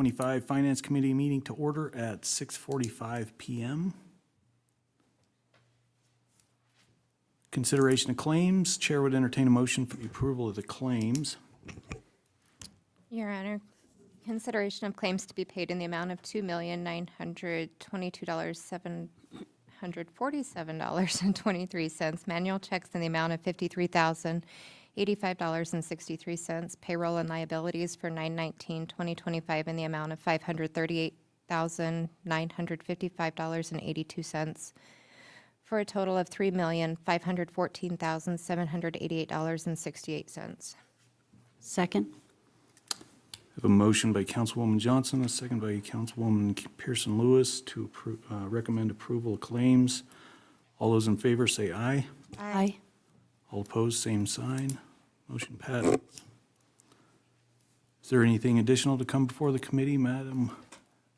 2025 Finance Committee meeting to order at 6:45 PM. Consideration of claims. Chair would entertain a motion for the approval of the claims. Your Honor, consideration of claims to be paid in the amount of $2,922,747.23. Manual checks in the amount of $53,085.63. Payroll and liabilities for 9/19/2025 in the amount of $538,955.82. For a total of $3,514,788.68. Second. I have a motion by Councilwoman Johnson, a second by Councilwoman Pearson Lewis to recommend approval of claims. All those in favor say aye. Aye. All opposed, same sign. Motion passes. Is there anything additional to come before the committee, Madam,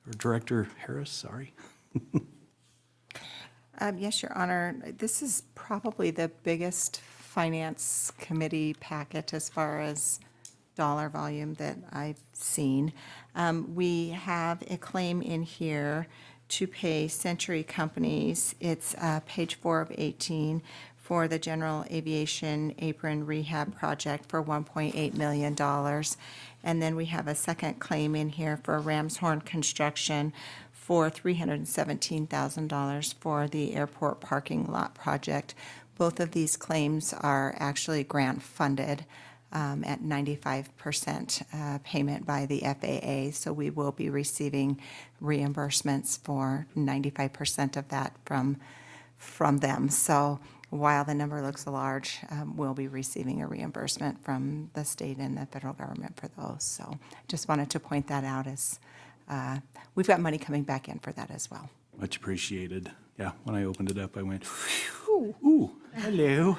or Director Harris? Sorry. Yes, Your Honor. This is probably the biggest finance committee packet as far as dollar volume that I've seen. We have a claim in here to pay Century Companies. It's page 4 of 18 for the General Aviation Apron Rehab Project for $1.8 million. And then we have a second claim in here for Ramshorn Construction for $317,000 for the airport parking lot project. Both of these claims are actually grant funded at 95% payment by the FAA. So we will be receiving reimbursements for 95% of that from them. So while the number looks large, we'll be receiving a reimbursement from the state and the federal government for those. So just wanted to point that out as we've got money coming back in for that as well. Much appreciated. Yeah, when I opened it up, I went, ooh, hello.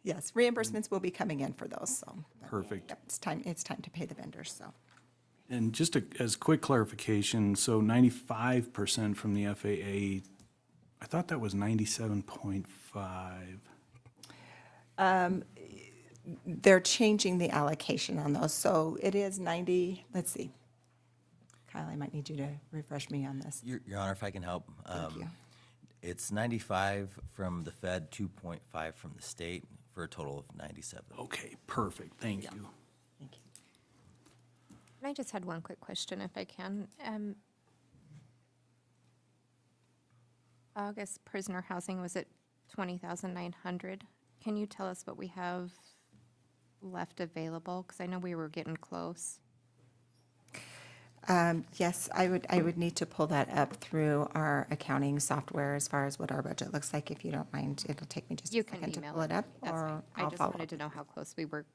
Yes, reimbursements will be coming in for those, so. Perfect. Yep, it's time to pay the vendors, so. And just as quick clarification, so 95% from the FAA, I thought that was 97.5. They're changing the allocation on those, so it is 90, let's see. Kyle, I might need you to refresh me on this. Your Honor, if I can help. Thank you. It's 95 from the Fed, 2.5 from the state, for a total of 97. Okay, perfect. Thank you. Thank you. I just had one quick question, if I can. August prisoner housing was at $20,900. Can you tell us what we have left available? Because I know we were getting close. Yes, I would need to pull that up through our accounting software as far as what our budget looks like. If you don't mind, it'll take me just a You can second to email pull it up, That's or fine. I I'll just follow wanted up to know how close we were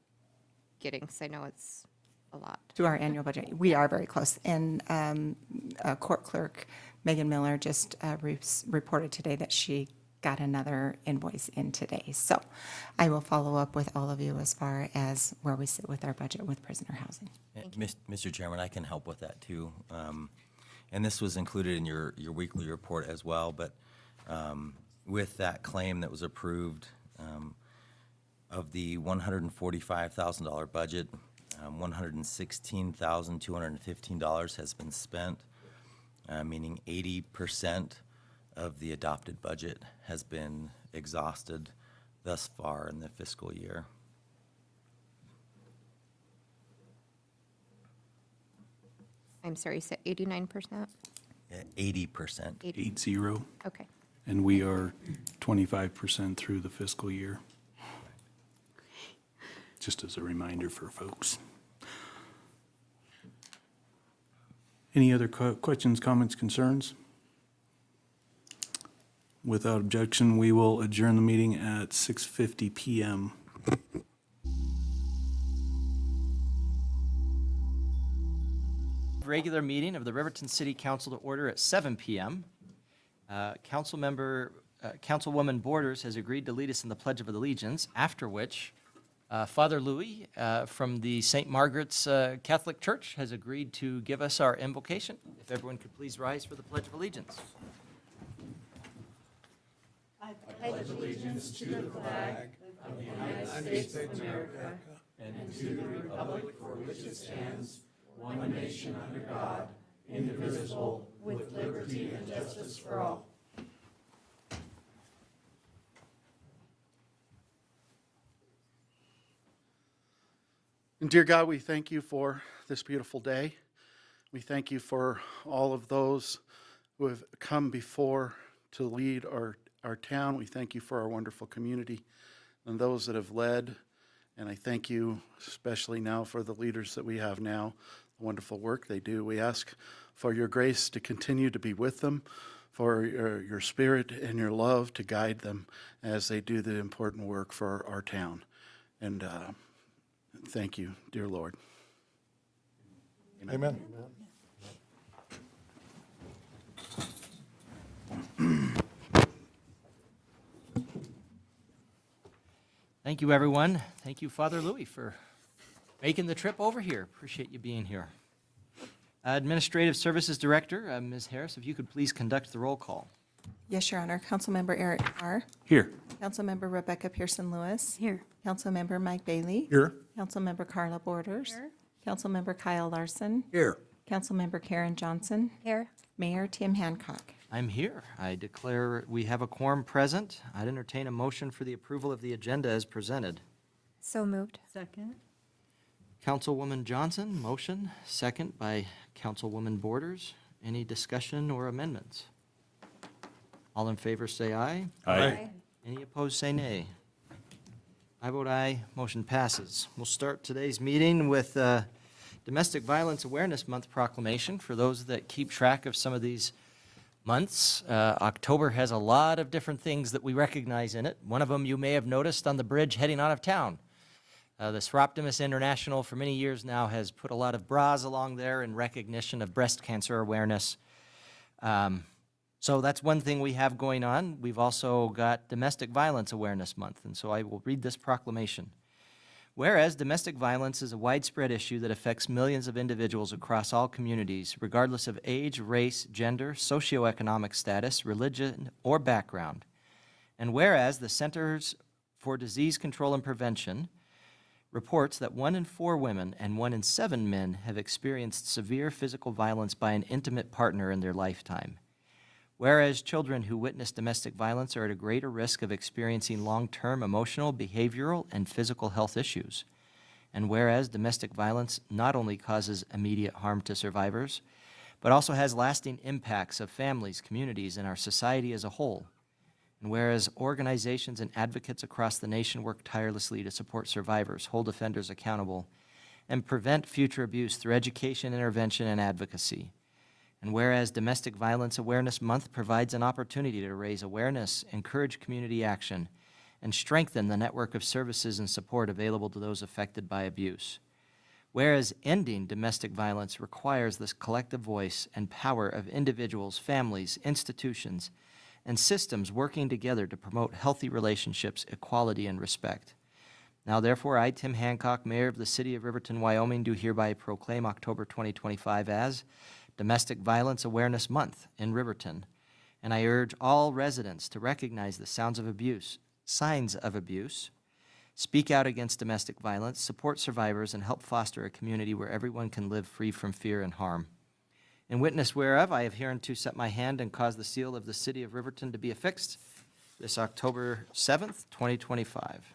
getting, because I know it's a lot. to our annual budget. We are very close. And Court Clerk Megan Miller just reported today that she got another invoice in today. So I will follow up with all of you as far as where we sit with our budget with prisoner housing. Mr. Chairman, I can help with that too. And this was included in your weekly report as well, but with that claim that was approved of the $145,000 budget, $116,215 has been spent, meaning 80% of the adopted budget has been exhausted thus far in the fiscal year. I'm sorry, you said 89%? 80%. 80. Okay. And we are 25% through the fiscal year. Just as a reminder for folks. Any other questions, comments, concerns? Without objection, we will adjourn the meeting at 6:50 PM. Regular meeting of the Riverton City Council to order at 7 p.m. Councilwoman Borders has agreed to lead us in the Pledge of Allegiance, after which Father Louis from the St. Margaret's Catholic Church has agreed to give us our invocation. If everyone could please rise for the Pledge of Allegiance. I pledge allegiance to the flag of the United States of America And dear God, we thank you for this beautiful day. We thank you for all of those who have come before to lead our town. We thank you for our wonderful community and those that have led. And I thank you especially now for the leaders that we have now, the wonderful work they do. We ask for your grace to continue to be with them, for your spirit and your love to guide them as they do the important work for our town. And thank you, dear Lord. Amen. Thank you, everyone. Thank you, Father Louis, for making the trip over here. Appreciate you being here. Administrative Services Director, Ms. Harris, if you could please conduct the roll call. Yes, Your Honor. Councilmember Eric Carr. Here. Councilmember Rebecca Pearson Lewis. Here. Councilmember Mike Bailey. Here. Councilmember Carla Borders. Councilmember Kyle Larson. Here. Councilmember Karen Johnson. Here. Mayor Tim Hancock. I'm here. I declare we have a quorum present. I'd entertain a motion for the approval of the agenda as presented. So moved. Second. Councilwoman Johnson, motion. Second by Councilwoman Borders. Any discussion or amendments? All in favor say aye. Aye. Any opposed say nay. I vote aye. Motion passes. We'll start today's meeting with Domestic Violence Awareness Month proclamation. For those that keep track of some of these months, October has a lot of different things that we recognize in it. One of them you may have noticed on the bridge heading out of town. The Seroptimus International for many years now has put a lot of bras along there in recognition of breast cancer awareness. So that's one thing we have going on. We've also got Domestic Violence Awareness Month, and so I will read this proclamation. Whereas domestic violence is a widespread issue that affects millions of individuals across all communities, regardless of age, race, gender, socioeconomic status, religion, or background. And whereas the Centers for Disease Control and Prevention reports that 1 in 4 women and 1 in 7 men have experienced severe physical violence by an intimate partner in their lifetime. Whereas children who witness domestic violence are at a greater risk of experiencing long-term emotional, behavioral, and physical health issues. And whereas domestic violence not only causes immediate harm to survivors, but also has lasting impacts of families, communities, and our society as a whole. And whereas organizations and advocates across the nation work tirelessly to support survivors, hold offenders accountable, and prevent future abuse through education, intervention, and advocacy. And whereas Domestic Violence Awareness Month provides an opportunity to raise awareness, encourage community action, and strengthen the network of services and support available to those affected by abuse. Whereas ending domestic violence requires this collective voice and power of individuals, families, institutions, and systems working together to promote healthy relationships, equality, and respect. Now, therefore, I, Tim Hancock, Mayor of the City of Riverton, Wyoming, do hereby proclaim October 2025 as Domestic Violence Awareness Month in Riverton, and I urge all residents to recognize the signs of abuse, speak out against domestic violence, support survivors, and help foster a community where everyone can live free from fear and harm. In witness whereof, I have hereunto set my hand and caused the seal of the City of Riverton to be affixed this October 7th, 2025.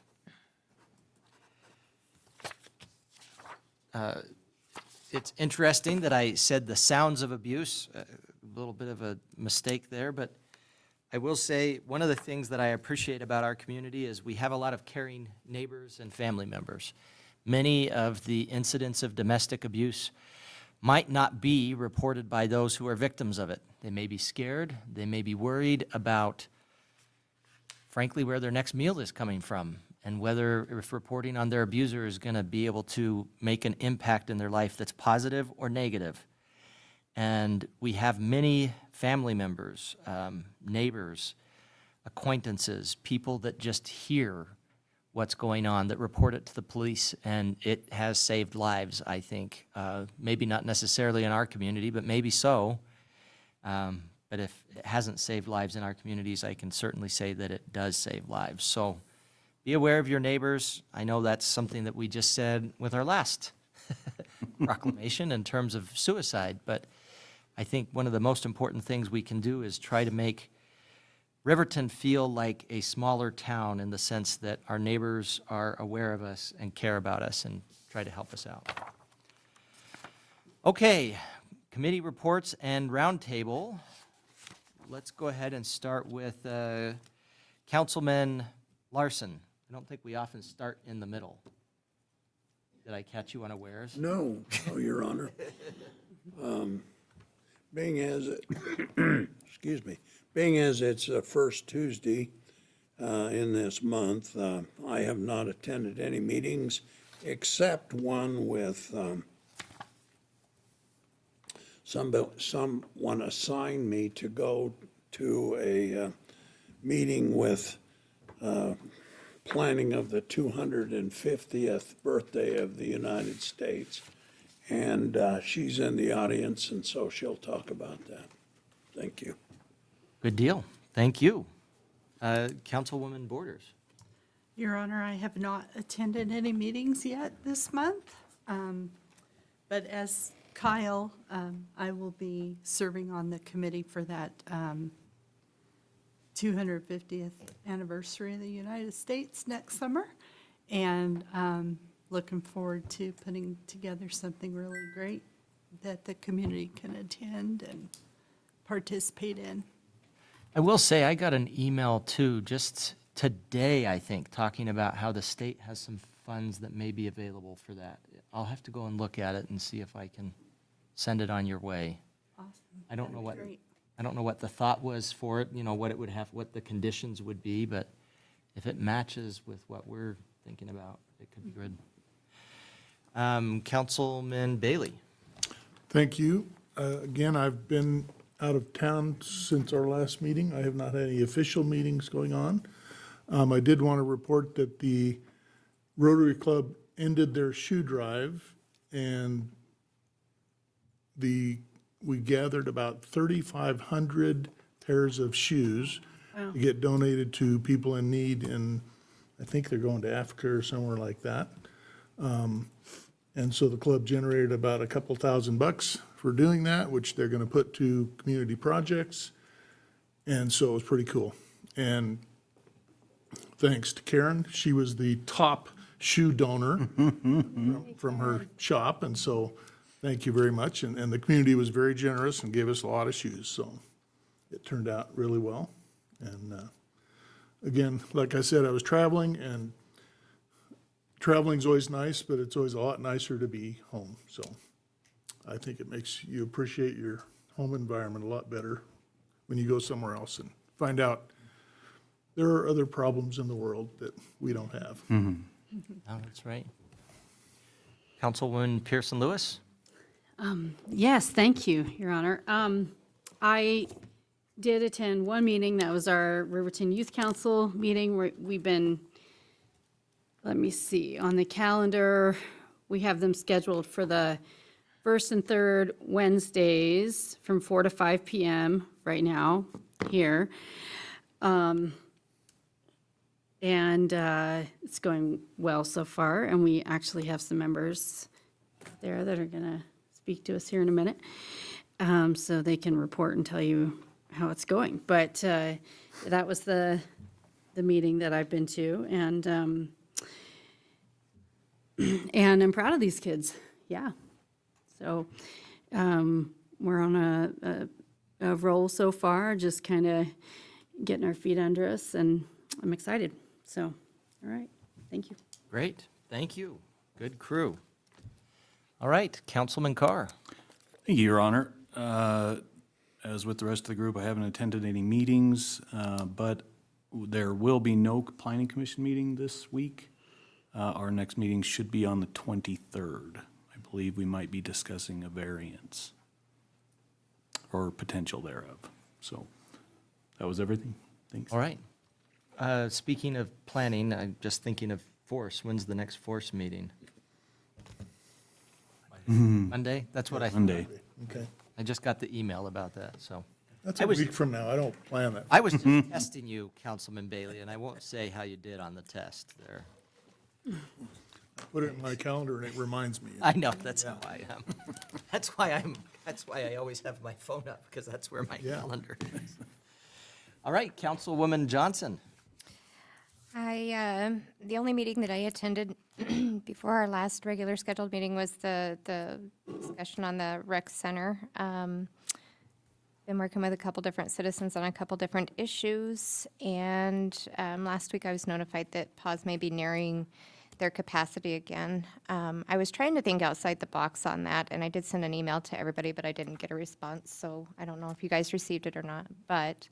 It's interesting that I said the sounds of abuse, a little bit of a mistake there, but I will say one of the things that I appreciate about our community is we have a lot of caring neighbors and family members. Many of the incidents of domestic abuse might not be reported by those who are victims of it. They may be scared, they may be worried about, frankly, where their next meal is coming from, and whether if reporting on their abuser is going to be able to make an impact in their life that's positive or negative. And we have many family members, neighbors, acquaintances, people that just hear what's going on, that report it to the police, and it has saved lives, I think. Maybe not necessarily in our community, but maybe so. But if it hasn't saved lives in our communities, I can certainly say that it does save lives. So be aware of your neighbors. I know that's something that we just said with our last proclamation in terms of suicide, but I think one of the most important things we can do is try to make Riverton feel like a smaller town in the sense that our neighbors are aware of us and care about us and try to help us out. Okay, committee reports and roundtable. Let's go ahead and start with Councilman Larson. I don't think we often start in the middle. Did I catch you unawares? No, Your Honor. Being as, excuse me, being as it's the first Tuesday in this month, I have not attended any meetings except one with someone assigned me to go to a meeting with planning of the 250th birthday of the United States. And she's in the audience, and so she'll talk about that. Thank you. Good deal. Thank you. Councilwoman Borders. Your Honor, I have not attended any meetings yet this month. But as Kyle, I will be serving on the committee for that 250th anniversary of the United States next summer. And looking forward to putting together something really great that the community can attend and participate in. I will say, I got an email too, just today, I think, talking about how the state has some funds that may be available for that. I'll have to go and look at it and see if I can send it on your way. Awesome. I don't know That'd be great. I don't know what the thought was for it, you know, what it would have, what the conditions would be, but if it matches with what we're thinking about, it could be good. Councilman Bailey. Thank you. Again, I've been out of town since our last meeting. I have not had any official meetings going on. I did want to report that the Rotary Club ended their shoe drive, and we gathered about 3,500 pairs of shoes to get donated to people in need, and I think they're going to Africa or somewhere like that. And so the club generated about a couple $1,000 for doing that, which they're going to put to community projects. And so it was pretty cool. And thanks to Karen, she was the top shoe donor from her shop. And so thank you very much. And the community was very generous and gave us a lot of shoes. So it turned out really well. And again, like I said, I was traveling, and traveling's always nice, but it's always a lot nicer to be home. So I think it makes you appreciate your home environment a lot better when you go somewhere else and find out there are other problems in the world that we don't have. Oh, that's right. Councilwoman Pearson Lewis. Yes, thank you, Your Honor. I did attend one meeting. That was our Riverton Youth Council meeting. We've been, let me see, on the calendar, we have them scheduled for the first and third Wednesdays from 4 to 5 p.m. right now here. And it's going well so far, and we actually have some members there that are going to speak to us here in a minute, so they can report and tell you how it's going. But that was the meeting that I've been to, and I'm proud of these kids. Yeah. So we're on a roll so far, just kind of getting our feet under us, and I'm excited. So, all right. Thank you. Great. Thank you. Good crew. All right, Councilman Carr. Thank you, Your Honor. As with the rest of the group, I haven't attended any meetings, but there will be no planning commission meeting this week. Our next meeting should be on the 23rd. I believe we might be discussing a variance or potential thereof. So that was everything. Thanks. All right. Speaking of planning, I'm just thinking of force. When's the next force meeting? Monday? That's what I thought. Monday. Okay. I just got the email about that, so. That's I a was- week from now. I don't plan that. I was just testing you, Councilman Bailey, and I won't say how you did on the test there. Put it in my calendar and it reminds me. I know, that's how I am. That's why I always have my phone up, because that's where my Yeah. calendar is. All right, Councilwoman Johnson. The only meeting that I attended before our last regular scheduled meeting was the discussion on the rec center. Been working with a couple different citizens on a couple different issues, and last week I was notified that PAWS may be nearing their capacity again. I was trying to think outside the box on that, and I did send an email to everybody, but I didn't get a response, so I don't know if you guys received it or not, but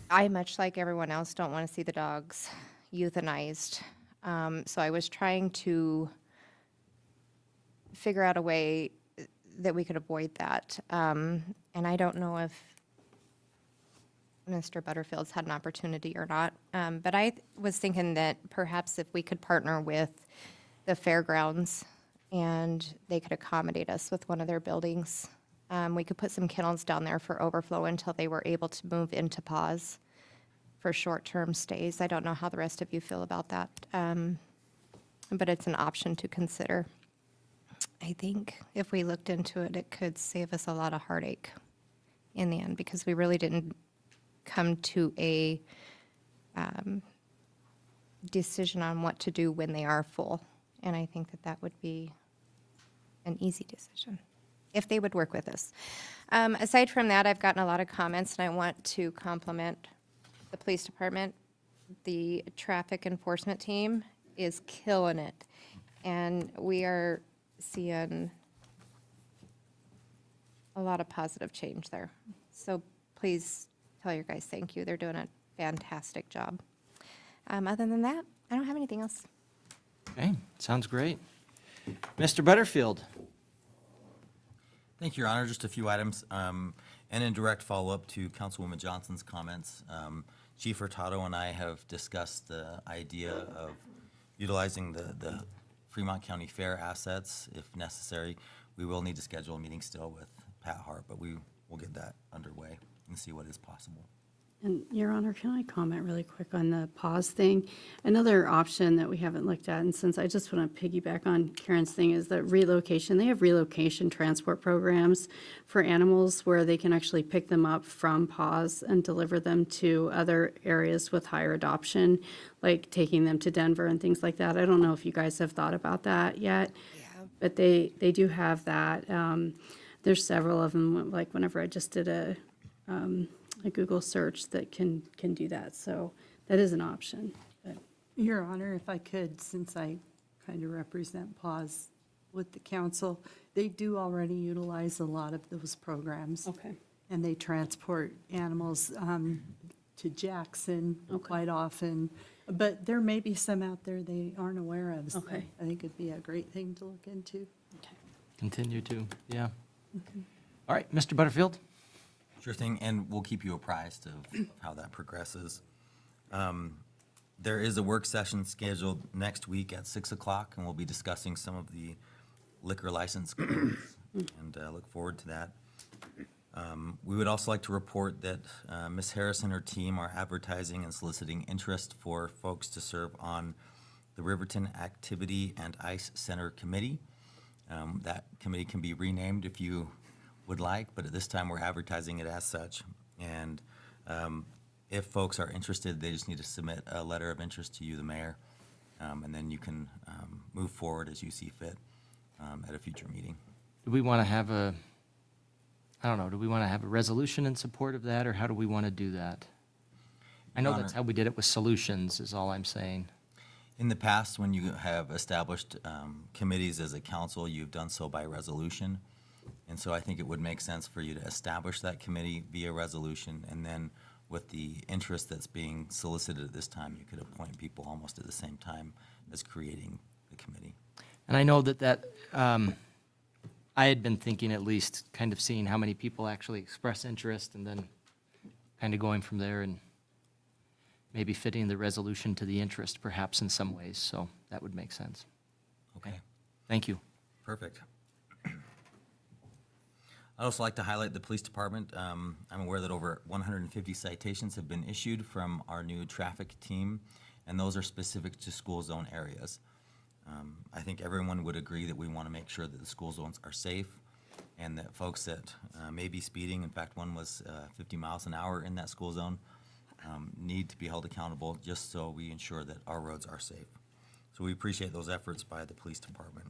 I, much like everyone else, don't want to see the dogs euthanized. So I was trying to figure out a way that we could avoid that. And I don't know if Mr. Butterfield's had an opportunity or not. But I was thinking that perhaps if we could partner with the fairgrounds and they could accommodate us with one of their buildings, we could put some kennels down there for overflow until they were able to move into PAWS for short-term stays. I don't know how the rest of you feel about that, but it's an option to consider. I think if we looked into it, it could save us a lot of heartache in the end, because we really didn't come to a decision on what to do when they are full. And I think that that would be an easy decision, if they would work with us. Aside from that, I've gotten a lot of comments, and I want to compliment the police department. The traffic enforcement team is killing it, and we are seeing a lot of positive change there. So please tell your guys thank you. They're doing a fantastic job. Other than that, I don't have anything else. Okay, sounds great. Mr. Butterfield. Thank you, Your Honor. Just a few items. And in direct follow-up to Councilwoman Johnson's comments, Chief Hurtado and I have discussed the idea of utilizing the Fremont County Fair assets if necessary. We will need to schedule a meeting still with Pat Hart, but we will get that underway and see what is possible. And Your Honor, can I comment really quick on the pause thing? Another option that we haven't looked at, and since I just want to piggyback on Karen's thing, is that relocation. They have relocation transport programs for animals where they can actually pick them up from pause and deliver them to other areas with higher adoption, like taking them to Denver and things like that. I don't know if you guys have thought about that yet, but they do have that. There's several of them, like whenever I just did a Google search that can do that. So that is an option. But Your Honor, if I could, since I kind of represent PAWS with the council, they do already utilize a lot of those programs. Okay. And they transport animals to Jackson quite often. But there may be some out there they aren't aware of. So Okay. I think it'd be a great thing to look into. Continue to, yeah. All right, Mr. Butterfield. Sure thing, and we'll keep you apprised of how that progresses. There is a work session scheduled next week at 6 o'clock, and we'll be discussing some of the liquor license claims, and look forward to that. We would also like to report that Ms. Harris and her team are advertising and soliciting interest for folks to serve on the Riverton Activity and Ice Center Committee. That committee can be renamed if you would like, but at this time we're advertising it as such. And if folks are interested, they just need to submit a letter of interest to you, the mayor, and then you can move forward as you see fit at a future meeting. Do we want to have a, I don't know, do we want to have a resolution in support of that, or how do we want to do that? I know Your that's Honor. how we did it with solutions, is all I'm saying. In the past, when you have established committees as a council, you've done so by resolution. And so I think it would make sense for you to establish that committee via resolution, and then with the interest that's being solicited at this time, you could appoint people almost at the same time as creating the committee. And I know that I had been thinking, at least, kind of seeing how many people actually express interest, and then kind of going from there and maybe fitting the resolution to the interest perhaps in some ways, so that would make sense. Okay, Thank you. perfect. I'd also like to highlight the police department. I'm aware that over 150 citations have been issued from our new traffic team, and those are specific to school zone areas. I think everyone would agree that we want to make sure that the school zones are safe and that folks that may be speeding, in fact, one was 50 miles an hour in that school zone, need to be held accountable just so we ensure that our roads are safe. So we appreciate those efforts by the police department.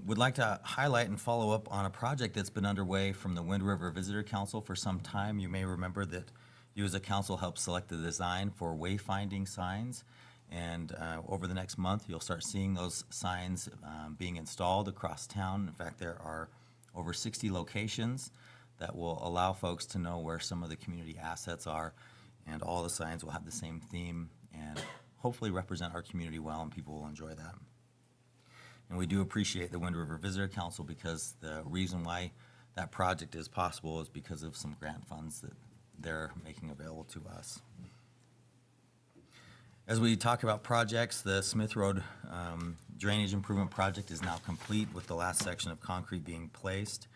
Would like to highlight and follow up on a project that's been underway from the Wind River Visitor Council for some time. You may remember that you as a council helped select the design for wayfinding signs. And over the next month, you'll start seeing those signs being installed across town. In fact, there are over 60 locations that will allow folks to know where some of the community assets are. And all the signs will have the same theme and hopefully represent our community well, and people will enjoy that. And we do appreciate the Wind River Visitor Council because the reason why that project is possible is because of some grant funds that they're making available to us. As we talk about projects, the Smith Road Drainage Improvement Project is now complete with the last section of concrete being placed.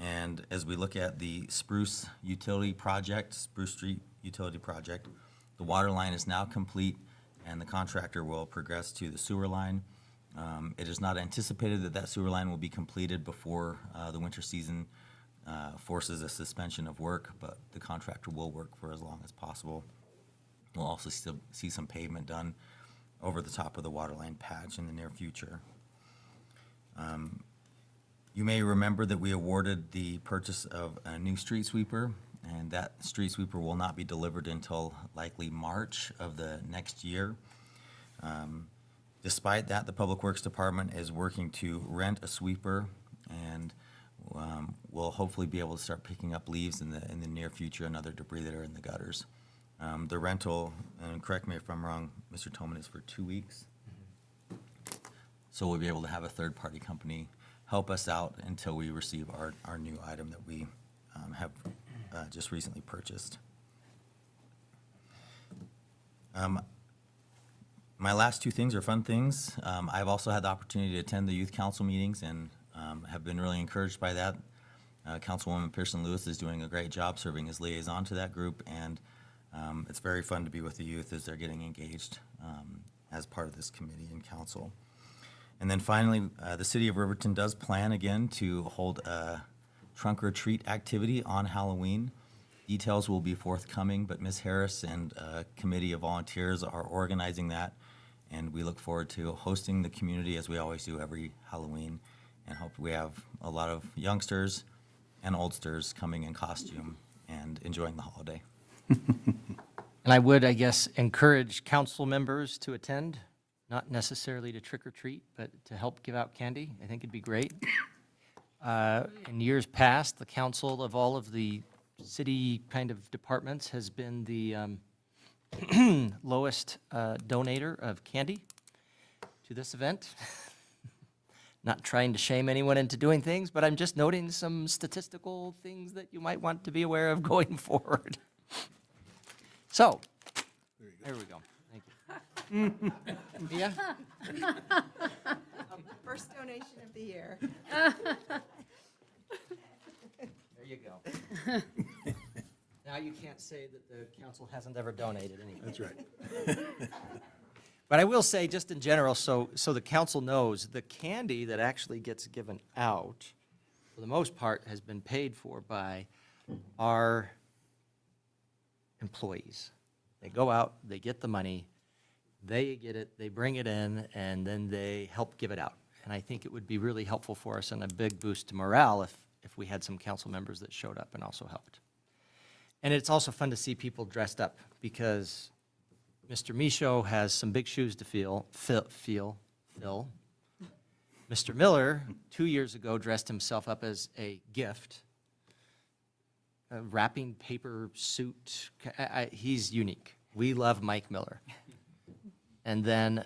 And as we look at the Spruce Utility Project, Spruce Street Utility Project, the water line is now complete and the contractor will progress to the sewer line. It is not anticipated that that sewer line will be completed before the winter season forces a suspension of work, but the contractor will work for as long as possible. We'll also still see some pavement done over the top of the water line patch in the near future. You may remember that we awarded the purchase of a new street sweeper, and that street sweeper will not be delivered until likely March of the next year. Despite that, the Public Works Department is working to rent a sweeper, and we'll hopefully be able to start picking up leaves in the near future and other debris that are in the gutters. The rental, and correct me if I'm wrong, Mr. Toman, is for 2 weeks. So we'll be able to have a third-party company help us out until we receive our new item that we have just recently purchased. My last two things are fun things. I've also had the opportunity to attend the youth council meetings and have been really encouraged by that. Councilwoman Pearson Lewis is doing a great job serving as liaison to that group, and it's very fun to be with the youth as they're getting engaged as part of this committee and council. And then finally, the city of Riverton does plan again to hold a trunk or treat activity on Halloween. Details will be forthcoming, but Ms. Harris and a committee of volunteers are organizing that, and we look forward to hosting the community as we always do every Halloween, and hope we have a lot of youngsters and oldsters coming in costume and enjoying the holiday. And I would, I guess, encourage council members to attend, not necessarily to trick or treat, but to help give out candy. I think it'd be great. In years past, the council of all of the city kind of departments has been the lowest donator of candy to this event. Not trying to shame anyone into doing things, but I'm just noting some statistical things that you might want to be aware of going forward. So, there we go. Thank you. Mia? First donation of the year. There you go. Now you can't say that the council hasn't ever donated anything. That's right. But I will say, just in general, so the council knows, the candy that actually gets given out, for the most part, has been paid for by our employees. They go out, they get the money, they get it, they bring it in, and then they help give it out. And I think it would be really helpful for us and a big boost to morale if we had some council members that showed up and also helped. And it's also fun to see people dressed up, because Mr. Michaud has some big shoes to fill. Mr. Miller, 2 years ago, dressed himself up as a gift, a wrapping paper suit. He's unique. We love Mike Miller. And then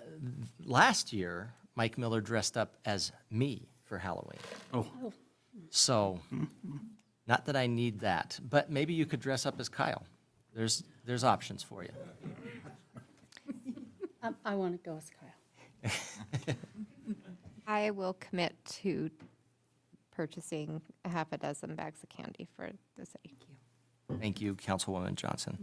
last year, Mike Miller dressed up as me for Halloween. Oh. So, not that I need that, but maybe you could dress up as Kyle. There's options for you. I want to go as Kyle. I will commit to purchasing a half a dozen bags of candy for the city. Thank you, Councilwoman Johnson.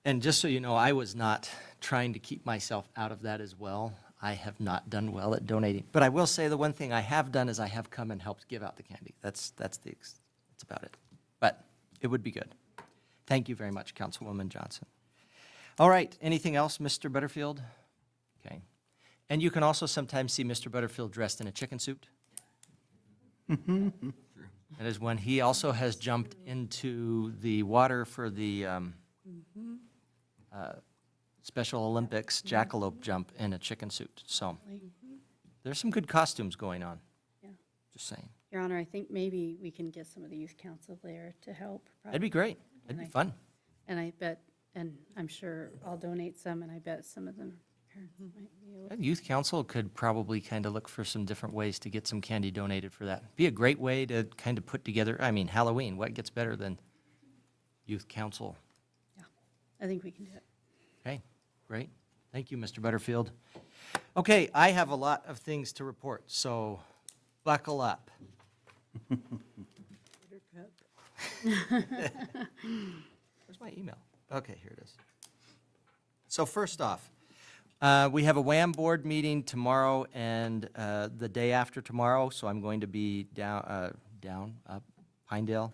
And just so you know, I was not trying to keep myself out of that as well. I have not done well at donating. But I will say the one thing I have done is I have come and helped give out the candy. That's about it. But it would be good. Thank you very much, Councilwoman Johnson. All right, anything else, Mr. Butterfield? Okay. And you can also sometimes see Mr. Butterfield dressed in a chicken suit. That is when he also has jumped into the water for the Special Olympics jackalope jump in a chicken suit. So there's some good costumes going on. Yeah. Just saying. Your Honor, I think maybe we can get some of the youth council there to help. That'd be great. That'd be fun. And I bet, and I'm sure I'll donate some, and I bet some of them parents might be able to. Youth Council could probably kind of look for some different ways to get some candy donated for that. Be a great way to kind of put together, I mean, Halloween, what gets better than Youth Council? Yeah, I think we can do it. Okay, great. Thank you, Mr. Butterfield. Okay, I have a lot of things to report, so buckle up. Where's my email? Okay, here it is. So first off, we have a WHAM board meeting tomorrow and the day after tomorrow, so I'm going to be Pinedale.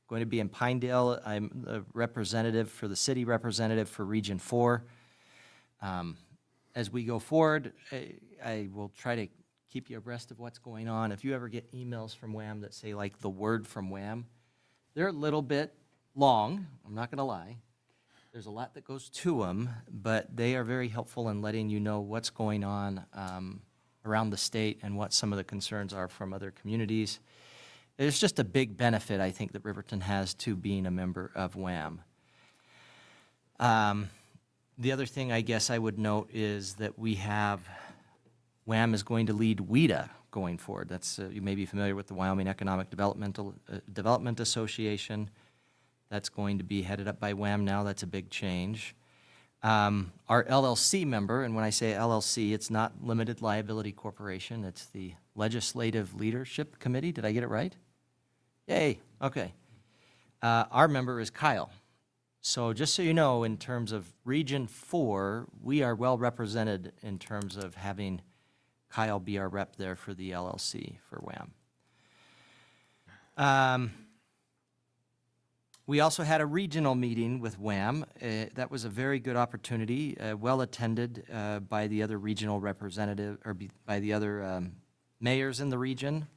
Going to be in Pinedale. I'm the representative for the city representative for Region 4. As we go forward, I will try to keep you abreast of what's going on. If you ever get emails from WHAM that say like the word from WHAM, they're a little bit long, I'm not going to lie. There's a lot that goes to them, but they are very helpful in letting you know what's going on around the state and what some of the concerns are from other communities. There's just a big benefit, I think, that Riverton has to being a member of WHAM. The other thing I guess I would note is that we have, WHAM is going to lead WEDA going forward. That's, you may be familiar with the Wyoming Economic Development Association. That's going to be headed up by WHAM now. That's a big change. Our LLC member, and when I say LLC, it's not Limited Liability Corporation. It's the Legislative Leadership Committee. Did I get it right? Yay, okay. Our member is Kyle. So just so you know, in terms of Region 4, we are well represented in terms of having Kyle be our rep there for the LLC for WHAM. We also had a regional meeting with WHAM. That was a very good opportunity, well attended by the other regional representative, or by the other mayors in the region.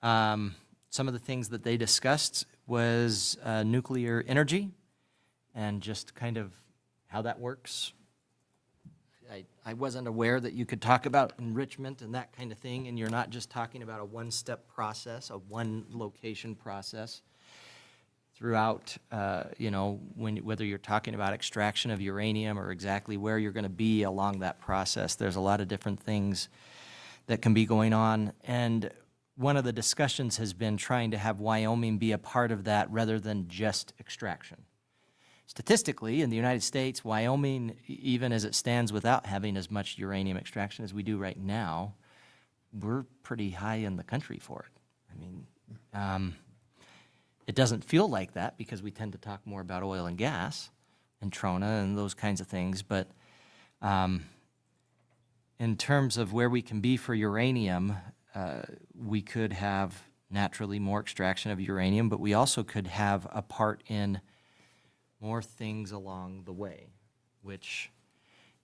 Some of the things that they discussed was nuclear energy and just kind of how that works. I wasn't aware that you could talk about enrichment and that kind of thing, and you're not just talking about a one-step process, a one-location process. Throughout, you know, whether you're talking about extraction of uranium or exactly where you're going to be along that process, there's a lot of different things that can be going on. And one of the discussions has been trying to have Wyoming be a part of that rather than just extraction. Statistically, in the United States, Wyoming, even as it stands without having as much uranium extraction as we do right now, we're pretty high in the country for it. I mean, it doesn't feel like that because we tend to talk more about oil and gas and trona and those kinds of things, but in terms of where we can be for uranium, we could have naturally more extraction of uranium, but we also could have a part in more things along the way, which,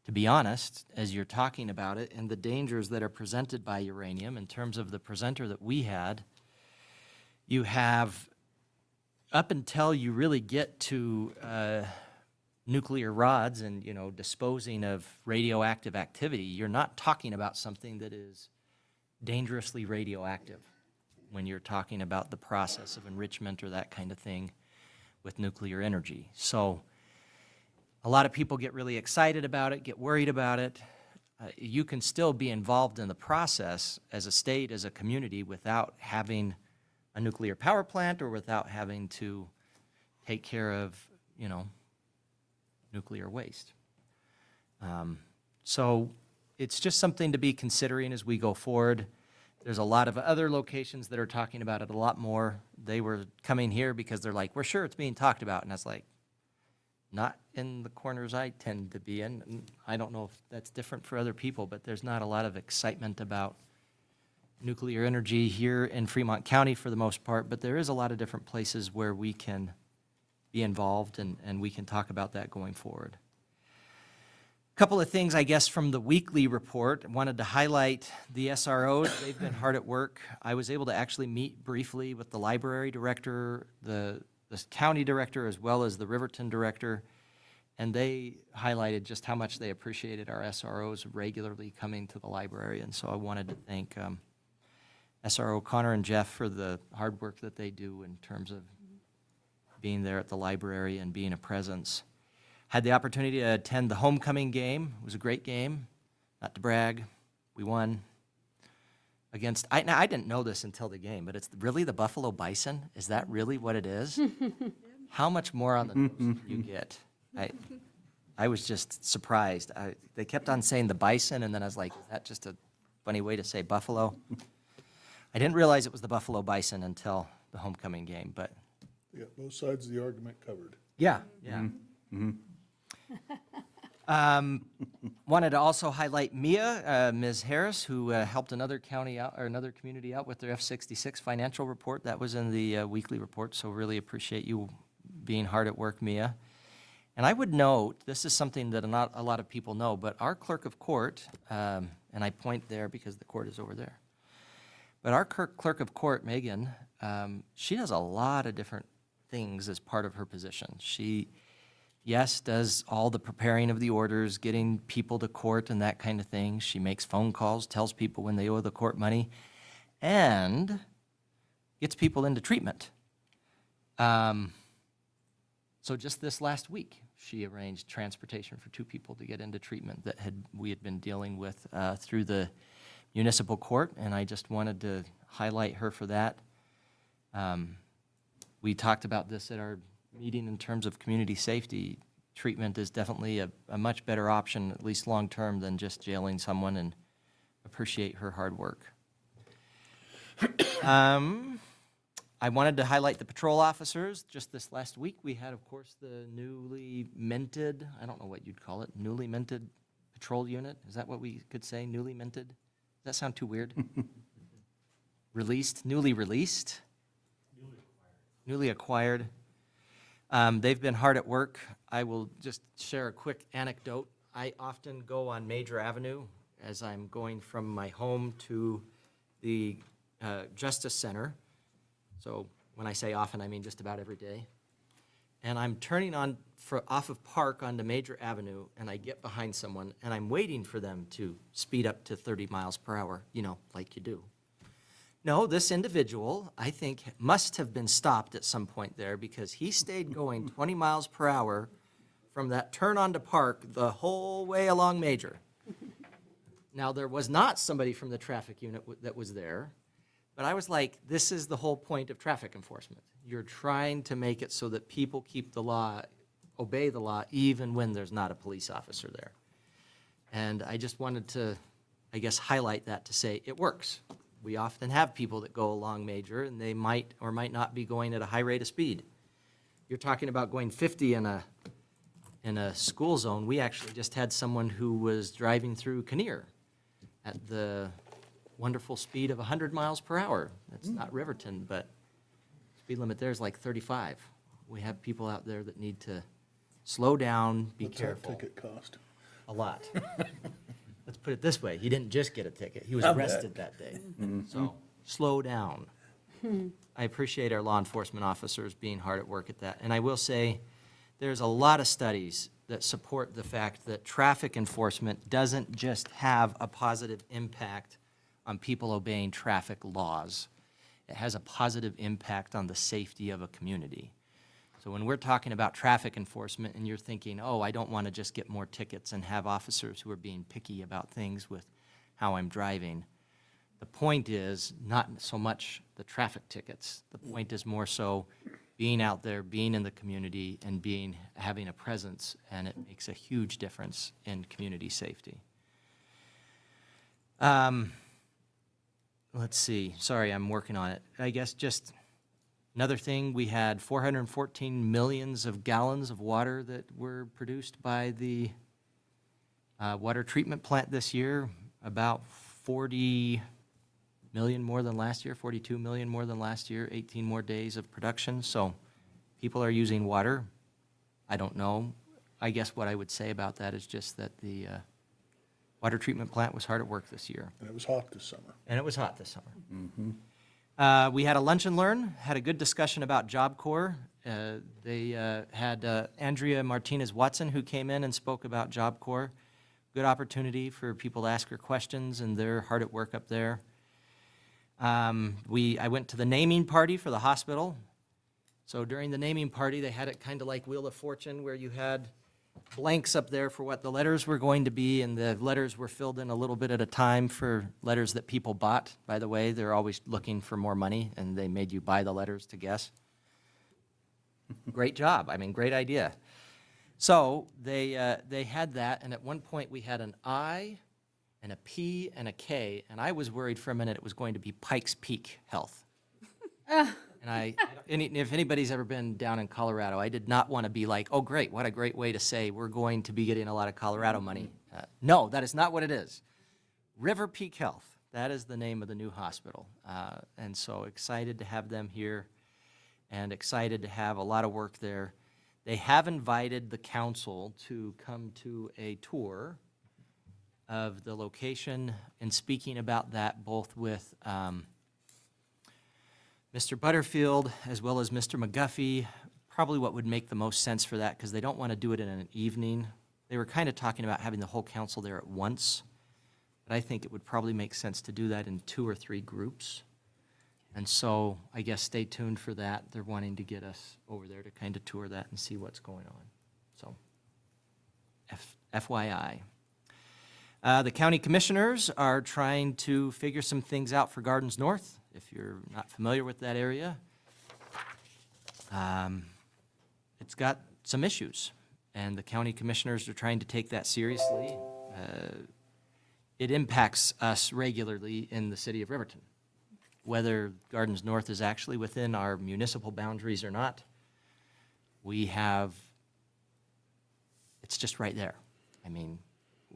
to be honest, as you're talking about it and the dangers that are presented by uranium, in terms of the presenter that we had, you have, up until you really get to nuclear rods and, you know, disposing of radioactive activity, you're not talking about something that is dangerously radioactive when you're talking about the process of enrichment or that kind of thing with nuclear energy. So a lot of people get really excited about it, get worried about it. You can still be involved in the process as a state, as a community, without having a nuclear power plant or without having to take care of, you know, nuclear waste. So it's just something to be considering as we go forward. There's a lot of other locations that are talking about it a lot more. They were coming here because they're like, we're sure it's being talked about. And I was like, not in the corners I tend to be in. And I don't know if that's different for other people, but there's not a lot of excitement about nuclear energy here in Fremont County for the most part, but there is a lot of different places where we can be involved and we can talk about that going forward. Couple of things, I guess, from the weekly report. I wanted to highlight the SROs. They've been hard at work. I was able to actually meet briefly with the library director, the county director, as well as the Riverton director, and they highlighted just how much they appreciated our SROs regularly coming to the library. And so I wanted to thank SRO Connor and Jeff for the hard work that they do in terms of being there at the library and being a presence. Had the opportunity to attend the homecoming game. It was a great game. Not to brag, we won against, now I didn't know this until the game, but it's really the Buffalo Bison? Is that really what it is? How much more on the nose can you get? I was just surprised. They kept on saying the Bison, and then I was like, is that just a funny way to say Buffalo? I didn't realize it was the Buffalo Bison until the homecoming game, but. We got both sides of the argument covered. Yeah, yeah. Wanted to also highlight Mia, Ms. Harris, who helped another county out, or another community out with their F-66 financial report. That was in the weekly report, so really appreciate you being hard at work, Mia. And I would note, this is something that not a lot of people know, but our clerk of court, and I point there because the court is over there, but our clerk of court, Megan, she does a lot of different things as part of her position. She, yes, does all the preparing of the orders, getting people to court and that kind of thing. She makes phone calls, tells people when they owe the court money, and gets people into treatment. So just this last week, she arranged transportation for 2 people to get into treatment that we had been dealing with through the municipal court, and I just wanted to highlight her for that. We talked about this at our meeting in terms of community safety. Treatment is definitely a much better option, at least long-term, than just jailing someone, and appreciate her hard work. I wanted to highlight the patrol officers. Just this last week, we had, of course, the newly minted, I don't know what you'd call it, newly minted patrol unit. Is that what we could say, newly minted? Does that sound too weird? Newly released? Newly acquired. They've been hard at work. I will just share a quick anecdote. I often go on Major Avenue as I'm going from my home to the Justice Center. So when I say often, I mean just about every day. And I'm turning off of Park onto Major Avenue, and I get behind someone, and I'm waiting for them to speed up to 30 miles per hour, like you do. No, this individual, I think, must have been stopped at some point there, because he stayed going 20 miles per hour from that turn onto Park the whole way along Major. Now, there was not somebody from the traffic unit that was there, but I was like, this is the whole point of traffic enforcement. You're trying to make it so that people keep the law, obey the law, even when there's not a police officer there. And I just wanted to, I guess, highlight that to say it works. We often have people that go along Major, and they might or might not be going at a high rate of speed. You're talking about going 50 in a school zone. We actually just had someone who was driving through Kinnear at the wonderful speed of 100 miles per hour. That's not Riverton, but speed limit there is like 35. We have people out there that need to slow down, be careful. What's that ticket cost? A lot. Let's put it this way, he didn't just get a ticket, he was arrested that day. So, slow down. I appreciate our law enforcement officers being hard at work at that. And I will say, there's a lot of studies that support the fact that traffic enforcement doesn't just have a positive impact on people obeying traffic laws. It has a positive impact on the safety of a community. So when we're talking about traffic enforcement and you're thinking, oh, I don't want to just get more tickets and have officers who are being picky about things with how I'm driving, the point is not so much the traffic tickets. The point is more so being out there, being in the community, and having a presence, and it makes a huge difference in community safety. let's see, sorry, I'm working on it. I guess just another thing, we had 414 millions of gallons of water that were produced by the water treatment plant this year, about 40 million more than last year, 42 million more than last year, 18 more days of production. So people are using water. I don't know. I guess what I would say about that is just that the water treatment plant was hard at work this year. And it was hot this summer. And it was hot this summer. We had a lunch and learn, had a good discussion about Job Corps. They had Andrea Martinez-Watson, who came in and spoke about Job Corps. Good opportunity for people to ask her questions, and they're hard at work up there. I went to the naming party for the hospital. So during the naming party, they had it kind of like Wheel of Fortune, where you had blanks up there for what the letters were going to be, and the letters were filled in a little bit at a time for letters that people bought. By the way, they're always looking for more money, and they made you buy the letters to guess. Great job. I mean, great idea. So they had that, and at one point we had an I and a P and a K, and I was worried for a minute it was going to be Pikes Peak Health. And if anybody's ever been down in Colorado, I did not want to be like, oh, great, what a great way to say we're going to be getting a lot of Colorado money. No, that is not what it is. River Peak Health, that is the name of the new hospital. And so excited to have them here and excited to have a lot of work there. They have invited the council to come to a tour of the location and speaking about that both with Mr. Butterfield as well as Mr. McGuffey, probably what would make the most sense for that, because they don't want to do it in an evening. They were kind of talking about having the whole council there at once, but I think it would probably make sense to do that in 2 or 3 groups. And so I guess stay tuned for that. They're wanting to get us over there to kind of tour that and see what's going on. So FYI. The county commissioners are trying to figure some things out for Gardens North. If you're not familiar with that area, it's got some issues, and the county commissioners are trying to take that seriously. It impacts us regularly in the city of Riverton. Whether Gardens North is actually within our municipal boundaries or not, it's just right there. I mean,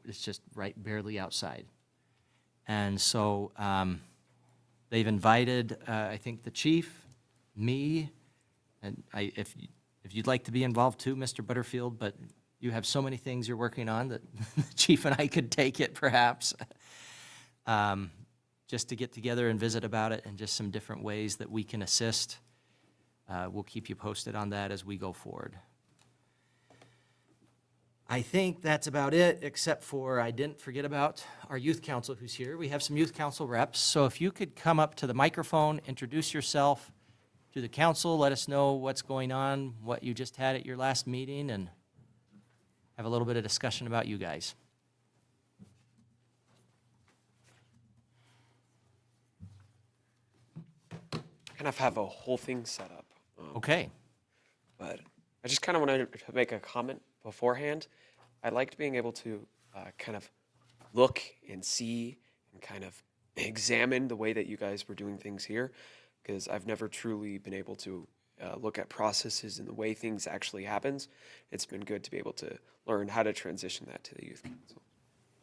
it's just right barely outside. And so they've invited, I think, the chief, me, and if you'd like to be involved too, Mr. Butterfield, but you have so many things you're working on that the chief and I could take it perhaps, just to get together and visit about it and just some different ways that we can assist. We'll keep you posted on that as we go forward. I think that's about it, except for I didn't forget about our youth council who's here. We have some youth council reps, so if you could come up to the microphone, introduce yourself to the council, let us know what's going on, what you just had at your last meeting, and have a little bit of discussion about you guys. Kind of have a whole thing set up. Okay. But I just kind of wanted to make a comment beforehand. I liked being able to kind of look and see and kind of examine the way that you guys were doing things here, because I've never truly been able to look at processes and the way things actually happens. It's been good to be able to learn how to transition that to the youth council.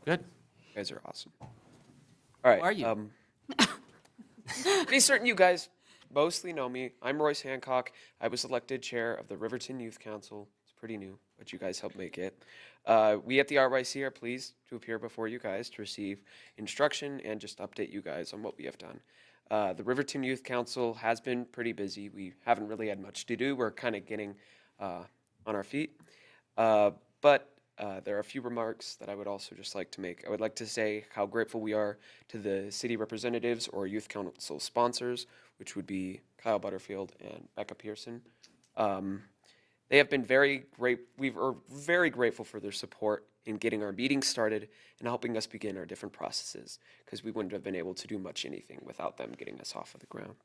Good. You guys are awesome. All right. Who are you? Pretty certain you guys mostly know me. I'm Royce Hancock. I was elected chair of the Riverton Youth Council. It's pretty new, but you guys helped make it. We at the RYC are pleased to appear before you guys to receive instruction and just update you guys on what we have done. The Riverton Youth Council has been pretty busy. We haven't really had much to do. We're kind of getting on our feet. But there are a few remarks that I would also just like to make. I would like to say how grateful we are to the city representatives or youth council sponsors, which would be Kyle Butterfield and Becca Pearson. They have been very great. We are very grateful for their support in getting our meetings started and helping us begin our different processes, because we wouldn't have been able to do much anything without them getting us off of the ground.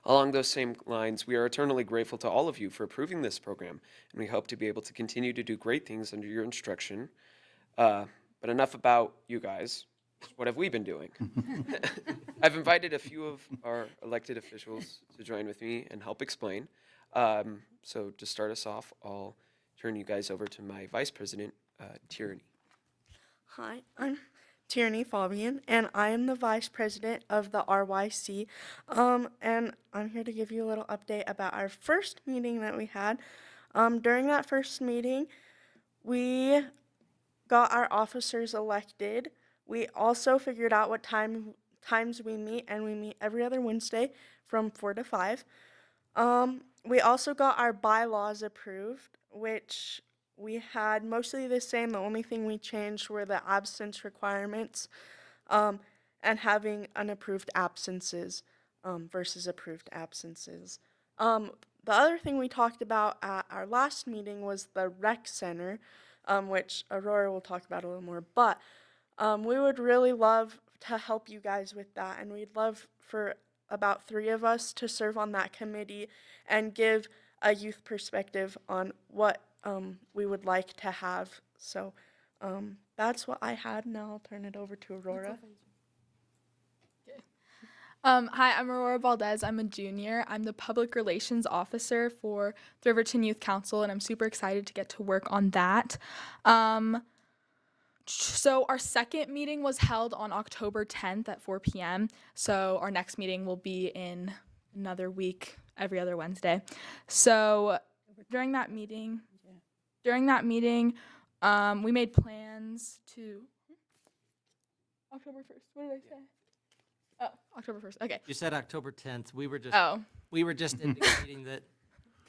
Along those same lines, we are eternally grateful to all of you for approving this program, and we hope to be able to continue to do great things under your instruction. But enough about you guys. what have we been doing? I've invited a few of our elected officials to join with me and help explain. So to start us off, I'll turn you guys over to my vice president, Tierney. Hi, I'm Tierney Fabian, and I am the vice president of the RYC. And I'm here to give you a little update about our first meeting that we had. During that first meeting, we got our officers elected. We also figured out what times we meet, and we meet every other Wednesday from 4 to 5. We also got our bylaws approved, which we had mostly the same. The only thing we changed were the absence requirements, and having unapproved absences versus approved absences. The other thing we talked about at our last meeting was the rec center, which Aurora will talk about a little more. But we would really love to help you guys with that, and we'd love for about 3 of us to serve on that committee and give a youth perspective on what we would like to have. So that's what I had. Now I'll turn it over to Aurora. Hi, I'm Aurora Valdez. I'm a junior. I'm the public relations officer for the Riverton Youth Council, and I'm super excited to get to work on that. So our second meeting was held on October 10th at 4 p.m. So our next meeting will be in another week, every other Wednesday. So during that meeting, we made plans to October 1st. What did I say? Oh, October 1st. Okay. You said October 10th. We were just indicating that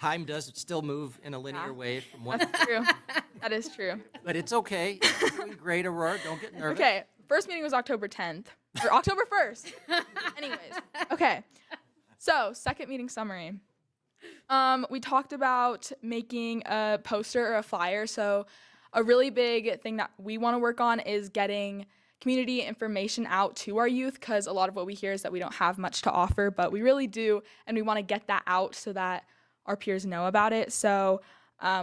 time does still move in a linear way from one. That's true. That is true. But it's okay. You're doing great, Aurora. Don't get nervous. Okay. First meeting was October 10th. Or October 1st. Anyways. Okay. So, second meeting summary. We talked about making a poster or a flyer. So, a really big thing that we want to work on is getting community information out to our youth, because a lot of what we hear is that we don't have much to offer, but we really do, and we want to get that out so that our peers know about it. So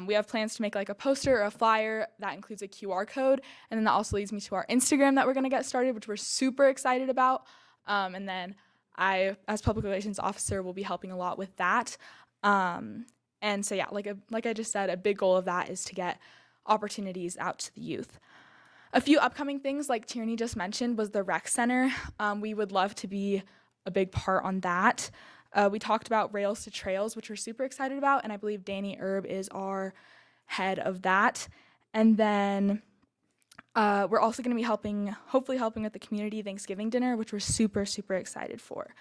we have plans to make like a poster or a flyer that includes a QR code, and then that also leads me to our Instagram that we're going to get started, which we're super excited about. And then I, as public relations officer, will be helping a lot with that. And so yeah, like I just said, a big goal of that is to get opportunities out to the youth. A few upcoming things, like Tierney just mentioned, was the rec center. We would love to be a big part on that. We talked about Rails to Trails, which we're super excited about, and I believe Danny Erb is our head of that. And then we're also going to be hopefully helping with the community Thanksgiving dinner, which we're super, super excited for.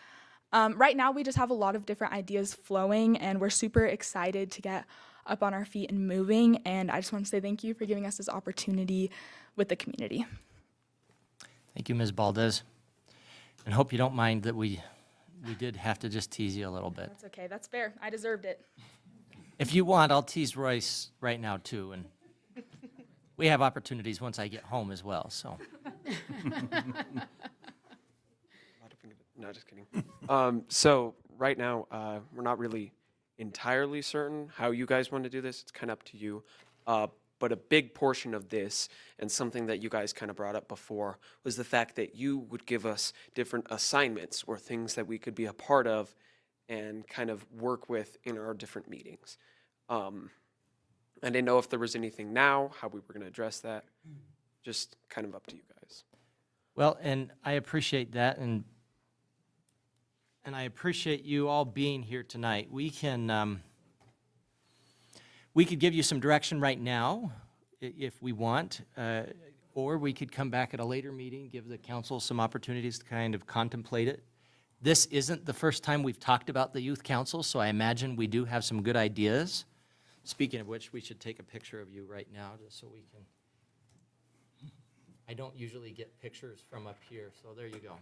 Right now, we just have a lot of different ideas flowing, and we're super excited to get up on our feet and moving. And I just want to say thank you for giving us this opportunity with the community. Thank you, Ms. Valdez. And hope you don't mind that we did have to just tease you a little bit. That's okay. That's fair. I deserved it. If you want, I'll tease Royce right now, too. And we have opportunities once I get home as well, so. No, just kidding. So right now, we're not really entirely certain how you guys want to do this. It's kind of up to you. But a big portion of this, and something that you guys kind of brought up before, was the fact that you would give us different assignments or things that we could be a part of and kind of work with in our different meetings. I didn't know if there was anything now, how we were going to address that. Just kind of up to you guys. Well, and I appreciate that, and I appreciate you all being here tonight. We could give you some direction right now, if we want, or we could come back at a later meeting, give the council some opportunities to kind of contemplate it. This isn't the first time we've talked about the youth council, so I imagine we do have some good ideas. Speaking of which, we should take a picture of you right now, just so we can. I don't usually get pictures from up here, so there you go.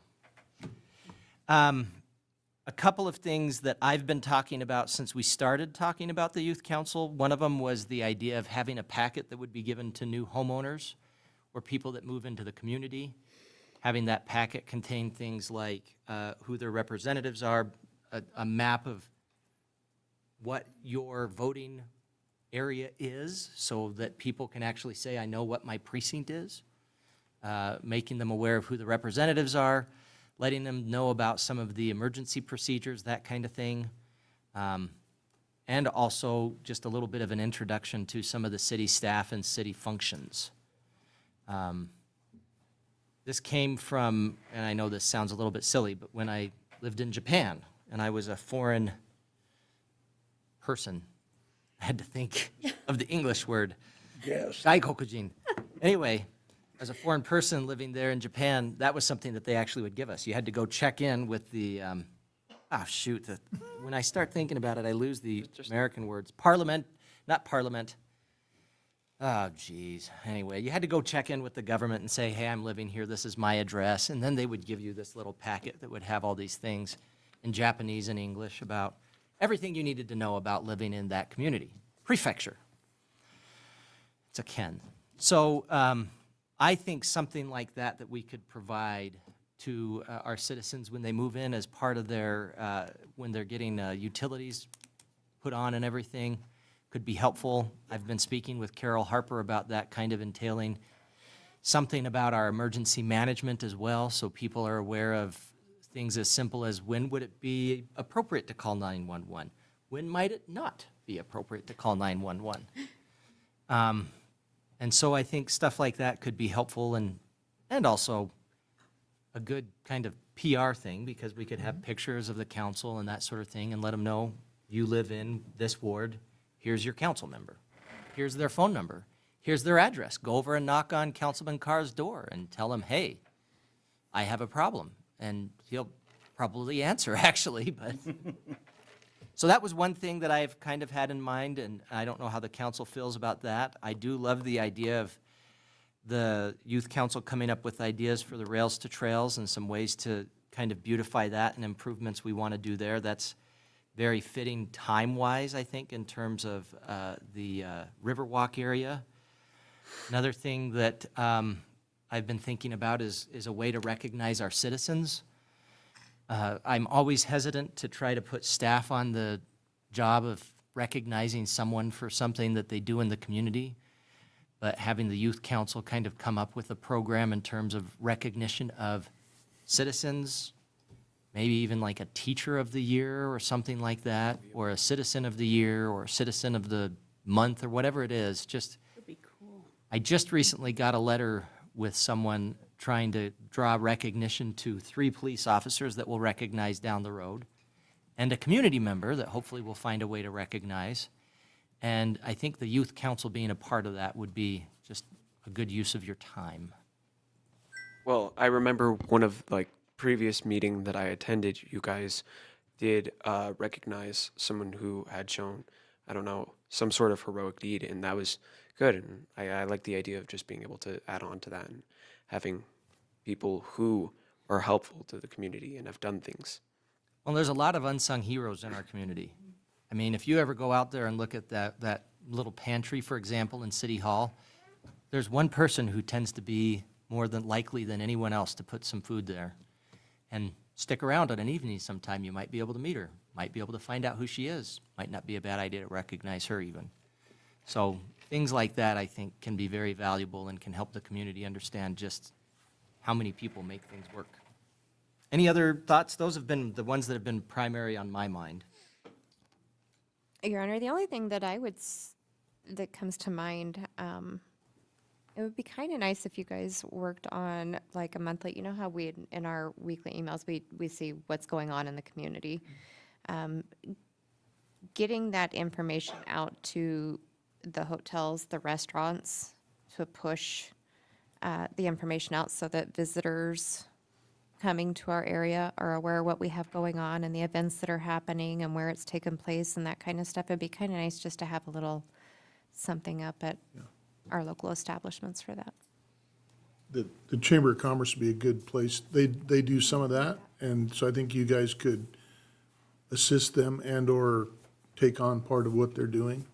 A couple of things that I've been talking about since we started talking about the youth council. One of them was the idea of having a packet that would be given to new homeowners or people that move into the community. Having that packet contain things like who their representatives are, a map of what your voting area is, so that people can actually say, I know what my precinct is. making them aware of who the representatives are, letting them know about some of the emergency procedures, that kind of thing. And also just a little bit of an introduction to some of the city staff and city functions. This came from, and I know this sounds a little bit silly, but when I lived in Japan and I was a foreign person, I had to think of the English word. Yes. Gaikokujin. Anyway, as a foreign person living there in Japan, that was something that they actually would give us. You had to go check in with the, when I start thinking about it, I lose the American words. Not parliament. Oh, geez. Anyway, you had to go check in with the government and say, hey, I'm living here, this is my address. And then they would give you this little packet that would have all these things in Japanese and English about everything you needed to know about living in that community. Prefecture. It's a ken. So I think something like that we could provide to our citizens when they move in as part of their, when they're getting utilities put on and everything, could be helpful. I've been speaking with Carol Harper about that kind of entailing something about our emergency management as well, so people are aware of things as simple as when would it be appropriate to call 911? When might it not be appropriate to call 911? And so I think stuff like that could be helpful and also a good kind of PR thing, because we could have pictures of the council and that sort of thing and let them know you live in this ward, here's your council member, here's their phone number, here's their address. Go over and knock on Councilman Carr's door and tell him, hey, I have a problem. And he'll probably answer, actually, but. So that was one thing that I've kind of had in mind, and I don't know how the council feels about that. I do love the idea of the youth council coming up with ideas for the Rails to Trails and some ways to kind of beautify that and improvements we want to do there. That's very fitting time-wise, I think, in terms of the Riverwalk area. Another thing that I've been thinking about is a way to recognize our citizens. I'm always hesitant to try to put staff on the job of recognizing someone for something that they do in the community, but having the youth council kind of come up with a program in terms of recognition of citizens, maybe even like a teacher of the year or something like that, or a citizen of the year or a citizen of the month or whatever it is. Just, I just recently got a letter with someone trying to draw recognition to 3 police officers that we'll recognize down the road, and a community member that hopefully we'll find a way to recognize. And I think the youth council being a part of that would be just a good use of your time. Well, I remember one of previous meeting that I attended, you guys did recognize someone who had shown, I don't know, some sort of heroic deed, and that was good. And I like the idea of just being able to add on to that and having people who are helpful to the community and have done things. Well, there's a lot of unsung heroes in our community. I mean, if you ever go out there and look at that little pantry, for example, in City Hall, there's one person who tends to be more than likely than anyone else to put some food there. And stick around on an evening sometime, you might be able to meet her, might be able to find out who she is. Might not be a bad idea to recognize her even. So things like that, I think, can be very valuable and can help the community understand just how many people make things work. Any other thoughts? Those have been the ones that have been primary on my mind. Your Honor, the only thing that that comes to mind, it would be kind of nice if you guys worked on like a monthly, you know how in our weekly emails, we see what's going on in the community. Getting that information out to the hotels, the restaurants, to push the information out so that visitors coming to our area are aware of what we have going on and the events that are happening and where it's taken place and that kind of stuff. It'd be kind of nice just to have a little something up at our local establishments for that. The Chamber of Commerce would be a good place. They do some of that, and so I think you guys could assist them and/or take on part of what they're doing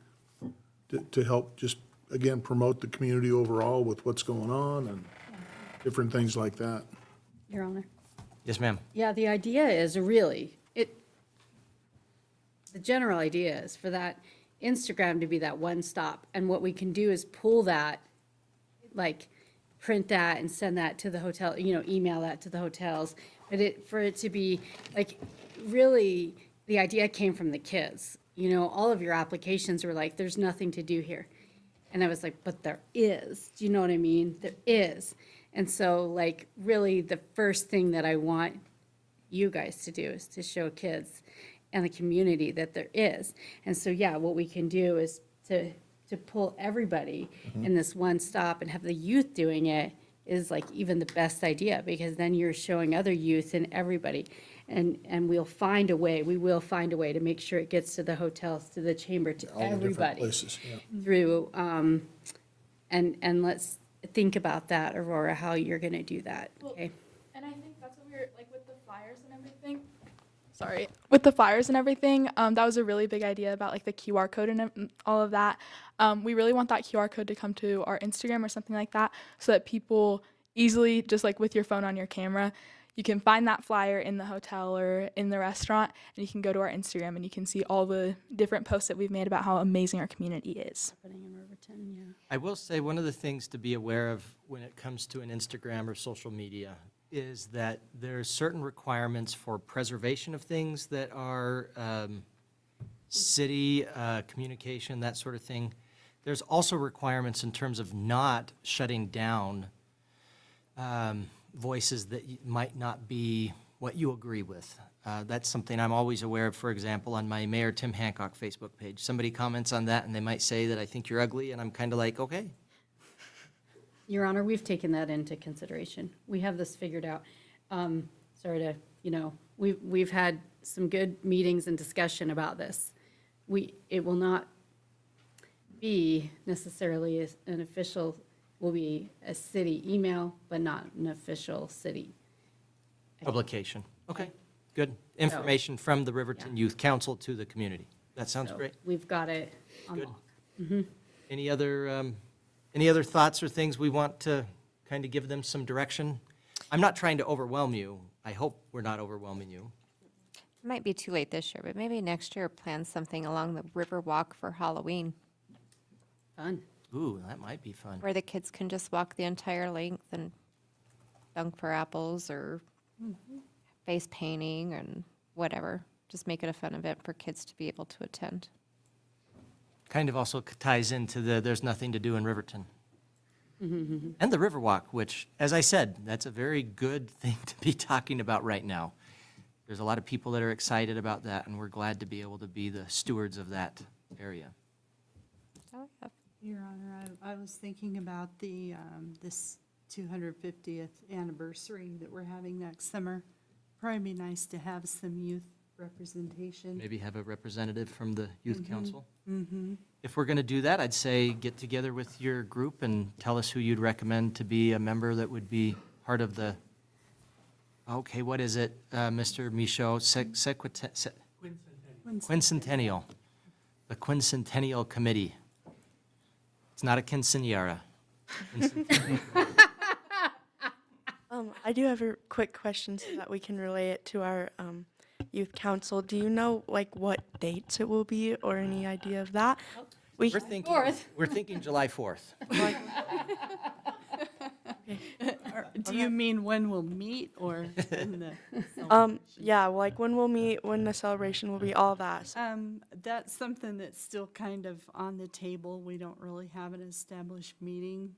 to help just, again, promote the community overall with what's going on and different things like that. Your Honor. Yes, ma'am. Yeah, the idea is really, the general idea is for that Instagram to be that one stop. And what we can do is pull that, like, print that and send that to the hotel, email that to the hotels. But for it to be, like, really, the idea came from the kids. All of your applications were like, there's nothing to do here. And I was like, but there is. Do you know what I mean? There is. And so, like, really, the first thing that I want you guys to do is to show kids and the community that there is. And so, yeah, what we can do is to pull everybody in this one stop and have the youth doing it is like even the best idea, because then you're showing other youth and everybody. And we will find a way to make sure it gets to the hotels, to the chamber, to All the different everybody. places, yeah. Through, and let's think about that, Aurora, how you're gonna do that, okay? And I think that's what we were, like, with the flyers and everything. Sorry. With the flyers and everything, that was a really big idea about, like, the QR code and all of that. We really want that QR code to come to our Instagram or something like that, so that people easily, just like with your phone on your camera, you can find that flyer in the hotel or in the restaurant, and you can go to our Instagram and you can see all the different posts that we've made about how amazing our community is. Happening in Riverton, yeah. I will say one of the things to be aware of when it comes to an Instagram or social media is that there's certain requirements for preservation of things that are city communication, that sort of thing. There's also requirements in terms of not shutting down voices that might not be what you agree with. That's something I'm always aware of. For example, on my Mayor Tim Hancock Facebook page, somebody comments on that and they might say that I think you're ugly, and I'm kind of like, okay. Your Honor, we've taken that into consideration. We have this figured out. Sorry to, we've had some good meetings and discussion about this. It will not be necessarily an official, will be a city email, but not an official city. Publication. Okay, good. Information from the Riverton Youth Council to the community. That sounds So great. We've got it on Good. lock. Any other thoughts or things we want to kind of give them some direction? I'm not trying to overwhelm you. I hope we're not overwhelming you. It might be too late this year, but maybe next year plan something along the river walk for Halloween, Fun. Ooh, that might be fun. where the kids can just walk the entire length and dunk for apples or face painting and whatever. Just make it a fun event for kids to be able to attend. Kind of also ties into there's nothing to do in Riverton. And the Riverwalk, which, as I said, that's a very good thing to be talking about right now. There's a lot of people that are excited about that, and we're glad to be able to be the stewards of that area. Oh, yeah. Your Honor, I was thinking about this 250th anniversary that we're having next summer. Probably be nice to have some youth representation. Maybe have a representative from the youth council. If we're going to do that, I'd say get together with your group and tell us who you'd recommend to be a member that would be part of the, okay, what is it, Mr. Michaud? Quincentennial. The Quincentennial Committee. It's not a quinceañera. I do have a quick question so that we can relay it to our youth council. Do you know like what dates it will be or any idea of that? We're thinking July 4th. Do you mean when we'll meet or in the? Yeah, like when we'll meet, when the celebration will be, all that. That's something that's still kind of on the table. We don't really have an established meeting.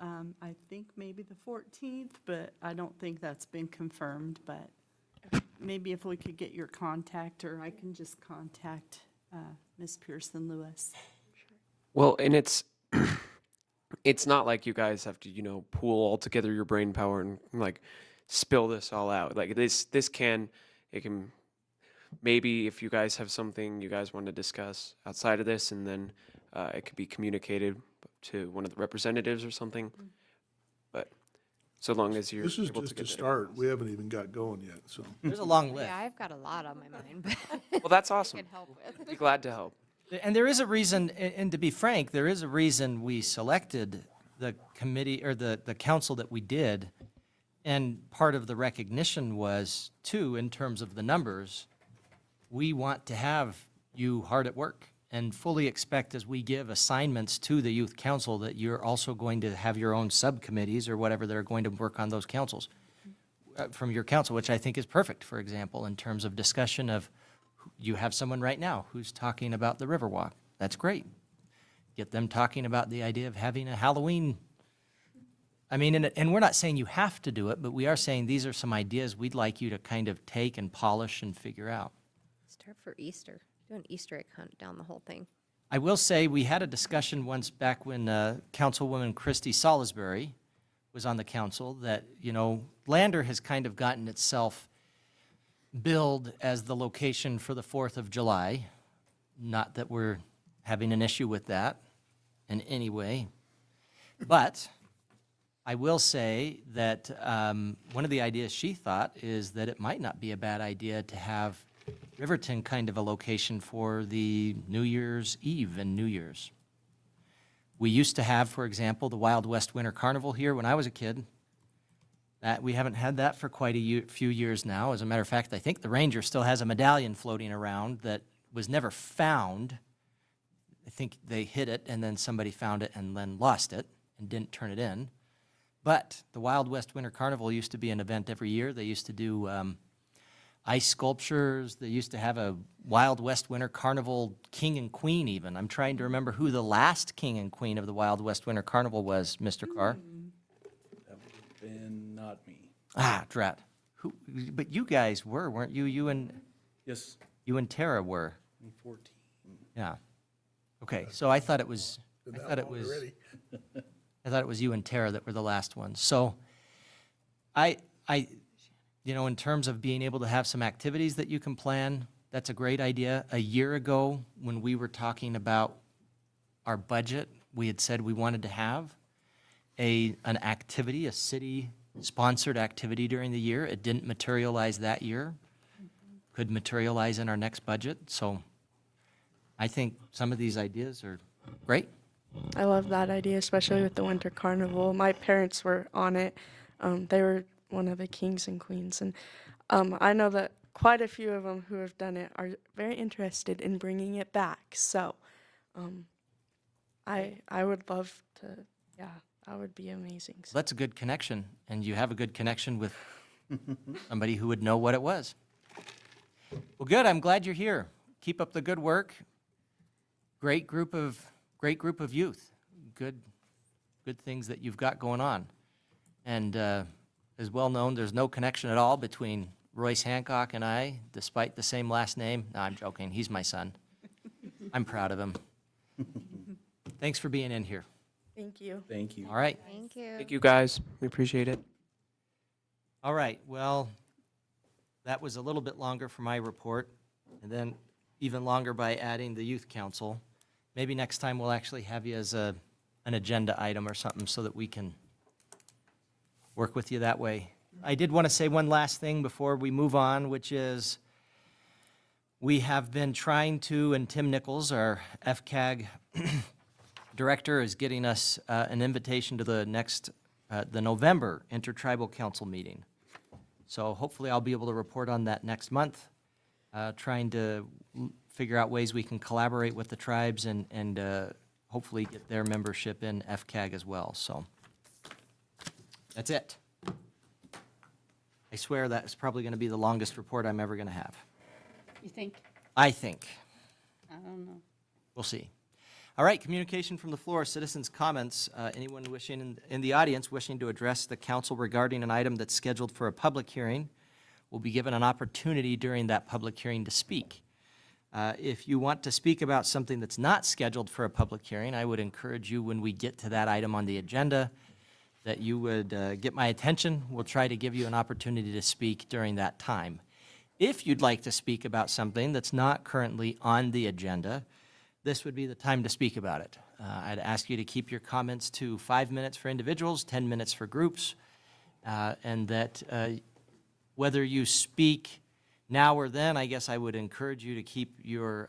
I think maybe the 14th, but I don't think that's been confirmed, but maybe if we could get your contact, or I can just contact Ms. Pearson Lewis. Well, and it's it's not like you guys have to, pool all together your brain power and like spill this all out. Like it can maybe if you guys have something you guys want to discuss outside of this, and then it could be communicated to one of the representatives or something. But so long as you're This is able just to a get start. We haven't even got going yet, so. There's a long list. Yeah, I've got a lot on my mind, but Well, that's awesome. I can help with. Be glad to help. And there is a reason, and to be frank, there is a reason we selected the committee or the council that we did. And part of the recognition was, too, in terms of the numbers, we want to have you hard at work and fully expect as we give assignments to the youth council that you're also going to have your own subcommittees or whatever that are going to work on those councils, from your council, which I think is perfect, for example, in terms of discussion of, you have someone right now who's talking about the Riverwalk. That's great. Get them talking about the idea of having a Halloween. I mean, and we're not saying you have to do it, but we are saying these are some ideas we'd like you to kind of take and polish and figure out. Start for Easter. Do an Easter egg hunt down the whole thing. I will say, we had a discussion once back when Councilwoman Christy Salisbury was on the council that, you know, Lander has kind of gotten itself billed as the location for the 4th of July. Not that we're having an issue with that in any way. But I will say that one of the ideas she thought is that it might not be a bad idea to have Riverton kind of a location for the New Year's Eve and New Year's. We used to have, for example, the Wild West Winter Carnival here when I was a kid. That we haven't had that for quite a few years now. As a matter of fact, I think the Ranger still has a medallion floating around that was never found. I think they hid it and then somebody found it and then lost it and didn't turn it in. But the Wild West Winter Carnival used to be an event every year. They used to do ice sculptures. They used to have a Wild West Winter Carnival king and queen even. I'm trying to remember who the last king and queen of the Wild West Winter Carnival was, Mr. Carr. That would have been not me. Ah, drat. Who, but you guys were, weren't you? You and Yes, Tara were. 2014. Yeah. Okay, so I thought it was, I thought it was you and Tara that were the last ones. So you know, in terms of being able to have some activities that you can plan, that's a great idea. A year ago, when we were talking about our budget, we had said we wanted to have an activity, a city-sponsored activity during the year. It didn't materialize that year. Could materialize in our next budget. So I think some of these ideas are great. I love that idea, especially with the Winter Carnival. My parents were on it. They were one of the kings and queens. And I know that quite a few of them who have done it are very interested in bringing it back. So I would love to, yeah, that would be amazing. So That's a good connection, and you have a good connection with somebody who would know what it was. Well, good. I'm glad you're here. Keep up the good work. Great group of youth. Good things that you've got going on. And as well known, there's no connection at all between Royce Hancock and I, despite the same last name. No, I'm joking. He's my son. I'm proud of him. Thanks for being in here. thank you. Thank you. All right. Thank you. Thank you guys. We appreciate it. All right. Well, that was a little bit longer for my report, and then even longer by adding the youth council. Maybe next time we'll actually have you as an agenda item or something so that we can work with you that way. I did want to say one last thing before we move on, which is we have been trying to, and Tim Nichols, our FCAG director, is getting us an invitation to the next, the November Intertribal Council meeting. So hopefully I'll be able to report on that next month, trying to figure out ways we can collaborate with the tribes and hopefully get their membership in FCAG as well. So that's it. I swear that's probably going to be the longest report I'm ever going to have. You think? I think. I don't know. We'll see. All right, communication from the floor, citizens' comments. Anyone wishing in the audience wishing to address the council regarding an item that's scheduled for a public hearing will be given an opportunity during that public hearing to speak. If you want to speak about something that's not scheduled for a public hearing, I would encourage you when we get to that item on the agenda that you would get my attention. We'll try to give you an opportunity to speak during that time. If you'd like to speak about something that's not currently on the agenda, this would be the time to speak about it. I'd ask you to keep your comments to 5 minutes for individuals, 10 minutes for groups, and that whether you speak now or then, I guess I would encourage you to keep your,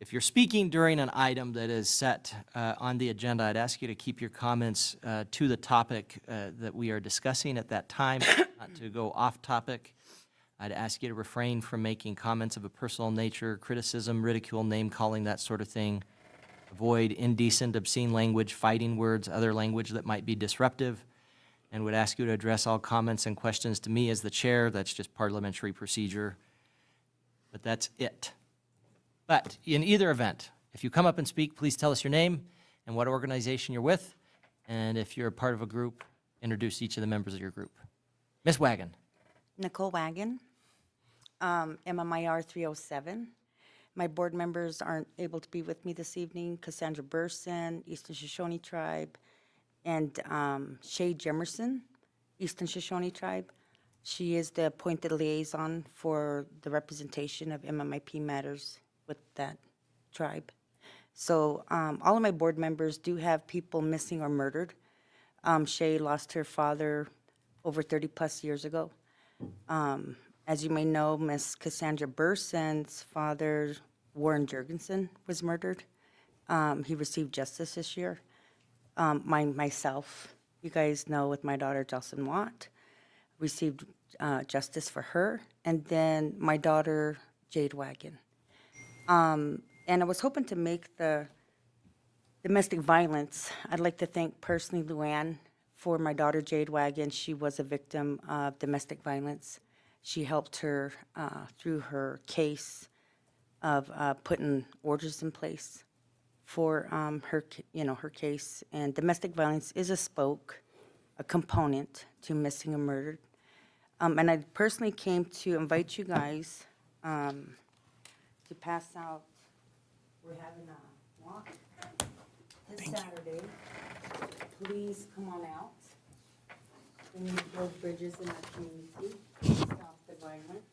if you're speaking during an item that is set on the agenda, I'd ask you to keep your comments to the topic that we are discussing at that time, not to go off topic. I'd ask you to refrain from making comments of a personal nature, criticism, ridicule, name-calling, that sort of thing. Avoid indecent, obscene language, fighting words, other language that might be disruptive, and would ask you to address all comments and questions to me as the chair. That's just parliamentary procedure. But that's it. But in either event, if you come up and speak, please tell us your name and what organization you're with. And if you're a part of a group, introduce each of the members of your group. Ms. Wagon. Nicole Wagon, MMIR 307. My board members aren't able to be with me this evening. Cassandra Burson, Eastern Shoshone Tribe, and Shay Jemerson, Eastern Shoshone Tribe. She is the appointed liaison for the representation of MMIP matters with that tribe. So all of my board members do have people missing or murdered. Shay lost her father over 30-plus years ago. As you may know, Miss Cassandra Burson's father, Warren Jurgensen, was murdered. He received justice this year. Myself, you guys know, with my daughter, Jocelyn Watt, received justice for her, and then my daughter, Jade Wagon. And I was hoping to make the domestic violence. I'd like to thank personally Luann for my daughter, Jade Wagon. She was a victim of domestic violence. She helped her through her case of putting orders in place for her case. And domestic violence is a component to missing and murdered. And I personally came to invite you guys to pass out. We're having a walk this Saturday. Please come on out. We need to build bridges in our community. Stop the violence.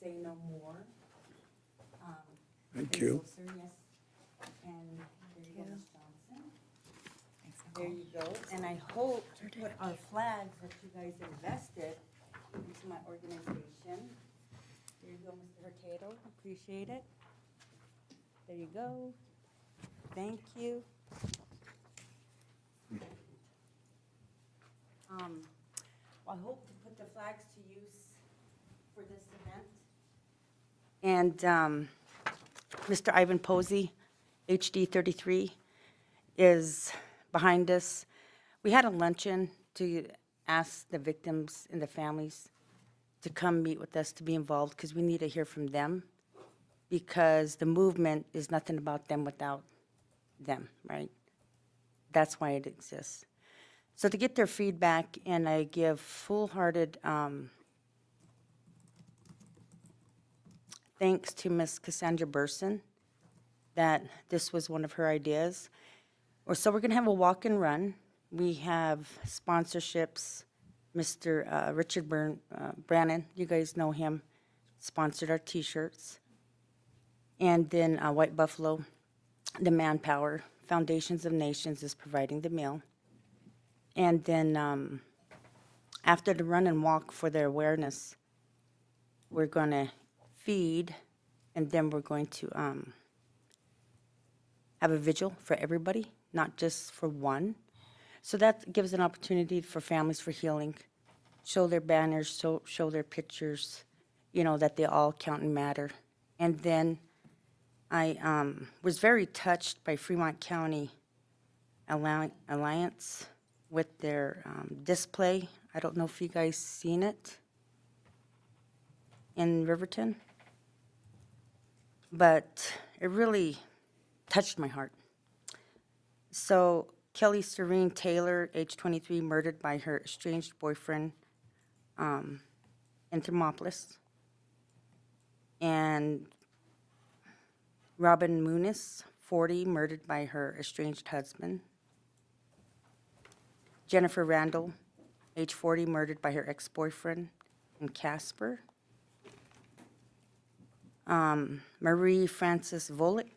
Say no more. Thank you. Sir, yes. And there you go, Ms. Johnson. There you go. And I hope to put our flags that you guys invested into my organization. There you go, Mr. Hurtado. Appreciate it. There you go. Thank you. I hope to put the flags to use for this event. And Mr. Ivan Posey, HD 33, is behind us. We had a luncheon to ask the victims and the families to come meet with us, to be involved, because we need to hear from them, because the movement is nothing about them without them, right? That's why it exists. So to get their feedback, and I give full-hearted thanks to Miss Cassandra Burson, that this was one of her ideas. So we're going to have a walk and run. We have sponsorships. Mr. Richard Brannon, you guys know him, sponsored our T-shirts. And then White Buffalo, the Manpower, Foundations of Nations is providing the meal. And then after the run and walk for their awareness, we're going to feed, and then we're going to have a vigil for everybody, not just for one. So that gives an opportunity for families for healing, show their banners, show their pictures, that they all count and matter. And then I was very touched by Fremont County Alliance with their display. I don't know if you guys seen it in Riverton, but it really touched my heart. So Kelly Serene Taylor, age 23, murdered by her estranged boyfriend in Thermopolis. And Robin Muniz, 40, murdered by her estranged husband. Jennifer Randall, age 40, murdered by her ex-boyfriend in Casper. Marie Frances Volick,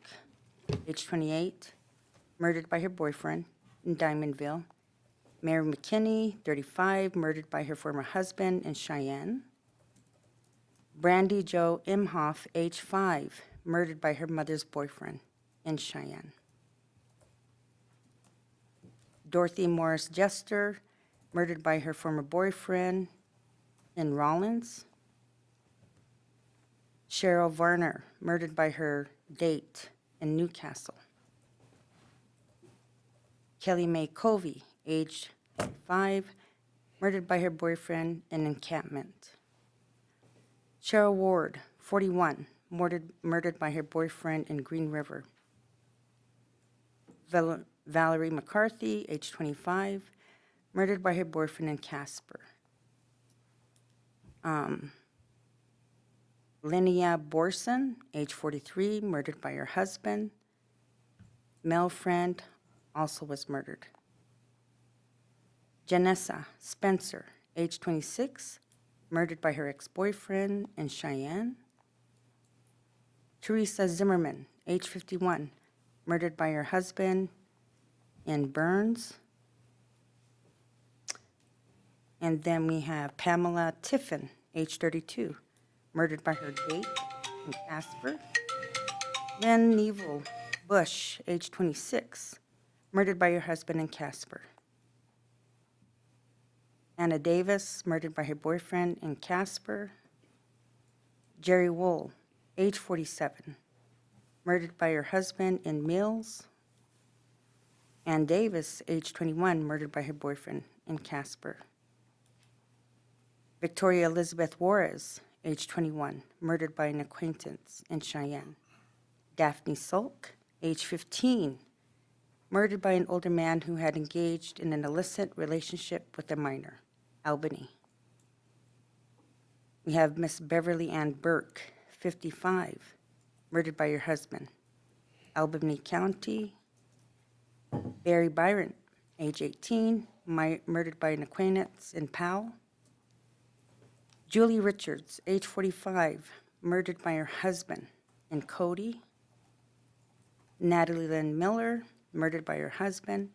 age 28, murdered by her boyfriend in Diamondville. Mary McKinney, 35, murdered by her former husband in Cheyenne. Brandy Jo Imhoff, age 5, murdered by her mother's boyfriend in Cheyenne. Dorothy Morris Jester, murdered by her former boyfriend in Rollins. Cheryl Varner, murdered by her date in Newcastle. Kelly Mae Covey, aged 5, murdered by her boyfriend in encampment. Cheryl Ward, 41, murdered by her boyfriend in Green River. Valerie McCarthy, age 25, murdered by her boyfriend in Casper. Linnea Borson, age 43, murdered by her husband. Male friend also was murdered. Janessa Spencer, age 26, murdered by her ex-boyfriend in Cheyenne. Teresa Zimmerman, age 51, murdered by her husband in Burns. And then we have Pamela Tiffin, age 32, murdered by her date in Casper. Lynn Neville Bush, age 26, murdered by her husband in Casper. Anna Davis, murdered by her boyfriend in Casper. Jerry Wool, age 47, murdered by her husband in Mills. Ann Davis, age 21, murdered by her boyfriend in Casper. Victoria Elizabeth Juarez, age 21, murdered by an acquaintance in Cheyenne. Daphne Sulk, age 15, murdered by an older man who had engaged in an illicit relationship with a minor, Albany. We have Miss Beverly Ann Burke, 55, murdered by her husband, Albany County. Barry Byron, age 18, murdered by an acquaintance in Powell. Julie Richards, age 45, murdered by her husband in Cody. Natalie Lynn Miller, murdered by her husband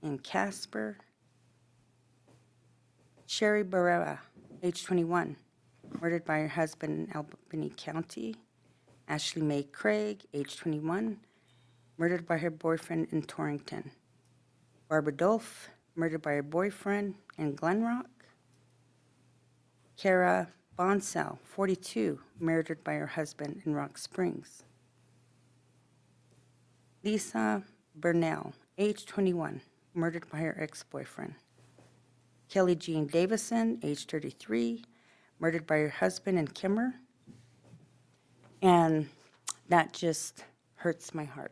in Casper. Sherry Barrera, age 21, murdered by her husband in Albany County. Ashley Mae Craig, age 21, murdered by her boyfriend in Torrington. Barbara Dolph, murdered by her boyfriend in Glen Rock. Kara Bonsell, 42, murdered by her husband in Rock Springs. Lisa Burnell, age 21, murdered by her ex-boyfriend. Kelly Jean Davison, age 33, murdered by her husband in Kimmer. And that just hurts my heart.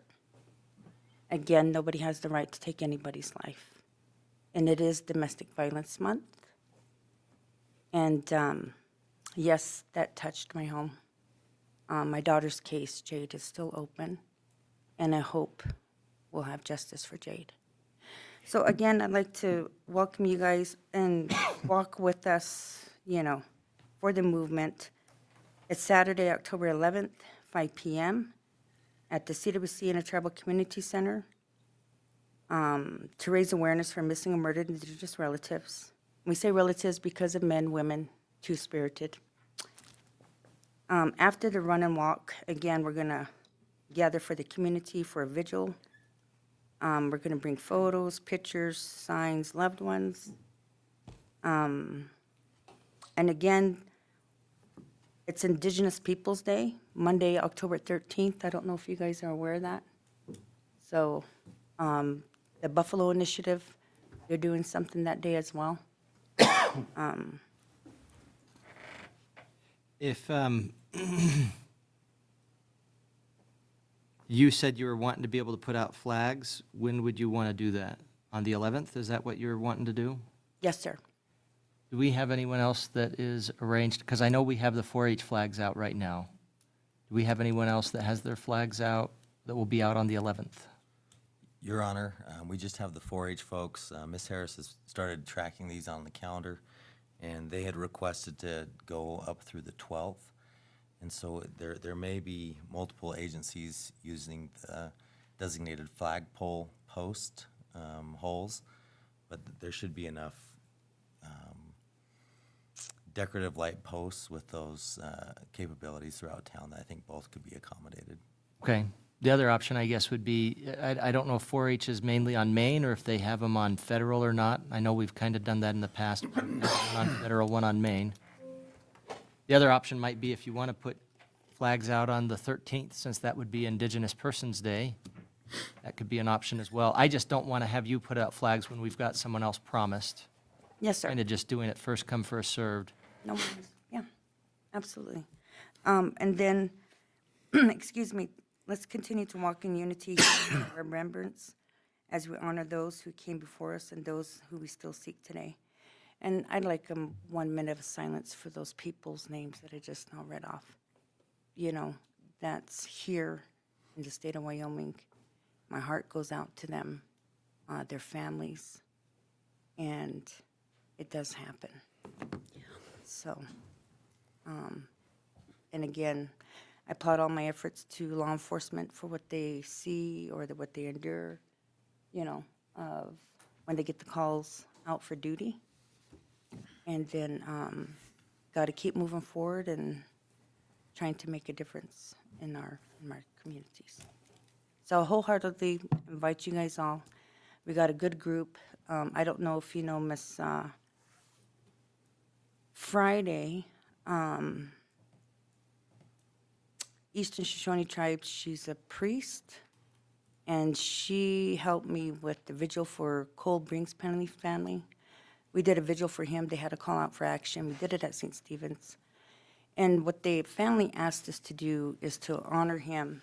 Again, nobody has the right to take anybody's life. And it is Domestic Violence Month. And yes, that touched my home. My daughter's case, Jade, is still open. And I hope we'll have justice for Jade. So again, I'd like to welcome you guys and walk with us, for the movement. It's Saturday, October 11th, 5 p.m. at the CWC Intertribal Community Center to raise awareness for missing and murdered Indigenous relatives. We say relatives because of men, women, two-spirited. After the run and walk, again, we're going to gather for the community for a vigil. We're going to bring photos, pictures, signs, loved ones. And again, it's Indigenous Peoples Day, Monday, October 13th. I don't know if you guys are aware of that. So the Buffalo Initiative, they're doing something that day as well. If you said you were wanting to be able to put out flags, when would you want to do that? On the 11th? Is that what you're wanting to do? Yes, sir. Do we have anyone else that is arranged? Because I know we have the 4-H flags out right now. Do we have anyone else that has their flags out that will be out on the 11th? Your Honor, we just have the 4-H folks. Ms. Harris has started tracking these on the calendar, and they had requested to go up through the 12th. And so there may be multiple agencies using the designated flagpole post holes, but there should be enough decorative light posts with those capabilities throughout town that I think both could be accommodated. Okay. The other option, I guess, would be, I don't know if 4-H is mainly on Main or if they have them on Federal or not. I know we've kind of done that in the past, one on Federal, one on Main. The other option might be if you want to put flags out on the 13th, since that would be Indigenous Persons Day. That could be an option as well. I just don't want to have you put out flags when we've got someone else promised. Yes, sir. Kind of just doing it first come, first served. No worries. Yeah, absolutely. And then, excuse me, let's continue to walk in unity and remembrance as we honor those who came before us and those who we still seek today. And I'd like 1 minute of silence for those people's names that I just now read off. You know, that's here in the state of Wyoming. My heart goes out to them, their families, and it does happen. So, and again, I applaud all my efforts to law enforcement for what they see or what they endure, you know, when they get the calls out for duty. And then got to keep moving forward and trying to make a difference in our communities. So I wholeheartedly invite you guys all. We got a good group. I don't know if you know Miss Friday, Eastern Shoshone Tribe. She's a priest, and she helped me with the vigil for Cole Brinks Penley family. We did a vigil for him. They had a call out for action. We did it at St. Stephen's. And what the family asked us to do is to honor him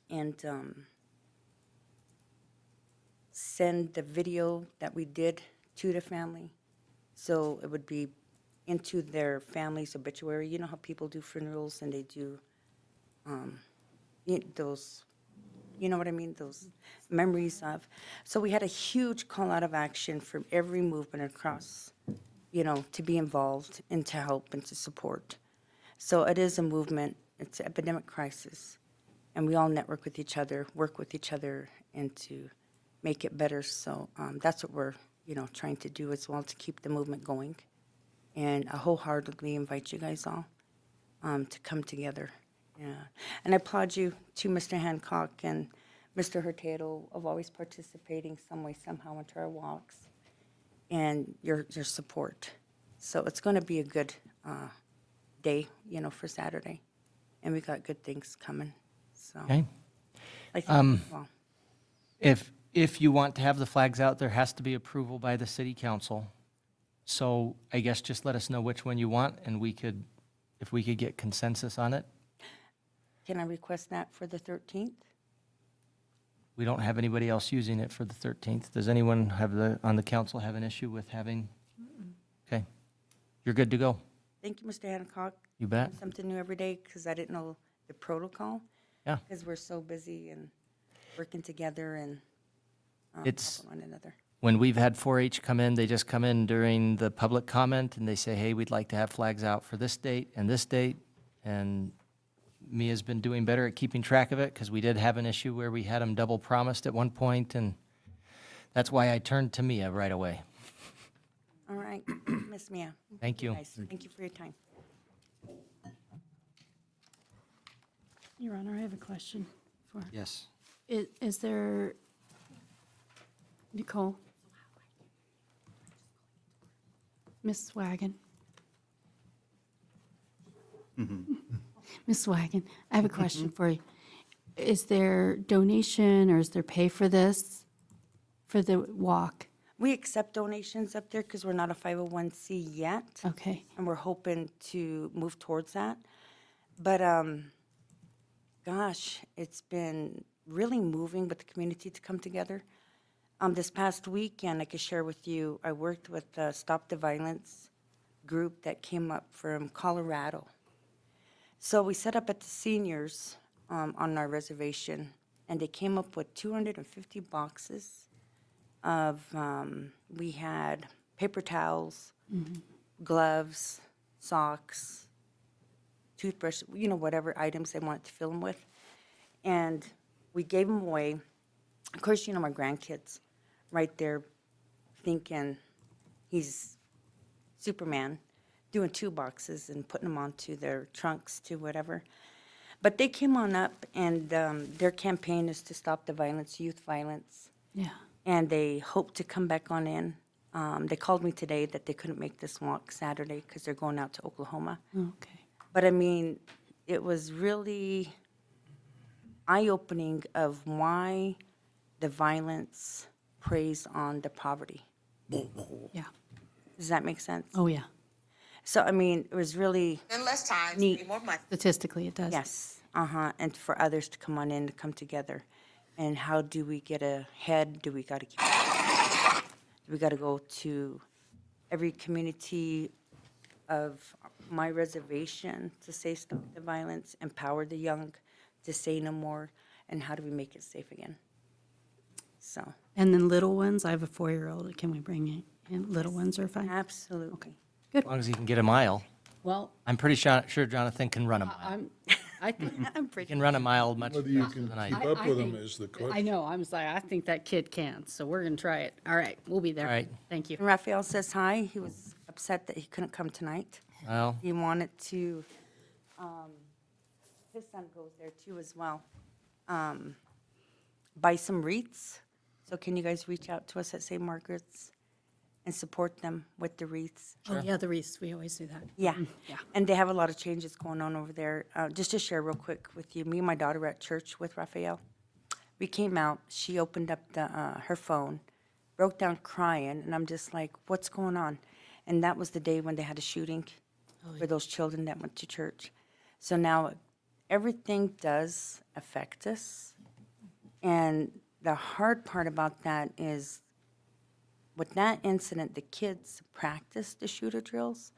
and send the video that we did to the family. So it would be into their family's obituary. You know how people do funerals and they do those, you know what I mean, those memories of. So we had a huge call out of action from every movement across, you know, to be involved and to help and to support. So it is a movement. It's an epidemic crisis. And we all network with each other, work with each other, and to make it better. So that's what we're, you know, trying to do as well, to keep the movement going. And I wholeheartedly invite you guys all to come together. Yeah. And I applaud you to Mr. Hancock and Mr. Hurtado of always participating some way, somehow into our walks, and your support. So it's going to be a good day, you know, for Saturday. And we got good things coming. So Okay. I think, well, If you want to have the flags out, there has to be approval by the city council. So I guess just let us know which one you want, and if we could get consensus on it. can I request that for the 13th? We don't have anybody else using it for the 13th. Does anyone on the council have an issue with having? Okay. You're good to go. Thank you, Mr. Hancock. You bet. Something new every day, because I didn't know the protocol. Yeah. Because we're so busy and working together and It's- helping one another. When we've had 4-H come in, they just come in during the public comment and they say, hey, we'd like to have flags out for this date and this date. And Mia's been doing better at keeping track of it, because we did have an issue where we had them double promised at one point, and that's why I turned to Mia right away. All right, Miss Mia. Thank you. Guys, thank you for your time. Your Honor, I have a question for, Yes. is there, Nicole? Miss Wagon? Miss Wagon, I have a question for you. Is there donation or is there pay for this, for the walk? We accept donations up there because we're not a 501c yet. Okay. And we're hoping to move towards that. But, gosh, it's been really moving with the community to come together. This past weekend, I could share with you, I worked with the Stop the Violence group that came up from Colorado. So we set up at the seniors on our reservation, and they came up with 250 boxes of, we had paper towels, gloves, socks, toothbrush, you know, whatever items they wanted to fill them with. And we gave them away. Of course, you know, my grandkids right there thinking he's Superman, doing 2 boxes and putting them onto their trunks to whatever. But they came on up, and their campaign is to stop the violence, youth violence. Yeah. And they hope to come back on in. They called me today that they couldn't make this walk Saturday because they're going out to Oklahoma. Okay. But I mean, it was really eye-opening of why the violence preys on the poverty. Yeah. Does that make sense? Oh, yeah. So, I mean, it was really neat. Statistically, it does. Yes, and for others to come on in, to come together. And how do we get ahead? Do we got to keep, do we got to go to every community of my reservation to say stop the violence, empower the young to say no more, and how do we make it safe again? So, And then little ones, I have a 4-year-old. Can we bring in little ones are fine? absolutely. As long as he can get a mile. Well, I'm pretty sure Jonathan can run a mile. I think, He can run a mile much Whether you faster can than I keep do. up with them think- is the I question. know, I'm sorry, I think that kid can, so we're gonna try it. All right, we'll be there. All right. Thank you. And Raphael says hi. He was upset that he couldn't come tonight. Well, He wanted to, his son goes there too as well, buy some wreaths. So can you guys reach out to us at St. Margaret's and support them with the wreaths? Oh, yeah, the wreaths, we always do that. Yeah. Yeah. And they have a lot of changes going on over there. Just to share real quick with you, me and my daughter were at church with Raphael. We came out, she opened up her phone, broke down crying, and I'm just like, what's going on? And that was the day when they had a shooting for those children that went to church. So now everything does affect us. And the hard part about that is with that incident, the kids practiced the shooter drills,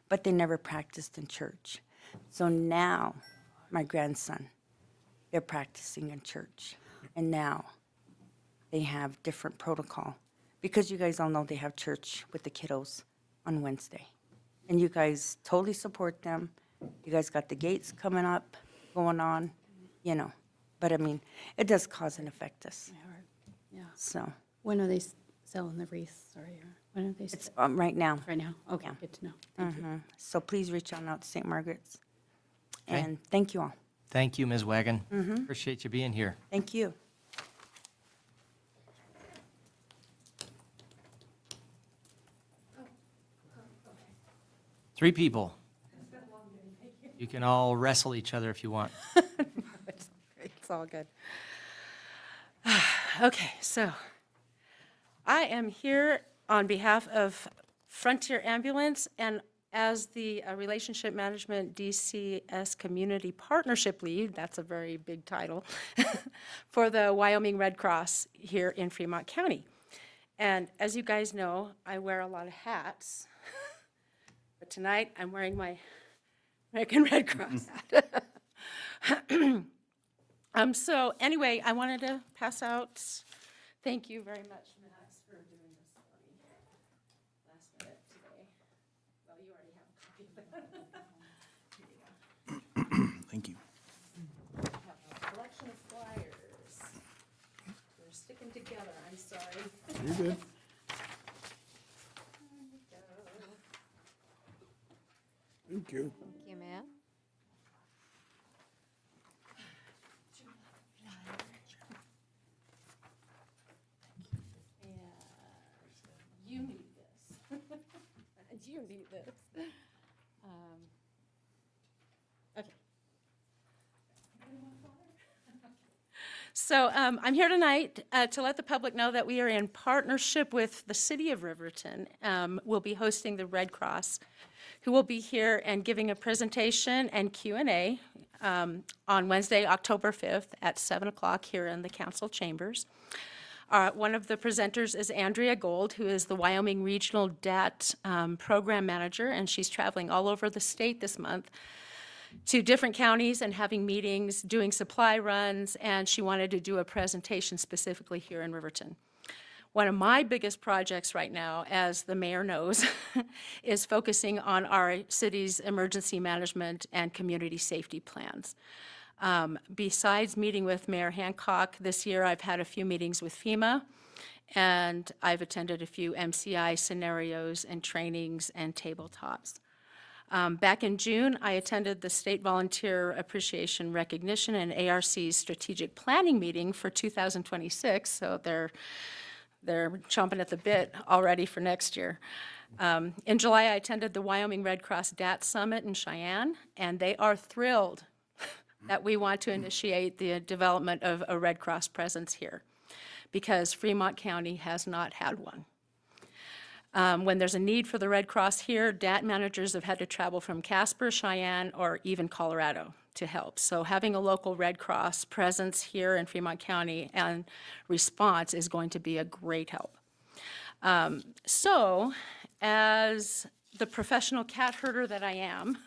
but they never practiced in church. So now, my grandson, they're practicing in church. And now they have different protocol. Because you guys all know they have church with the kiddos on Wednesday. And you guys totally support them. You guys got the gates coming up, going on, you know. But I mean, it does cause and affect us. Yeah. So, When are they selling the wreaths? Sorry, when are they? it's right now. Right now? Okay, good to know. Thank you. So please reach out to St. Margaret's. Okay. And thank you all. thank you, Ms. Wagon. Appreciate you being here. Thank you. Three people. You can all wrestle each other if you want. It's all good. Okay, so I am here on behalf of Frontier Ambulance and as the Relationship Management DCS Community Partnership Lead, that's a very big title, for the Wyoming Red Cross here in Fremont County. And as you guys know, I wear a lot of hats, but tonight I'm wearing my American Red Cross hat. So anyway, I wanted to pass out, thank you very much, Max, for doing this for me last minute today. Well, you already have a copy of that. Thank you. I have a collection of flyers. We're sticking together, I'm sorry. You're good. Thank you. Thank you, ma'am. You need this. You need this. Okay. So I'm here tonight to let the public know that we are in partnership with the City of Riverton. We'll be hosting the Red Cross, who will be here and giving a presentation and Q&A on Wednesday, October 5th at 7 o'clock here in the council chambers. One of the presenters is Andrea Gold, who is the Wyoming Regional DAT Program Manager, and she's traveling all over the state this month to different counties and having meetings, doing supply runs, and she wanted to do a presentation specifically here in Riverton. One of my biggest projects right now, as the mayor knows, is focusing on our city's emergency management and community safety plans. Besides meeting with Mayor Hancock this year, I've had a few meetings with FEMA, and I've attended a few MCI scenarios and trainings and tabletops. Back in June, I attended the State Volunteer Appreciation Recognition and ARC's strategic planning meeting for 2026, so they're chomping at the bit already for next year. In July, I attended the Wyoming Red Cross DAT Summit in Cheyenne, and they are thrilled that we want to initiate the development of a Red Cross presence here, because Fremont County has not had one. When there's a need for the Red Cross here, DAT managers have had to travel from Casper, Cheyenne, or even Colorado to help. So having a local Red Cross presence here in Fremont County and response is going to be a great help. So as the professional cat herder that I am,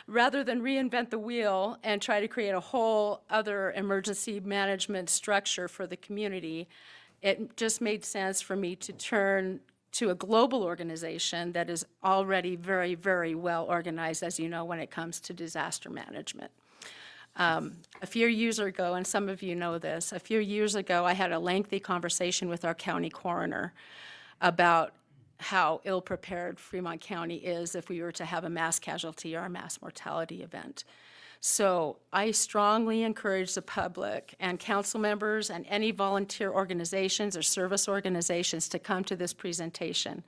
rather than reinvent the wheel and try to create a whole other emergency management structure for the community, it just made sense for me to turn to a global organization that is already very, very well organized, as you know, when it comes to disaster management. A few years ago, and some of you know this, a few years ago, I had a lengthy conversation with our county coroner about how ill-prepared Fremont County is if we were to have a mass casualty or a mass mortality event. So I strongly encourage the public and council members and any volunteer organizations or service organizations to come to this presentation.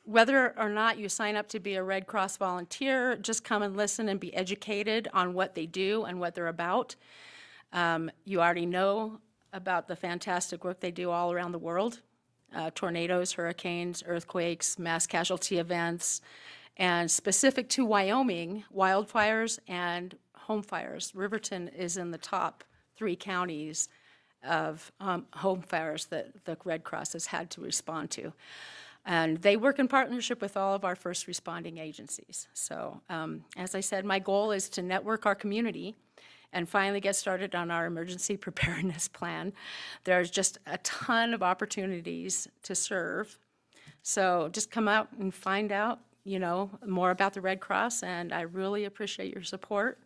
Whether or not you sign up to be a Red Cross volunteer, just come and listen and be educated on what they do and what they're about. You already know about the fantastic work they do all around the world. Tornadoes, hurricanes, earthquakes, mass casualty events, and specific to Wyoming, wildfires and home fires. Riverton is in the top 3 counties of home fires that the Red Cross has had to respond to. And they work in partnership with all of our first responding agencies. So as I said, my goal is to network our community and finally get started on our emergency preparedness plan. There's just a ton of opportunities to serve. So just come out and find out, you know, more about the Red Cross, and I really appreciate your support,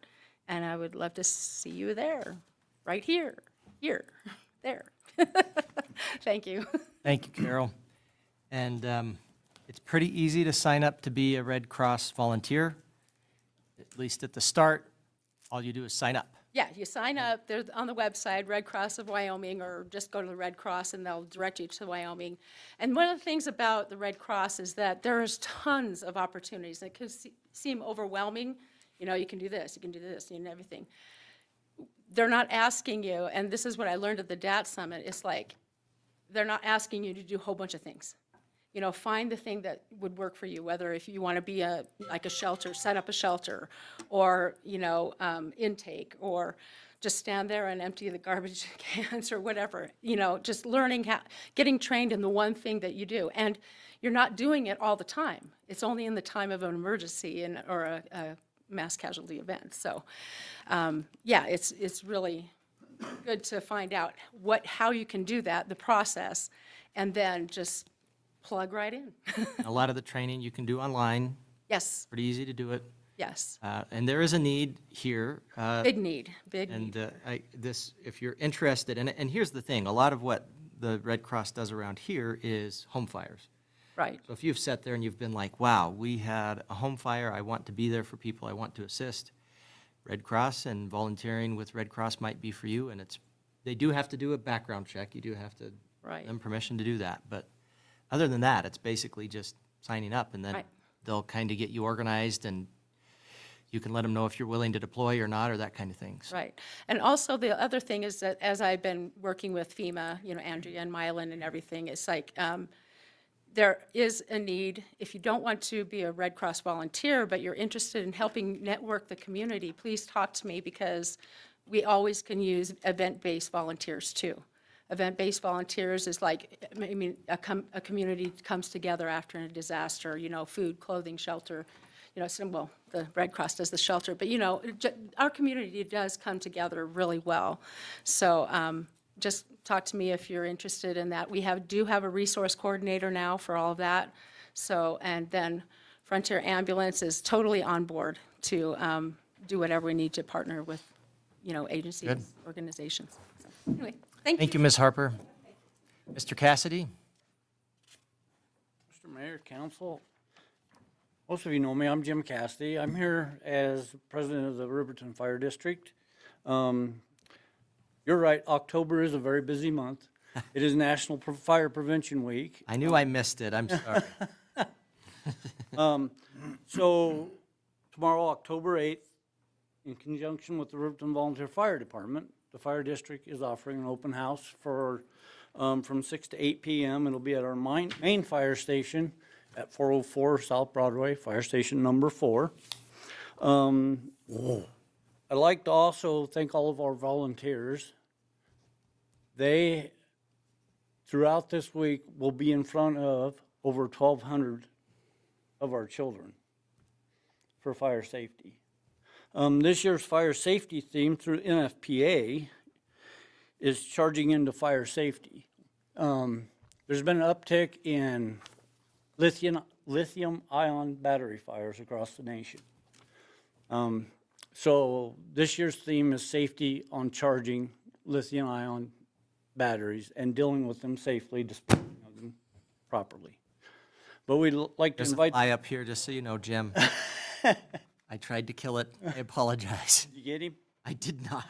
and I would love to see you there, right here, there. Thank you. Thank you, Carol. And it's pretty easy to sign up to be a Red Cross volunteer, at least at the start. All you do is sign up. Yeah, you sign up, they're on the website, Red Cross of Wyoming, or just go to the Red Cross and they'll direct you to Wyoming. And one of the things about the Red Cross is that there's tons of opportunities. It could seem overwhelming. You know, you can do this, and everything. They're not asking you, and this is what I learned at the DAT Summit, it's like, they're not asking you to do a whole bunch of things. You know, find the thing that would work for you, whether if you want to be like a shelter, set up a shelter, or, you know, intake, or just stand there and empty the garbage cans or whatever. You know, just learning how, getting trained in the one thing that you do. And you're not doing it all the time. It's only in the time of an emergency or a mass casualty event. So, yeah, it's really good to find out how you can do that, the process, and then just plug right in. A lot of the training you can do online. Yes, Pretty easy to do it. yes. And there is a need here. Big need. And if you're interested in it, and here's the thing, a lot of what the Red Cross does around here is home fires. Right. So if you've sat there and you've been like, wow, we had a home fire, I want to be there for people, I want to assist, Red Cross and volunteering with Red Cross might be for you, and they do have to do a background check, you do have to Right. give them permission to do that, but other than that, it's basically just signing up, and then Right. they'll kind of get you organized, and you can let them know if you're willing to deploy or not, or that kind of thing. So Right. And also the other thing is that as I've been working with FEMA, you know, Andrea and Mylan and everything, it's like there is a need, if you don't want to be a Red Cross volunteer, but you're interested in helping network the community, please talk to me, because we always can use event-based volunteers too. Event-based volunteers is like, I mean, a community comes together after a disaster, you know, food, clothing, shelter, you know, well, the Red Cross does the shelter, but, you know, our community does come together really well. So just talk to me if you're interested in that. We do have a resource coordinator now for all of that. So, and then Frontier Ambulance is totally on board to do whatever we need to partner with, you know, agencies, Good. organizations. So, anyway, thank you. thank you, Ms. Harper. Mr. Cassidy? Mr. Mayor, Council, most of you know me, I'm Jim Cassidy. I'm here as president of the Riverton Fire District. You're right, October is a very busy month. It is National Fire Prevention Week. I knew I missed it, I'm sorry. So tomorrow, October 8th, in conjunction with the Riverton Volunteer Fire Department, the fire district is offering an open house for, from 6 to 8 p.m. It'll be at our main fire station at 404 South Broadway, fire station number 4. I'd like to also thank all of our volunteers. They, throughout this week, will be in front of over 1,200 of our children for fire safety. This year's fire safety theme through NFPA is charging into fire safety. There's been an uptick in lithium-ion battery fires across the nation. So this year's theme is safety on charging lithium-ion batteries and dealing with them safely, disposing of them properly. But we'd like to There's invite. a fly up here, just so you know, Jim. I tried to kill it. I apologize. Did you get him? I did not.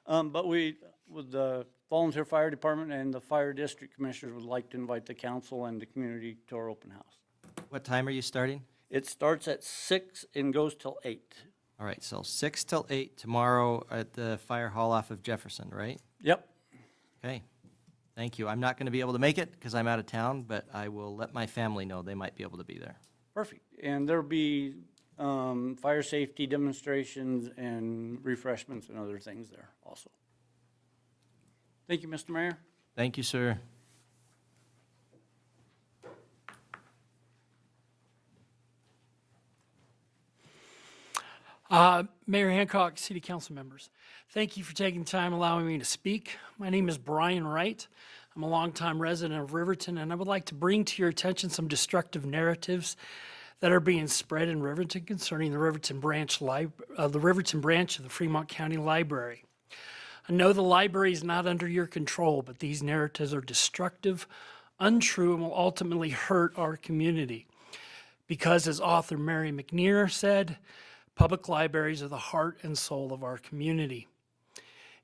But we, with the volunteer fire department and the fire district commissioners, would like to invite the council and the community to our open house. What time are you starting? It starts at 6 and goes till 8. All right, so 6 till 8 tomorrow at the fire hall off of Jefferson, right? Yep. Okay, thank you. I'm not going to be able to make it because I'm out of town, but I will let my family know they might be able to be there. Perfect. And there'll be fire safety demonstrations and refreshments and other things there also. Thank you, Mr. Mayor. Thank you, sir. Mayor Hancock, City Council members, thank you for taking time allowing me to speak. My name is Brian Wright. I'm a longtime resident of Riverton, and I would like to bring to your attention some destructive narratives that are being spread in Riverton concerning the Riverton branch of the Fremont County Library. I know the library is not under your control, but these narratives are destructive, untrue, and will ultimately hurt our community. Because, as author Mary McNear said, public libraries are the heart and soul of our community.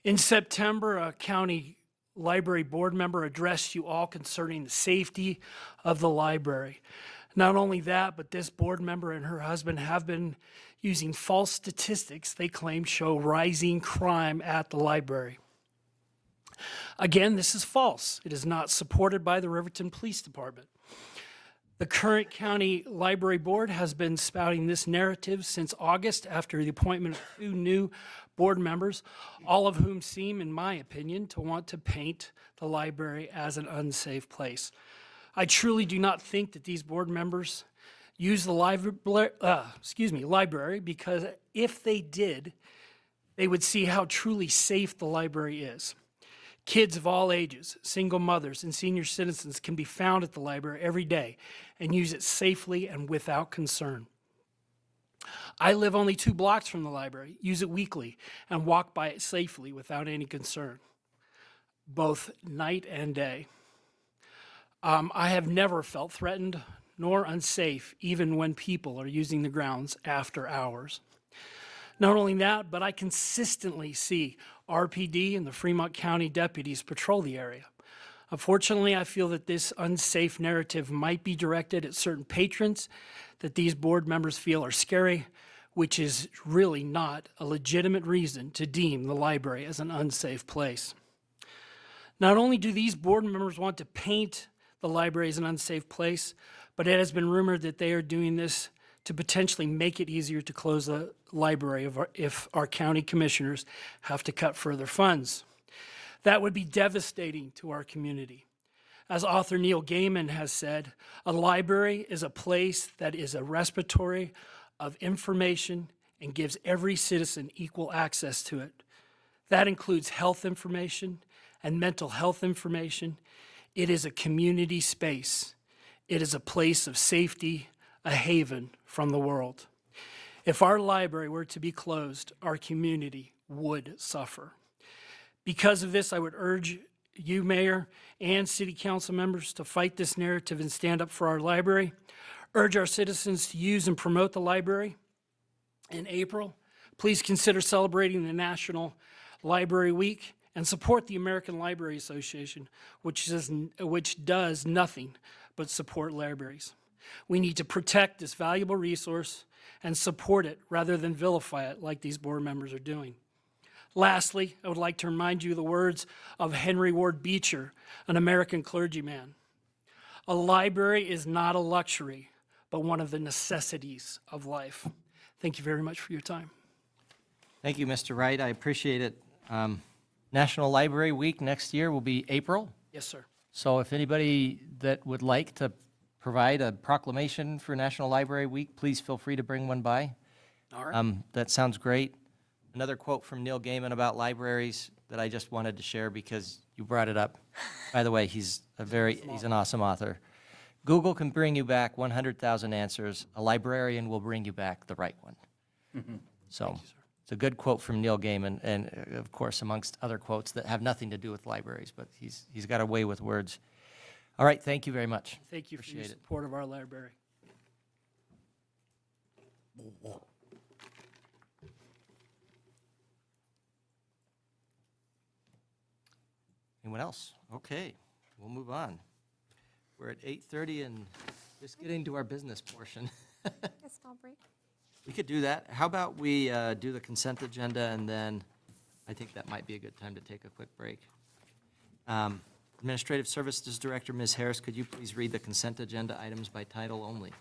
In September, a county library board member addressed you all concerning the safety of the library. Not only that, but this board member and her husband have been using false statistics they claim show rising crime at the library. Again, this is false. It is not supported by the Riverton Police Department. The current county library board has been spouting this narrative since August after the appointment of 2 new board members, all of whom seem, in my opinion, to want to paint the library as an unsafe place. I truly do not think that these board members use the library, because if they did, they would see how truly safe the library is. Kids of all ages, single mothers, and senior citizens can be found at the library every day and use it safely and without concern. I live only 2 blocks from the library, use it weekly, and walk by it safely without any concern, both night and day. I have never felt threatened nor unsafe, even when people are using the grounds after hours. Not only that, but I consistently see RPD and the Fremont County deputies patrol the area. Unfortunately, I feel that this unsafe narrative might be directed at certain patrons that these board members feel are scary, which is really not a legitimate reason to deem the library as an unsafe place. Not only do these board members want to paint the library as an unsafe place, but it has been rumored that they are doing this to potentially make it easier to close the library if our county commissioners have to cut further funds. That would be devastating to our community. As author Neil Gaiman has said, a library is a place that is a repository of information and gives every citizen equal access to it. That includes health information and mental health information. It is a community space. It is a place of safety, a haven from the world. If our library were to be closed, our community would suffer. Because of this, I would urge you, Mayor, and City Council members to fight this narrative and stand up for our library. Urge our citizens to use and promote the library. In April, please consider celebrating the National Library Week and support the American Library Association, which does nothing but support libraries. We need to protect this valuable resource and support it rather than vilify it like these board members are doing. Lastly, I would like to remind you the words of Henry Ward Beecher, an American clergyman. A library is not a luxury, but one of the necessities of life. Thank you very much for your time. Thank you, Mr. Wright. I appreciate it. National Library Week next year will be April. Yes, sir. So if anybody that would like to provide a proclamation for National Library Week, please feel free to bring one by. All right. That sounds great. Another quote from Neil Gaiman about libraries that I just wanted to share because you brought it up. By the way, he's an awesome author. Google can bring you back 100,000 answers. A librarian will bring you back the right one. So it's a good quote from Neil Gaiman, and of course, amongst other quotes that have nothing to do with libraries, but he's got a way with words. All right, thank you very much. Thank you for your Appreciate it. support of our library. Anyone else? Okay, we'll move on. We're at 8:30 and just getting to our business portion. A small break. We could do that. How about we do the consent agenda, and then I think that might be a good time to take a quick break. Administrative Services Director, Ms. Harris, could you please read the consent agenda items by title only?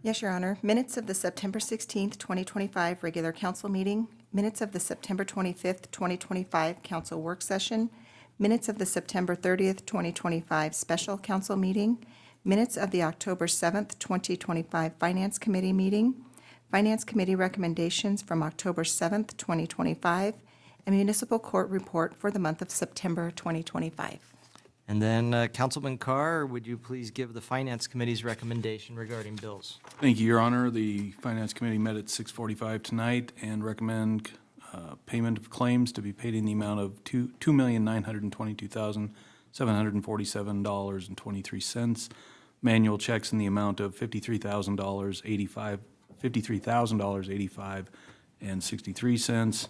Yes, Your Honor. Minutes of the September 16th, 2025 regular council meeting, minutes of the September 25th, 2025 council work session, minutes of the September 30th, 2025 special council meeting, minutes of the October 7th, 2025 Finance Committee meeting, Finance Committee recommendations from October 7th, 2025, and municipal court report for the month of September 2025. And then Councilman Carr, would you please give the Finance Committee's recommendation regarding bills? Thank you, Your Honor. The Finance Committee met at 6:45 tonight and recommend payment of claims to be paid in the amount of $2,922,747.23. Manual checks in the amount of $53,085 and 63 cents.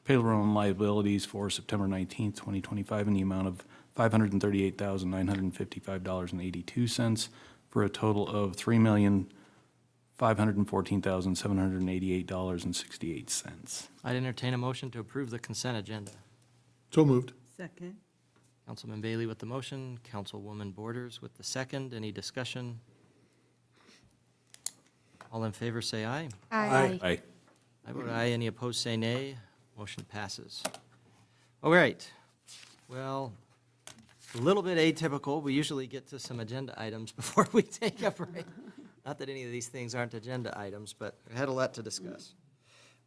Payroll and liabilities for September 19th, 2025 in the amount of $538,955.82 for a total of $3,514,788.68. I'd entertain a motion to approve the consent agenda. So moved. Second. Councilman Bailey with the motion, Councilwoman Borders with the second. Any discussion? All in favor, say aye. Aye. I vote aye. Any opposed, say nay. Motion passes. All right. Well, a little bit atypical. We usually get to some agenda items before we take a break. Not that any of these things aren't agenda items, but I had a lot to discuss.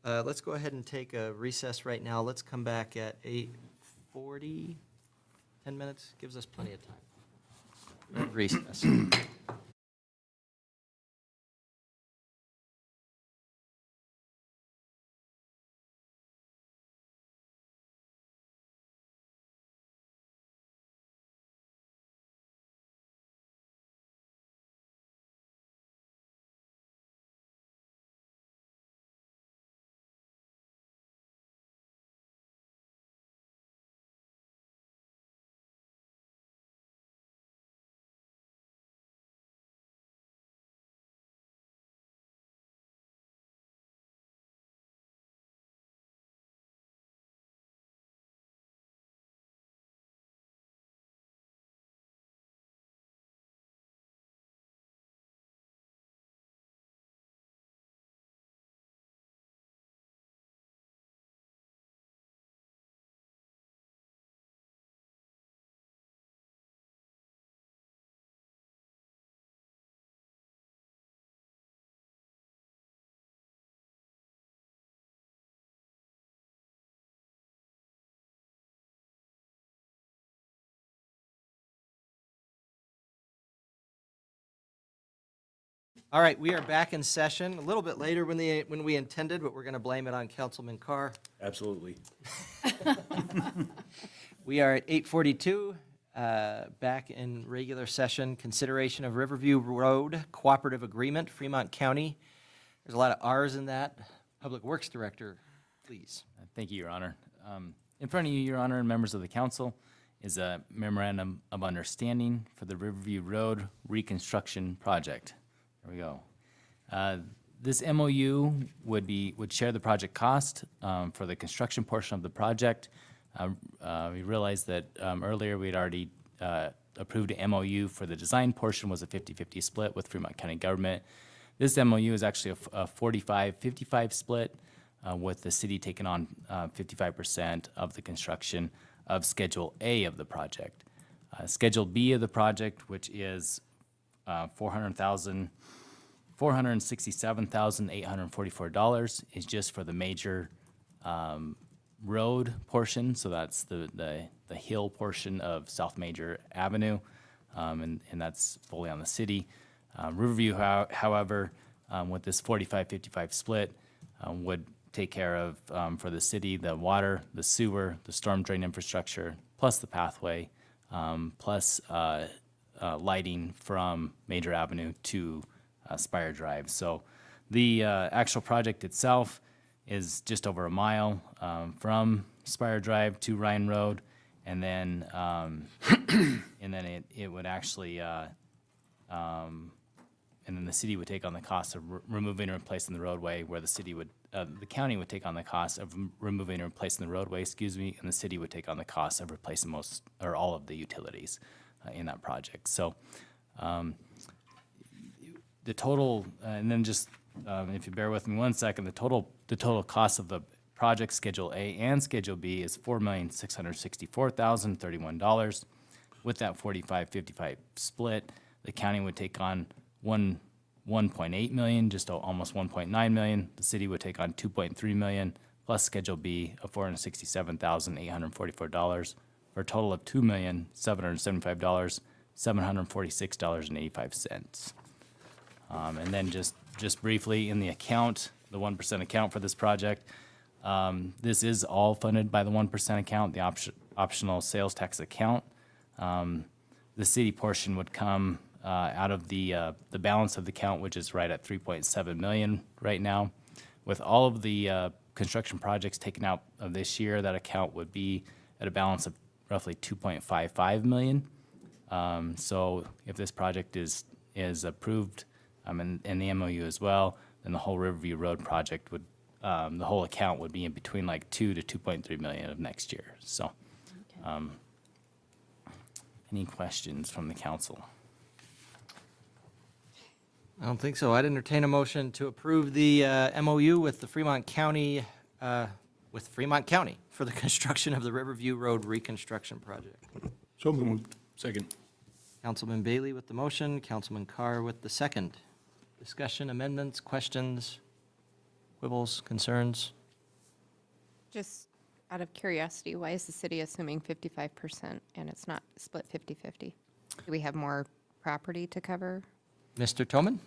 Let's go ahead and take a recess right now. Let's come back at 8:40. 10 minutes gives us plenty of time. Recess. All right, we are back in session, a little bit later when we intended, but we're going to blame it on Councilman Carr. Absolutely. We are at 8:42, back in regular session, consideration of Riverview Road Cooperative Agreement, Fremont County. There's a lot of R's in that. Public Works Director, please. Thank you, Your Honor. In front of you, Your Honor, and members of the council, is a memorandum of understanding for the Riverview Road reconstruction project. There we go. This MOU would share the project cost for the construction portion of the project. We realized that earlier we'd already approved an MOU for the design portion, was a 50-50 split with Fremont County government. This MOU is actually a 45-55 split with the city taking on 55% of the construction of Schedule A of the project. Schedule B of the project, which is $467,844, is just for the major road portion. So that's the hill portion of South Major Avenue, and that's fully on the city. Riverview, however, with this 45-55 split, would take care of, for the city, the water, the sewer, the storm drain infrastructure, plus the pathway, plus lighting from Major Avenue to Spire Drive. So the actual project itself is just over a mile from Spire Drive to Ryan Road, and then it would actually and then the city would take on the cost of removing and replacing the roadway, where the city would, the county would take on the cost of removing and replacing the roadway, and the city would take on the cost of replacing most or all of the utilities in that project. So the total, and then just if you bear with me 1 second, the total cost of the project Schedule A and Schedule B is $4,664,031. With that 45-55 split, the county would take on 1.8 million, just almost 1.9 million. The city would take on 2.3 million, plus Schedule B of $467,844, for a total of $2,775,746.85. And then just briefly, in the account, the 1% account for this project, this is all funded by the 1% account, the optional sales tax account. The city portion would come out of the balance of the account, which is right at 3.7 million right now. With all of the construction projects taken out of this year, that account would be at a balance of roughly 2.55 million. So if this project is approved, and the MOU as well, then the whole Riverview Road project would, the whole account would be in between like 2 to 2.3 million of next year. So, any questions from the council? I don't think so. I'd entertain a motion to approve the MOU with the Fremont County, for the construction of the Riverview Road reconstruction project. So moved. Second. Councilman Bailey with the motion, Councilman Carr with the second. Discussion, amendments, questions, quibbles, concerns? Just out of curiosity, why is the city assuming 55% and it's not split 50-50? Do we have more property to cover? Mr. Toman?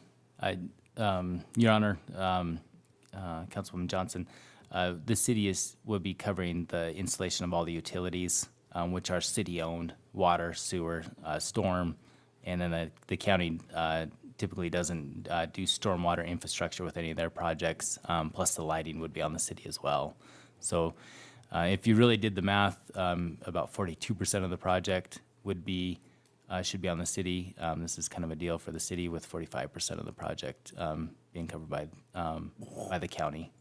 Your Honor, Councilwoman Johnson, the city would be covering the installation of all the utilities, which are city-owned: water, sewer, storm, and then the county typically doesn't do stormwater infrastructure with any of their projects, plus the lighting would be on the city as well. So if you really did the math, about 42% of the project would be should be on the city. This is kind of a deal for the city, with 45% of the project being covered by the county.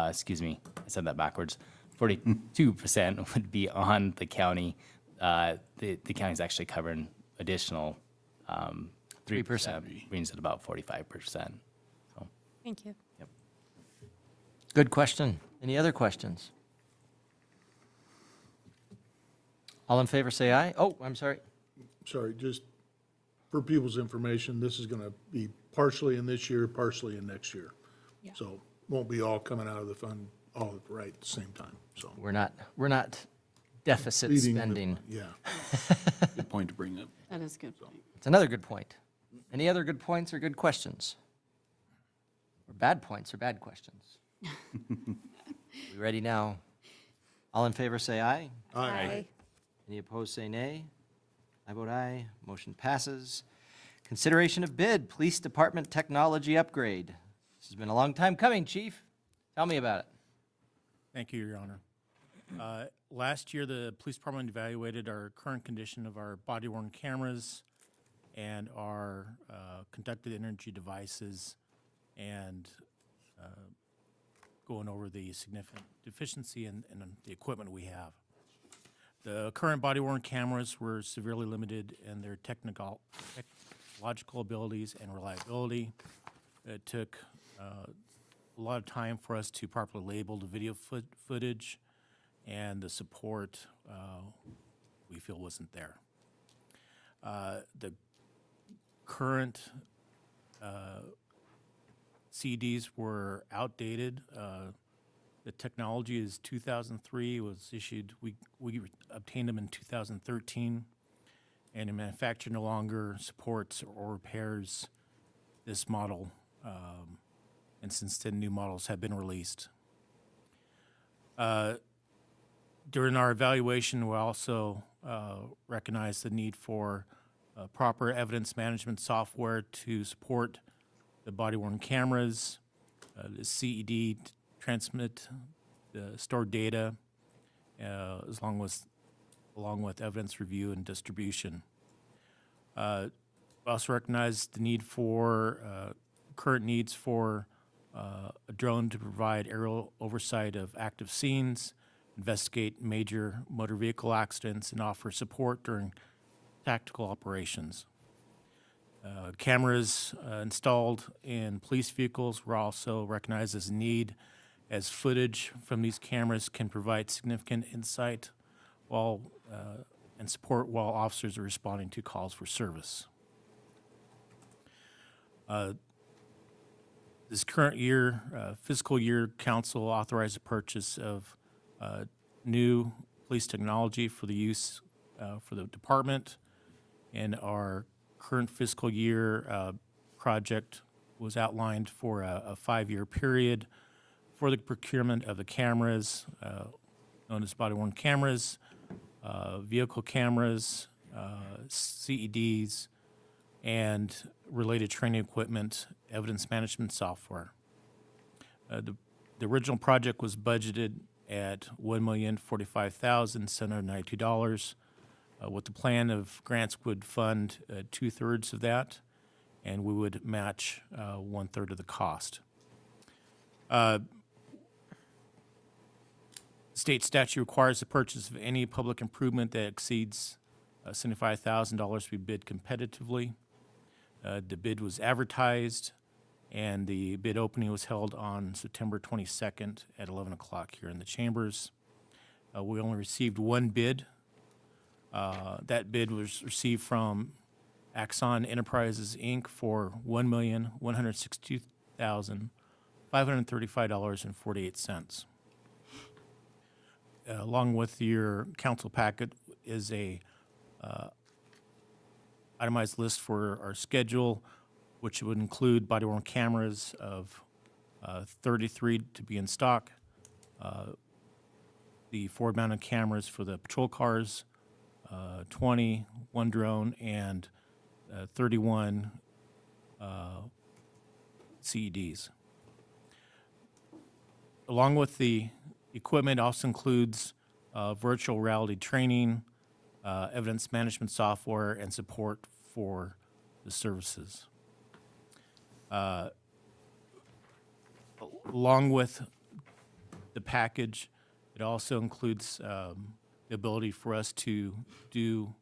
Excuse me, I said that backwards. 42% would be on the county. The county's actually covering additional 3%, brings it about 45%. So, Thank you. yep. Good question. Any other questions? All in favor, say aye. Oh, I'm sorry. Sorry, just for people's information, this is gonna be partially in this year, partially in next year. So won't be all coming out of the fund all right at the same time, so. We're not deficit Leading the- spending. Yeah. Good point to bring up. That is good. It's another good point. Any other good points or good questions? Or bad points or bad questions? We ready now? All in favor, say aye. Aye. Any opposed, say nay. I vote aye. Motion passes. Consideration of bid, Police Department Technology Upgrade. This has been a long time coming, Chief. Tell me about it. Thank you, Your Honor. Last year, the police department evaluated our current condition of our body-worn cameras and our conducted energy devices, and going over the significant deficiency in the equipment we have. The current body-worn cameras were severely limited in their technological abilities and reliability. It took a lot of time for us to properly label the video footage, and the support we feel wasn't there. The current CDs were outdated. The technology is 2003, was issued, we obtained them in 2013, and the manufacturer no longer supports or repairs this model, and since then, new models have been released. During our evaluation, we also recognized the need for proper evidence management software to support the body-worn cameras, the CED transmit the stored data, along with evidence review and distribution. We also recognize the need for current needs for a drone to provide aerial oversight of active scenes, investigate major motor vehicle accidents, and offer support during tactical operations. Cameras installed in police vehicles were also recognized as a need, as footage from these cameras can provide significant insight and support while officers are responding to calls for service. This current year, fiscal year, council authorized the purchase of new police technology for the use for the department, and our current fiscal year project was outlined for a 5-year period for the procurement of the cameras, known as body-worn cameras, vehicle cameras, CEDs, and related training equipment, evidence management software. The original project was budgeted at $1,045,792, with the plan of grants would fund 2/3 of that, and we would match 1/3 of the cost. State statute requires the purchase of any public improvement that exceeds $75,000 to be bid competitively. The bid was advertised, and the bid opening was held on September 22nd at 11 o'clock here in the chambers. We only received one bid. That bid was received from Axon Enterprises, Inc. for $1,162,535.48. Along with your council packet is a itemized list for our schedule, which would include body-worn cameras of 33 to be in stock, the forward-mounted cameras for the patrol cars, 20, one drone, and 31 CEDs. Along with the equipment also includes virtual reality training, evidence management software, and support for the services. Along with the package, it also includes the ability for us to do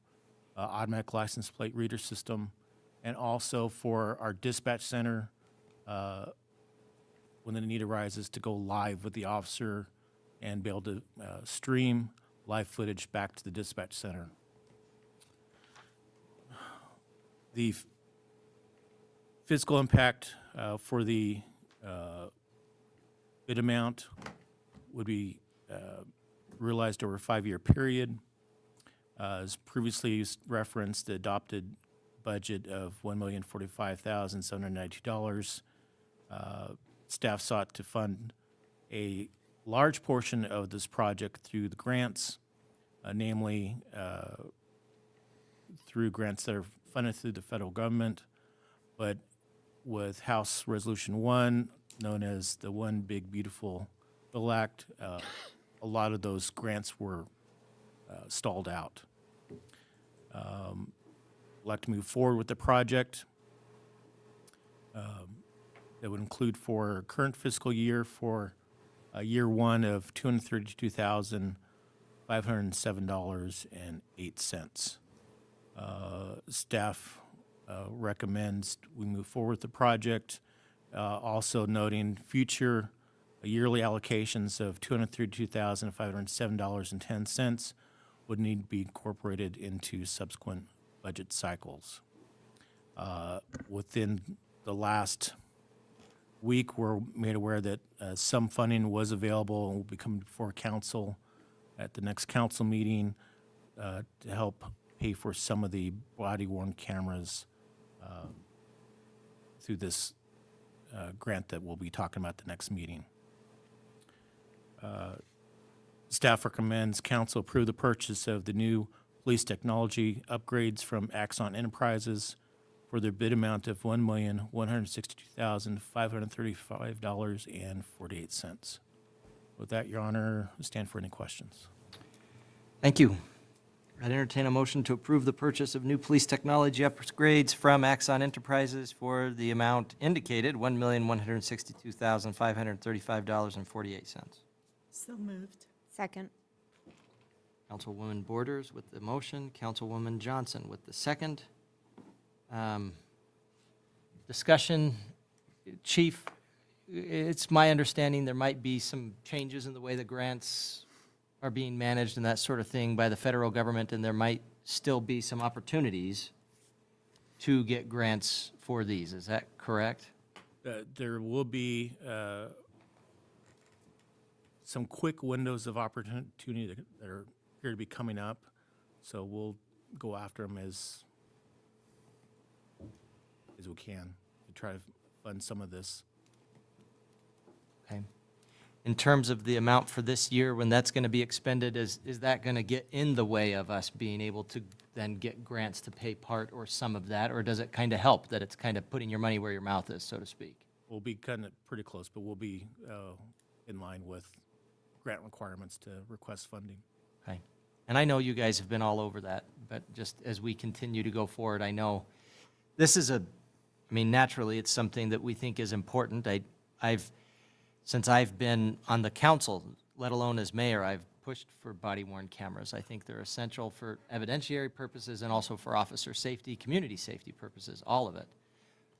automatic license plate reader system, and also for our dispatch center, when the need arises, to go live with the officer and be able to stream live footage back to the dispatch center. The fiscal impact for the bid amount would be realized over a 5-year period. As previously referenced, the adopted budget of $1,045,792. Staff sought to fund a large portion of this project through the grants, namely through grants that are funded through the federal government, but with House Resolution 1, known as the One Big Beautiful Bill Act, a lot of those grants were stalled out. Like to move forward with the project. That would include for current fiscal year for year one of $232,507.08. Staff recommends we move forward with the project, also noting future yearly allocations of $232,507.10 would need to be incorporated into subsequent budget cycles. Within the last week, we're made aware that some funding was available and will be coming before council at the next council meeting to help pay for some of the body-worn cameras through this grant that we'll be talking about at the next meeting. Staff recommends council approve the purchase of the new police technology upgrades from Axon Enterprises for their bid amount of $1,162,535.48. With that, Your Honor, I stand for any questions. Thank you. I'd entertain a motion to approve the purchase of new police technology upgrades from Axon Enterprises for the amount indicated, $1,162,535.48. So moved. Second. Councilwoman Borders with the motion, Councilwoman Johnson with the second. Discussion, Chief, it's my understanding there might be some changes in the way the grants are being managed and that sort of thing by the federal government, and there might still be some opportunities to get grants for these. Is that correct? There will be some quick windows of opportunity that are here to be coming up, so we'll go after them as we can to try to fund some of this. Okay. In terms of the amount for this year, when that's going to be expended, is that going to get in the way of us being able to then get grants to pay part or some of that, or does it kind of help that it's kind of putting your money where your mouth is, so to speak? We'll be kind of pretty close, but we'll be in line with grant requirements to request funding. Okay. And I know you guys have been all over that, but just as we continue to go forward, I know this is naturally, it's something that we think is important. Since I've been on the council, let alone as mayor, I've pushed for body-worn cameras. I think they're essential for evidentiary purposes and also for officer safety, community safety purposes, all of it.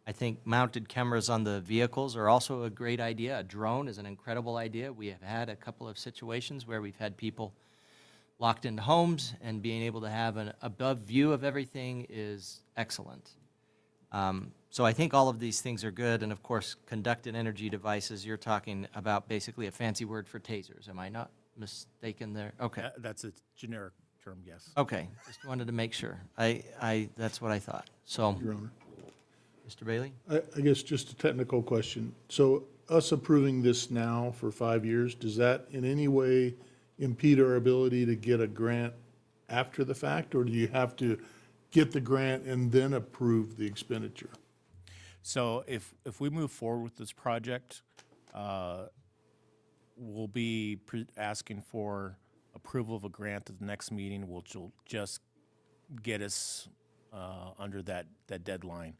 I think mounted cameras on the vehicles are also a great idea. A drone is an incredible idea. We have had a couple of situations where we've had people locked into homes, and being able to have an above view of everything is excellent. So I think all of these things are good, and of course, conducted energy devices, you're talking about basically a fancy word for tasers. Am I not mistaken there? Okay. That's a generic term, yes. Okay, just wanted to make sure. That's what I thought. So, Your Honor. Mr. Bailey? I guess just a technical question. So us approving this now for 5 years, does that in any way impede our ability to get a grant after the fact, or do you have to get the grant and then approve the expenditure? So if we move forward with this project, we'll be asking for approval of a grant at the next meeting, which will just get us under that deadline.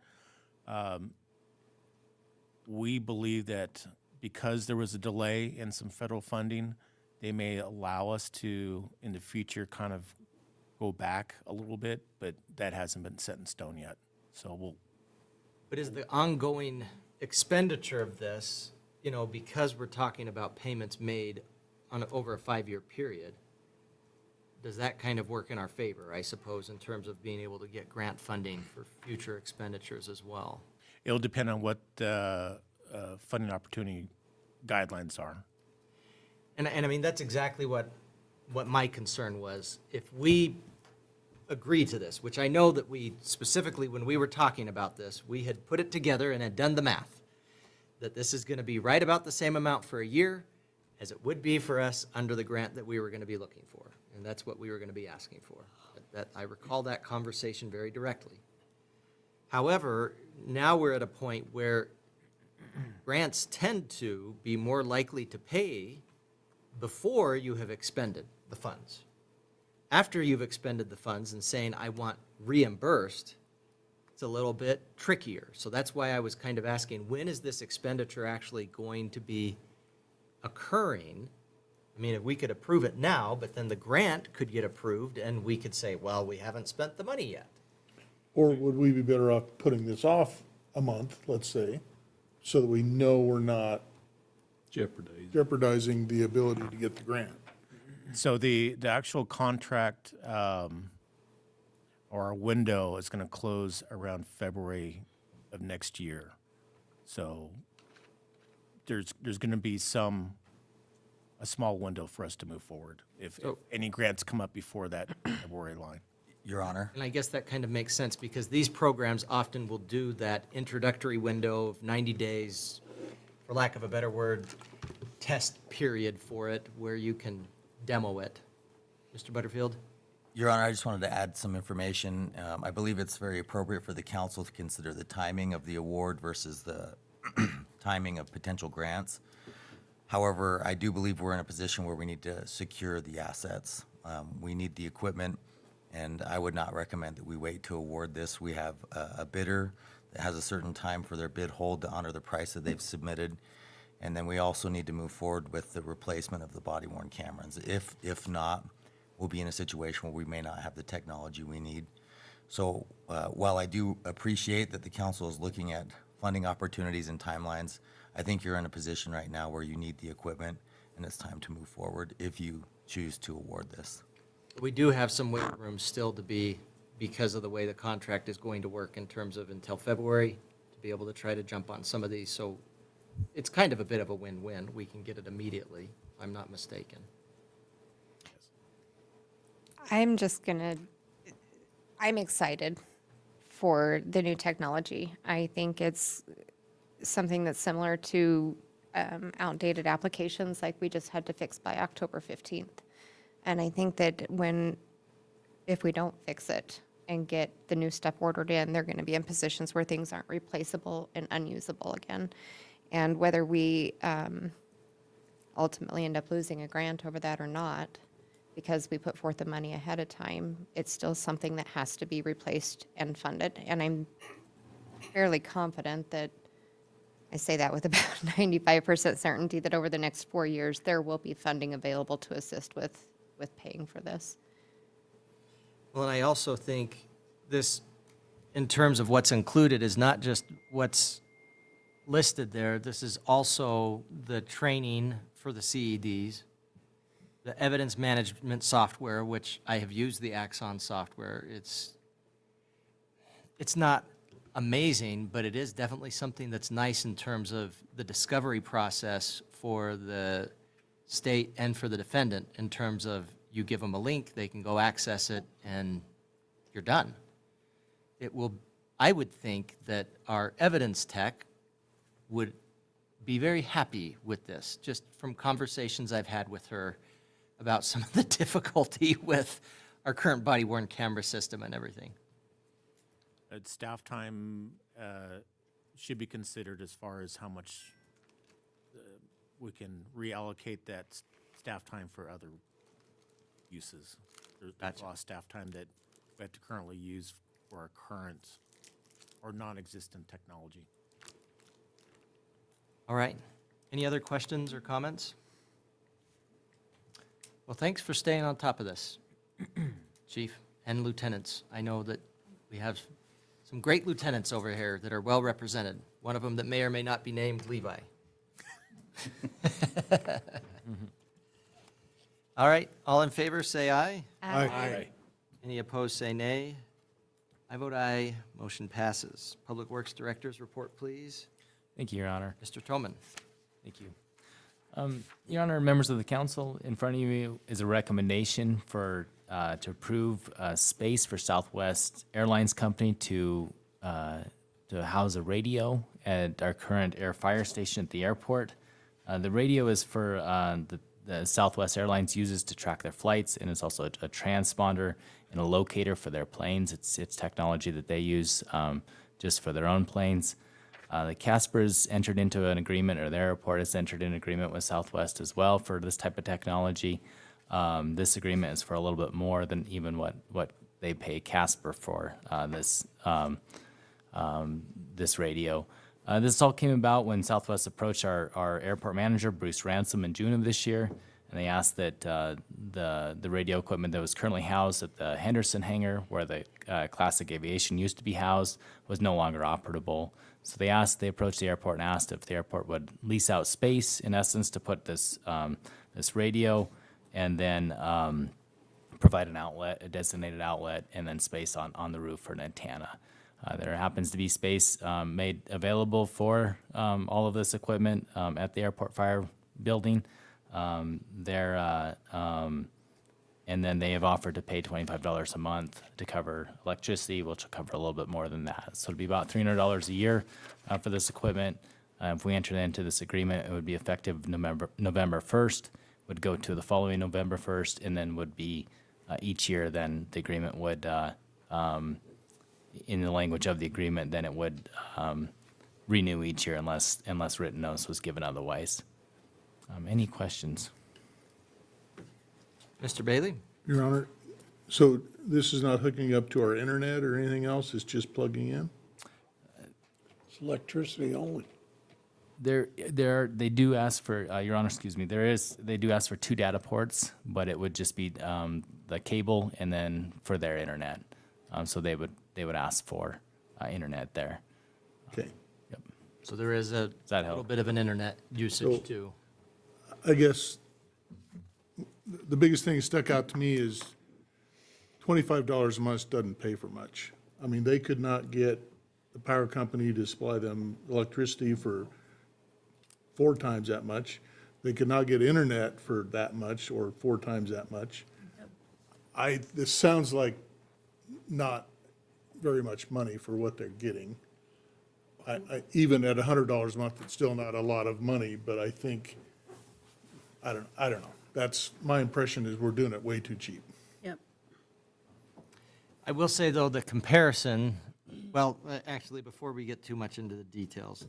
We believe that because there was a delay in some federal funding, they may allow us to, in the future, kind of go back a little bit, but that hasn't been set in stone yet. So we'll. But is the ongoing expenditure of this, because we're talking about payments made over a 5-year period, does that kind of work in our favor, I suppose, in terms of being able to get grant funding for future expenditures as well? It'll depend on what funding opportunity guidelines are. And I mean, that's exactly what my concern was. If we agree to this, which I know that we specifically, when we were talking about this, we had put it together and had done the math, that this is going to be right about the same amount for a year as it would be for us under the grant that we were going to be looking for. And that's what we were going to be asking for. I recall that conversation very directly. However, now we're at a point where grants tend to be more likely to pay before you have expended the funds. after you've expended the funds and saying, I want reimbursed, it's a little bit trickier. So that's why I was kind of asking, when is this expenditure actually going to be occurring? I mean, if we could approve it now, but then the grant could get approved and we could say, well, we haven't spent the money yet. Or would we be better off putting this off a month, let's say, so that we know we're not jeopardizing the ability to get the grant? So the actual contract or our window is going to close around February of next year. So there's going to be a small window for us to move forward if any grants come up before that February line. Your Honor. And I guess that kind of makes sense because these programs often will do that introductory window of 90 days, for lack of a better word, test period for it where you can demo it. Mr. Butterfield? Your Honor, I just wanted to add some information. I believe it's very appropriate for the council to consider the timing of the award versus the timing of potential grants. However, I do believe we're in a position where we need to secure the assets. We need the equipment, and I would not recommend that we wait to award this. We have a bidder that has a certain time for their bid hold to honor the price that they've submitted. And then we also need to move forward with the replacement of the body-worn cameras. If not, we'll be in a situation where we may not have the technology we need. So while I do appreciate that the council is looking at funding opportunities and timelines, I think you're in a position right now where you need the equipment, and it's time to move forward if you choose to award this. We do have some wiggle room still to be, because of the way the contract is going to work in terms of until February, to be able to try to jump on some of these. So it's kind of a bit of a win-win. We can get it immediately, if I'm not mistaken. I'm excited for the new technology. I think it's something that's similar to outdated applications like we just had to fix by October 15th. And I think that if we don't fix it and get the new stuff ordered in, they're going to be in positions where things aren't replaceable and unusable again. And whether we ultimately end up losing a grant over that or not, because we put forth the money ahead of time, it's still something that has to be replaced and funded. And I'm fairly confident that, I say that with about 95% certainty, that over the next 4 years, there will be funding available to assist with paying for this. Well, and I also think this, in terms of what's included, is not just what's listed there. This is also the training for the CEDs, the evidence management software, which I have used the Axon software. It's not amazing, but it is definitely something that's nice in terms of the discovery process for the state and for the defendant, in terms of you give them a link, they can go access it, and you're done. I would think that our evidence tech would be very happy with this, just from conversations I've had with her about some of the difficulty with our current body-worn camera system and everything. Staff time should be considered as far as how much we can reallocate that staff time for other uses. There's a lot of staff time that we have to currently use for our current or non-existent technology. All right. Any other questions or comments? Well, thanks for staying on top of this, Chief and lieutenants. I know that we have some great lieutenants over here that are well represented. One of them that may or may not be named Levi. All right, all in favor, say aye. Aye. Aye. Any opposed, say nay. I vote aye. Motion passes. Public Works Director's report, please. Thank you, Your Honor. Mr. Toman. Thank you. Your Honor, members of the council, in front of you is a recommendation to approve space for Southwest Airlines Company to house a radio at our current air fire station at the airport. The radio is for the Southwest Airlines uses to track their flights, and it's also a transponder and a locator for their planes. It's technology that they use just for their own planes. The Casper's entered into an agreement, or the airport has entered an agreement with Southwest as well for this type of technology. This agreement is for a little bit more than even what they pay Casper for this radio. This all came about when Southwest approached our airport manager, Bruce Ransom, in June of this year, and they asked that the radio equipment that was currently housed at the Henderson hangar, where the Classic Aviation used to be housed, was no longer operable. So they approached the airport and asked if the airport would lease out space, in essence, to put this radio, and then provide an outlet, a designated outlet, and then space on the roof for an antenna. There happens to be space made available for all of this equipment at the airport fire building. And then they have offered to pay $25 a month to cover electricity, which will cover a little bit more than that. So it'll be about $300 a year for this equipment. If we entered into this agreement, it would be effective November 1st, would go to the following November 1st, and then would be each year. Then the agreement would, in the language of the agreement, then it would renew each year unless written notice was given otherwise. Any questions? Mr. Bailey? Your Honor, so this is not hooking up to our internet or anything else, it's just plugging in? It's electricity only. They do ask for, Your Honor, excuse me, they do ask for 2 data ports, but it would just be the cable and then for their internet. So they would ask for internet there. Okay. Yep. So there is a that help? little bit of an internet usage So- too. I guess the biggest thing that stuck out to me is $25 a month doesn't pay for much. I mean, they could not get the power company to supply them electricity for 4 times that much. They could not get internet for that much or 4 times that much. This sounds like not very much money for what they're getting. Even at $100 a month, it's still not a lot of money, but I think, I don't know. That's, my impression is we're doing it way too cheap. Yep. I will say, though, the comparison, well, actually, before we get too much into the details,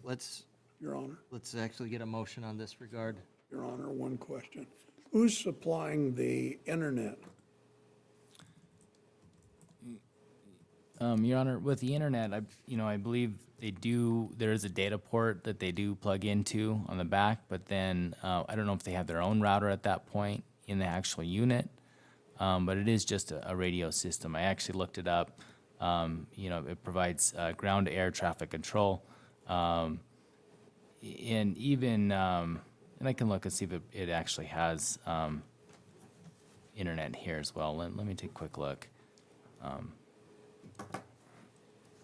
Your Honor, let's actually get a motion on this regard. Your Honor, one question. Who's supplying the internet? Your Honor, with the internet, I believe there is a data port that they do plug into on the back, but then I don't know if they have their own router at that point in the actual unit, but it is just a radio system. I actually looked it up. It provides ground to air traffic control, and even, and I can look and see if it actually has internet here as well. Let me take a quick look.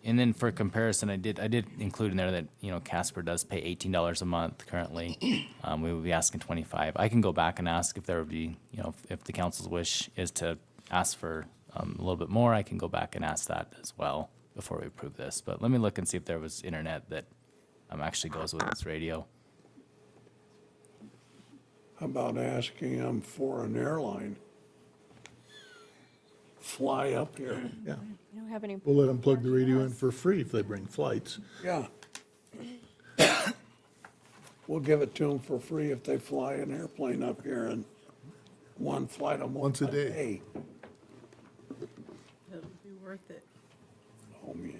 And then for comparison, I did include in there that, Casper does pay $18 a month currently. We would be asking $25. I can go back and ask if there would be, if the council's wish is to ask for a little bit more, I can go back and ask that as well before we approve this. But let me look and see if there was internet that actually goes with this radio. How about asking them for an airline? Fly up here. Yeah. You don't have any. We'll let them plug the radio in for free if they bring flights. Yeah. We'll give it to them for free if they fly an airplane up here and one flight Once a day. It'll be worth it. Oh, man.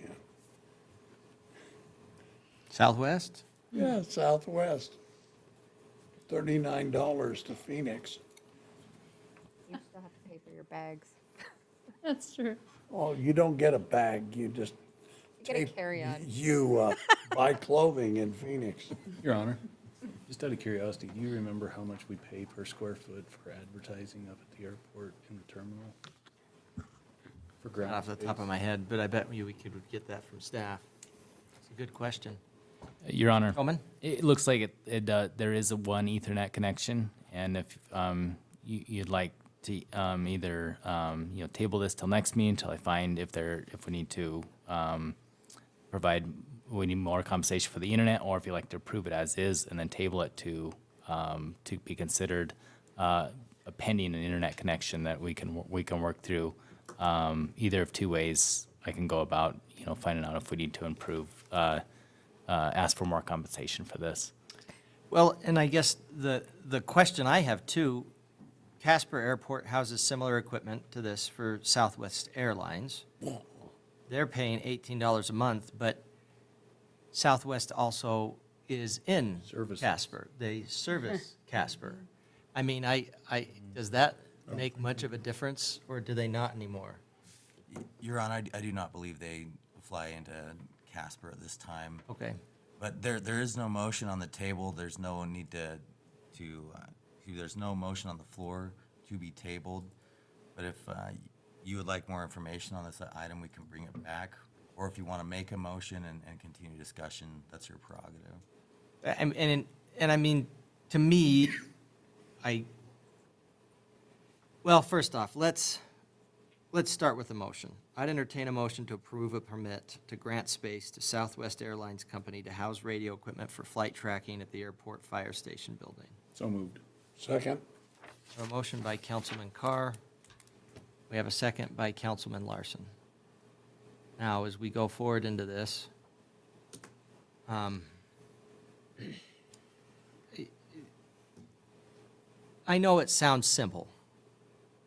Southwest? Yeah, Southwest. $39 to Phoenix. You still have to pay for your bags. That's true. Oh, you don't get a bag, you just You get a carry-on. you buy clothing in Phoenix. Your Honor, just out of curiosity, do you remember how much we pay per square foot for advertising up at the airport in the terminal? For Not ground off the top of my head, but I bet we could get that from staff. It's a good question. Your Honor, Coleman? it looks like there is a one Ethernet connection, and if you'd like to either table this till next meeting until I find if we need to we need more compensation for the internet, or if you'd like to approve it as is and then table it to be considered a pending an internet connection that we can work through either of 2 ways. I can go about finding out if we need to improve. Ask for more compensation for this. Well, and I guess the question I have too, Casper Airport houses similar equipment to this for Southwest Airlines. They're paying $18 a month, but Southwest also is in Casper. They service Casper. I mean, does that make much of a difference, or do they not anymore? Your Honor, I do not believe they fly into Casper at this time. Okay. But there is no motion on the table. There's no need there's no motion on the floor to be tabled. But if you would like more information on this item, we can bring it back. Or if you want to make a motion and continue discussion, that's your prerogative. And I mean, to me, well, first off, let's start with a motion. I'd entertain a motion to approve a permit to grant space to Southwest Airlines Company to house radio equipment for flight tracking at the airport fire station building. So moved. Second. A motion by Councilman Carr. We have a second by Councilman Larson. Now, as we go forward into this, I know it sounds simple,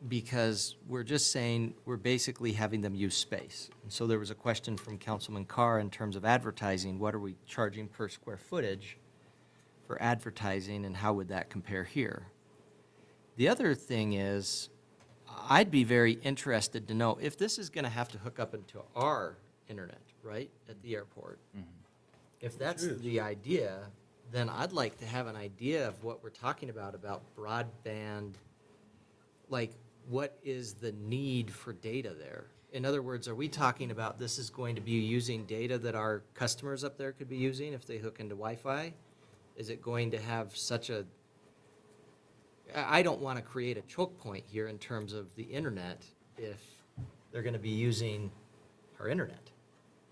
because we're just saying we're basically having them use space. And so there was a question from Councilman Carr in terms of advertising. What are we charging per square footage for advertising, and how would that compare here? The other thing is, I'd be very interested to know if this is going to have to hook up into our internet, right, at the airport. If that's the idea, then I'd like to have an idea of what we're talking about broadband, like, what is the need for data there? In other words, are we talking about this is going to be using data that our customers up there could be using if they hook into Wi-Fi? Is it going to have such a, I don't want to create a choke point here in terms of the internet if they're going to be using our internet.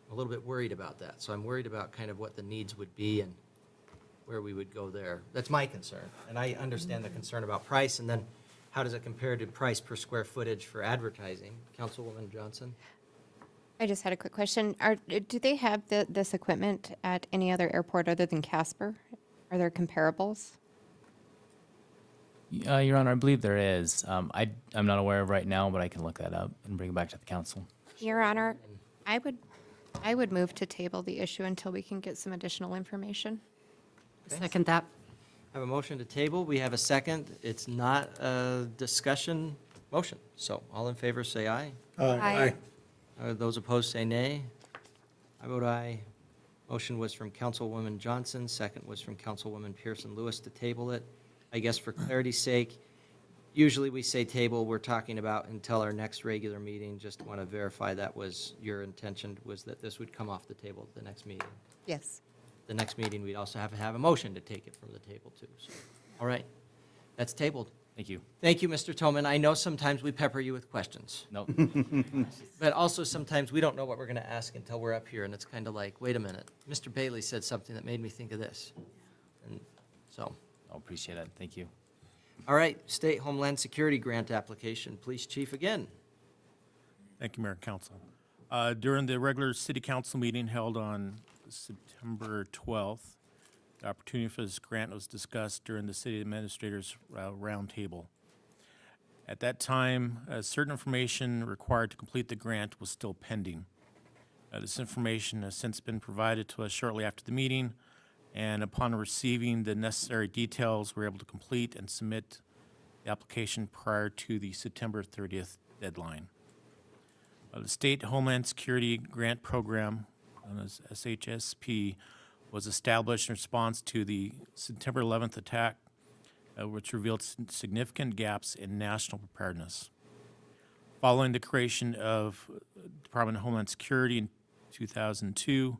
I'm a little bit worried about that. So I'm worried about kind of what the needs would be and where we would go there. That's my concern. And I understand the concern about price, and then how does it compare to price per square footage for advertising? Councilwoman Johnson? I just had a quick question. Do they have this equipment at any other airport other than Casper? Are there comparables? Your Honor, I believe there is. I'm not aware of right now, but I can look that up and bring it back to the council. Your Honor, I would move to table the issue until we can get some additional information. Second that. I have a motion to table. We have a second. It's not a discussion motion. So all in favor say aye. Aye. Those opposed say nay. I vote aye. Motion was from Councilwoman Johnson. Second was from Councilwoman Pearson Lewis to table it. I guess for clarity's sake, usually we say table, we're talking about until our next regular meeting. Just want to verify that was your intention, was that this would come off the table at the next meeting. Yes. The next meeting, we'd also have to have a motion to take it from the table too. So, all right, that's tabled. Thank you. Thank you, Mr. Toman. I know sometimes we pepper you with questions. Nope. But also sometimes we don't know what we're going to ask until we're up here, and it's kind of like, wait a minute, Mr. Bailey said something that made me think of this. And so, I appreciate it. Thank you. all right, State Homeland Security Grant application. Police Chief again. Thank you, Mayor and Council. During the regular city council meeting held on September 12th, the opportunity for this grant was discussed during the city administrators roundtable. At that time, certain information required to complete the grant was still pending. This information has since been provided to us shortly after the meeting, and upon receiving the necessary details, we're able to complete and submit the application prior to the September 30th deadline. The State Homeland Security Grant Program, known as SHSP, was established in response to the September 11th attack, which revealed significant gaps in national preparedness. Following the creation of Department of Homeland Security in 2002,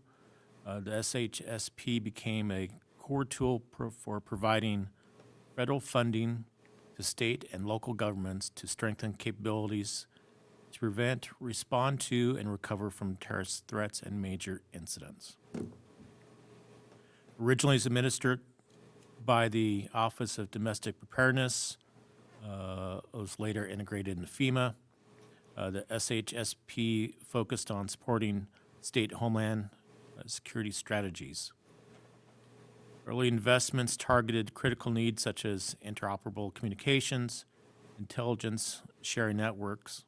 the SHSP became a core tool for providing federal funding to state and local governments to strengthen capabilities to prevent, respond to, and recover from terrorist threats and major incidents. Originally, it was administered by the Office of Domestic Preparedness. It was later integrated into FEMA. The SHSP focused on supporting state homeland security strategies. Early investments targeted critical needs such as interoperable communications, intelligence sharing networks,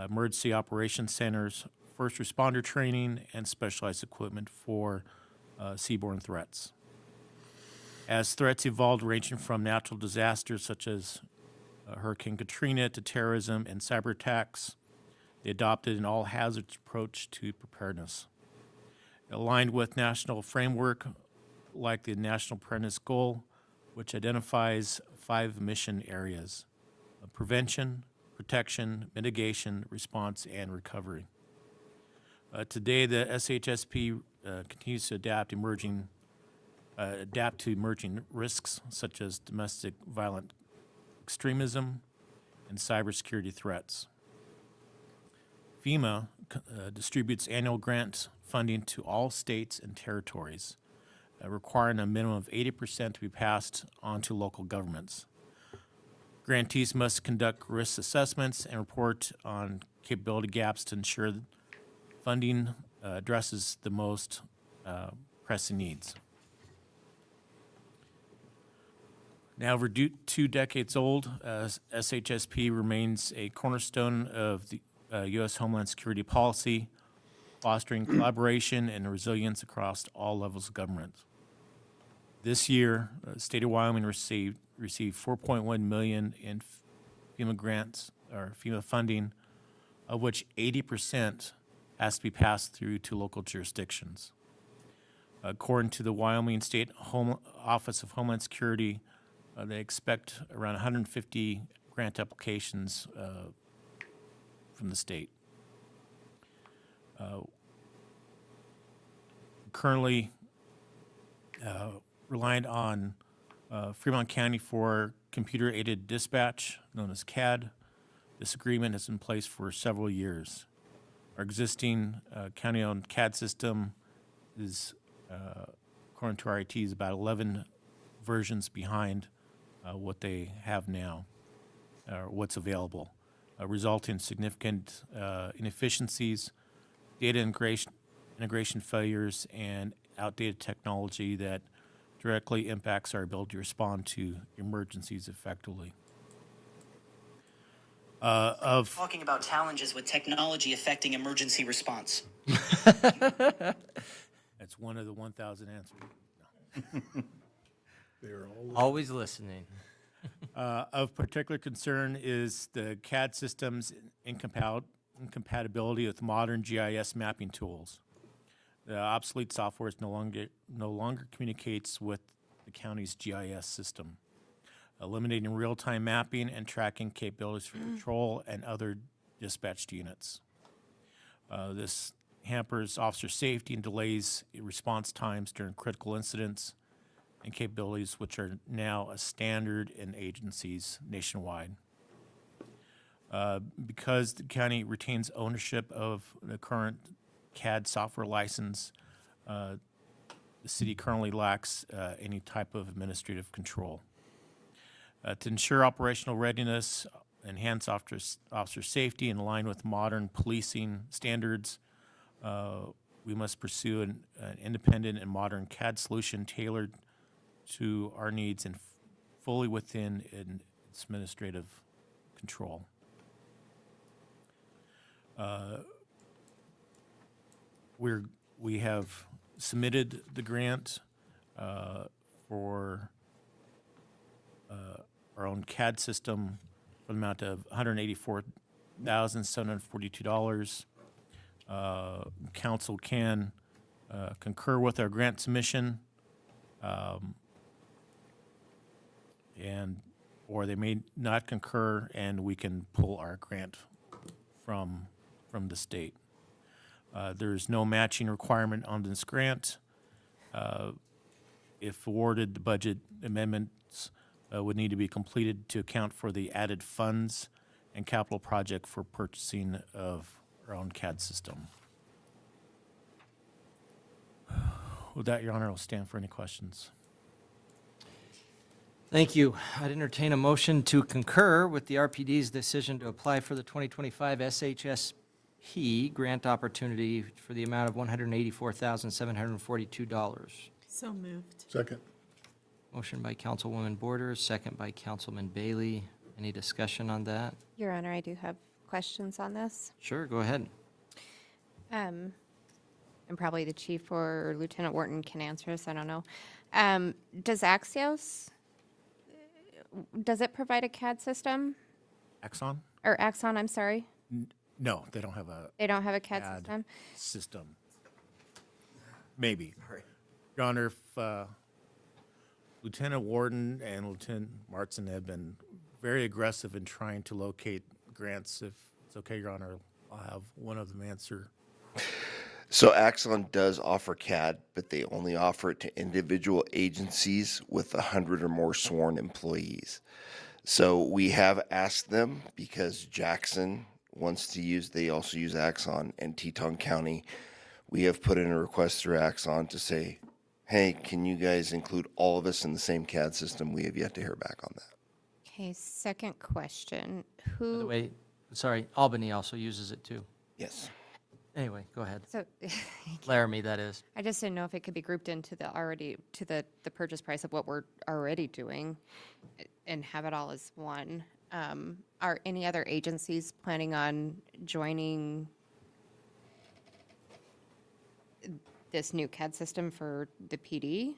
emergency operations centers, first responder training, and specialized equipment for seaborne threats. As threats evolved, ranging from natural disasters such as Hurricane Katrina to terrorism and cyber attacks, they adopted an all-hazards approach to preparedness. Aligned with national framework like the National Preparedness Goal, which identifies 5 mission areas: prevention, protection, mitigation, response, and recovery. Today, the SHSP continues to adapt to emerging risks such as domestic violent extremism and cybersecurity threats. FEMA distributes annual grant funding to all states and territories, requiring a minimum of 80% to be passed on to local governments. Grantees must conduct risk assessments and report on capability gaps to ensure that funding addresses the most pressing needs. Now over 2 decades old, SHSP remains a cornerstone of the U.S. Homeland Security policy, fostering collaboration and resilience across all levels of government. This year, the state of Wyoming received $4.1 million in FEMA grants or FEMA funding, of which 80% has to be passed through to local jurisdictions. According to the Wyoming State Office of Homeland Security, they expect around 150 grant applications from the state. Currently reliant on Fremont County for computer-aided dispatch, known as CAD. This agreement has been in place for several years. Our existing county-owned CAD system is, according to our IT, is about 11 versions behind what they have now, or what's available, resulting in significant inefficiencies, data integration failures, and outdated technology that directly impacts our ability to respond to emergencies effectively. Talking about challenges with technology affecting emergency response. That's one of the 1,000 answers. They're Always listening. Of particular concern is the CAD system's incompatibility with modern GIS mapping tools. The obsolete software no longer communicates with the county's GIS system, eliminating real-time mapping and tracking capabilities for patrol and other dispatched units. This hampers officer safety and delays response times during critical incidents and capabilities which are now a standard in agencies nationwide. Because the county retains ownership of the current CAD software license, the city currently lacks any type of administrative control. To ensure operational readiness, enhance officer safety, and align with modern policing standards, we must pursue an independent and modern CAD solution tailored to our needs and fully within its administrative control. We have submitted the grant for our own CAD system for the amount of $184,742. Council can concur with our grant submission, or they may not concur, and we can pull our grant from the state. There's no matching requirement on this grant. If awarded, the budget amendments would need to be completed to account for the added funds and capital project for purchasing of our own CAD system. With that, Your Honor, I'll stand for any questions. Thank you. I'd entertain a motion to concur with the RPD's decision to apply for the 2025 SHSP grant opportunity for the amount of $184,742. So moved. Second. Motion by Councilwoman Borders, second by Councilman Bailey. Any discussion on that? Your Honor, I do have questions on this. Sure, go ahead. And probably the chief or Lieutenant Wharton can answer this, I don't know. Does Axios, does it provide a CAD system? Axon? Or Axon, I'm sorry? No, they don't have a They don't have a CAD system? system. Maybe. Your Honor, if Lieutenant Warden and Lieutenant Martson have been very aggressive in trying to locate grants. If it's okay, Your Honor, I'll have one of them answer. So Axon does offer CAD, but they only offer it to individual agencies with 100 or more sworn employees. So we have asked them, because Jackson wants to use, they also use Axon, and Teton County, we have put in a request through Axon to say, hey, can you guys include all of us in the same CAD system? We have yet to hear back on that. Okay, second question. By the Who, way, sorry, Albany also uses it too. Yes. Anyway, go ahead. so, Laramie, that is. I just didn't know if it could be grouped into the already, to the purchase price of what we're already doing and have it all as one. Are any other agencies planning on joining this new CAD system for the PD?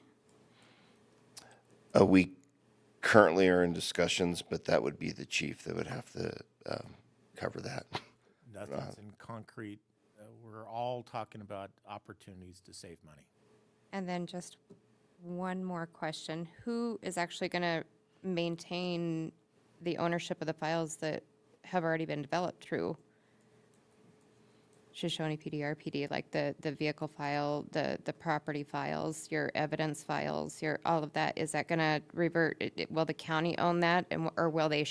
We currently are in discussions, but that would be the chief that would have to cover that. Nothing's in concrete. We're all talking about opportunities to save money. And then just one more question. Who is actually going to maintain the ownership of the files that have already been developed through Shoshone PD, RPD, like the vehicle file, the property files, your evidence files, your, all of that? Is that going to revert? Will the county own that, and or will they?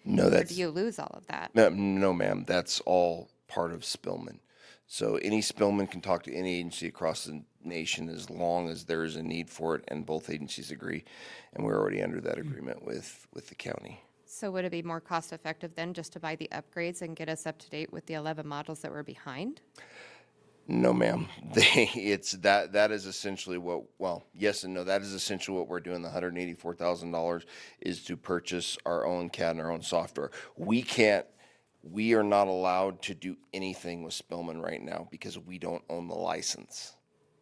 No, Or that's. do you lose all of that? No, ma'am. That's all part of Spillman. So any Spillman can talk to any agency across the nation as long as there is a need for it and both agencies agree. And we're already under that agreement with the county. So would it be more cost effective then just to buy the upgrades and get us up to date with the 11 models that were behind? No, ma'am. It's that is essentially what, well, yes and no. That is essentially what we're doing. The $184,000 is to purchase our own CAD and our own software. We are not allowed to do anything with Spillman right now because we don't own the license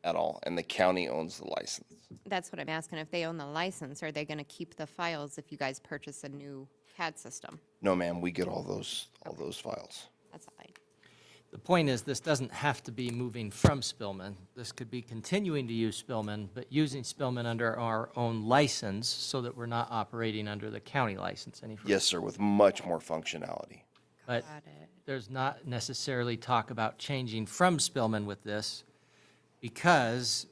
at all, and the county owns the license. That's what I'm asking. If they own the license, are they going to keep the files if you guys purchase a new CAD system? No, ma'am. We get all those files. That's all right. The point is, this doesn't have to be moving from Spillman. This could be continuing to use Spillman, but using Spillman under our own license so that we're not operating under the county license any further. Yes, sir, with much more functionality. But there's not necessarily talk about changing from Spillman with this because,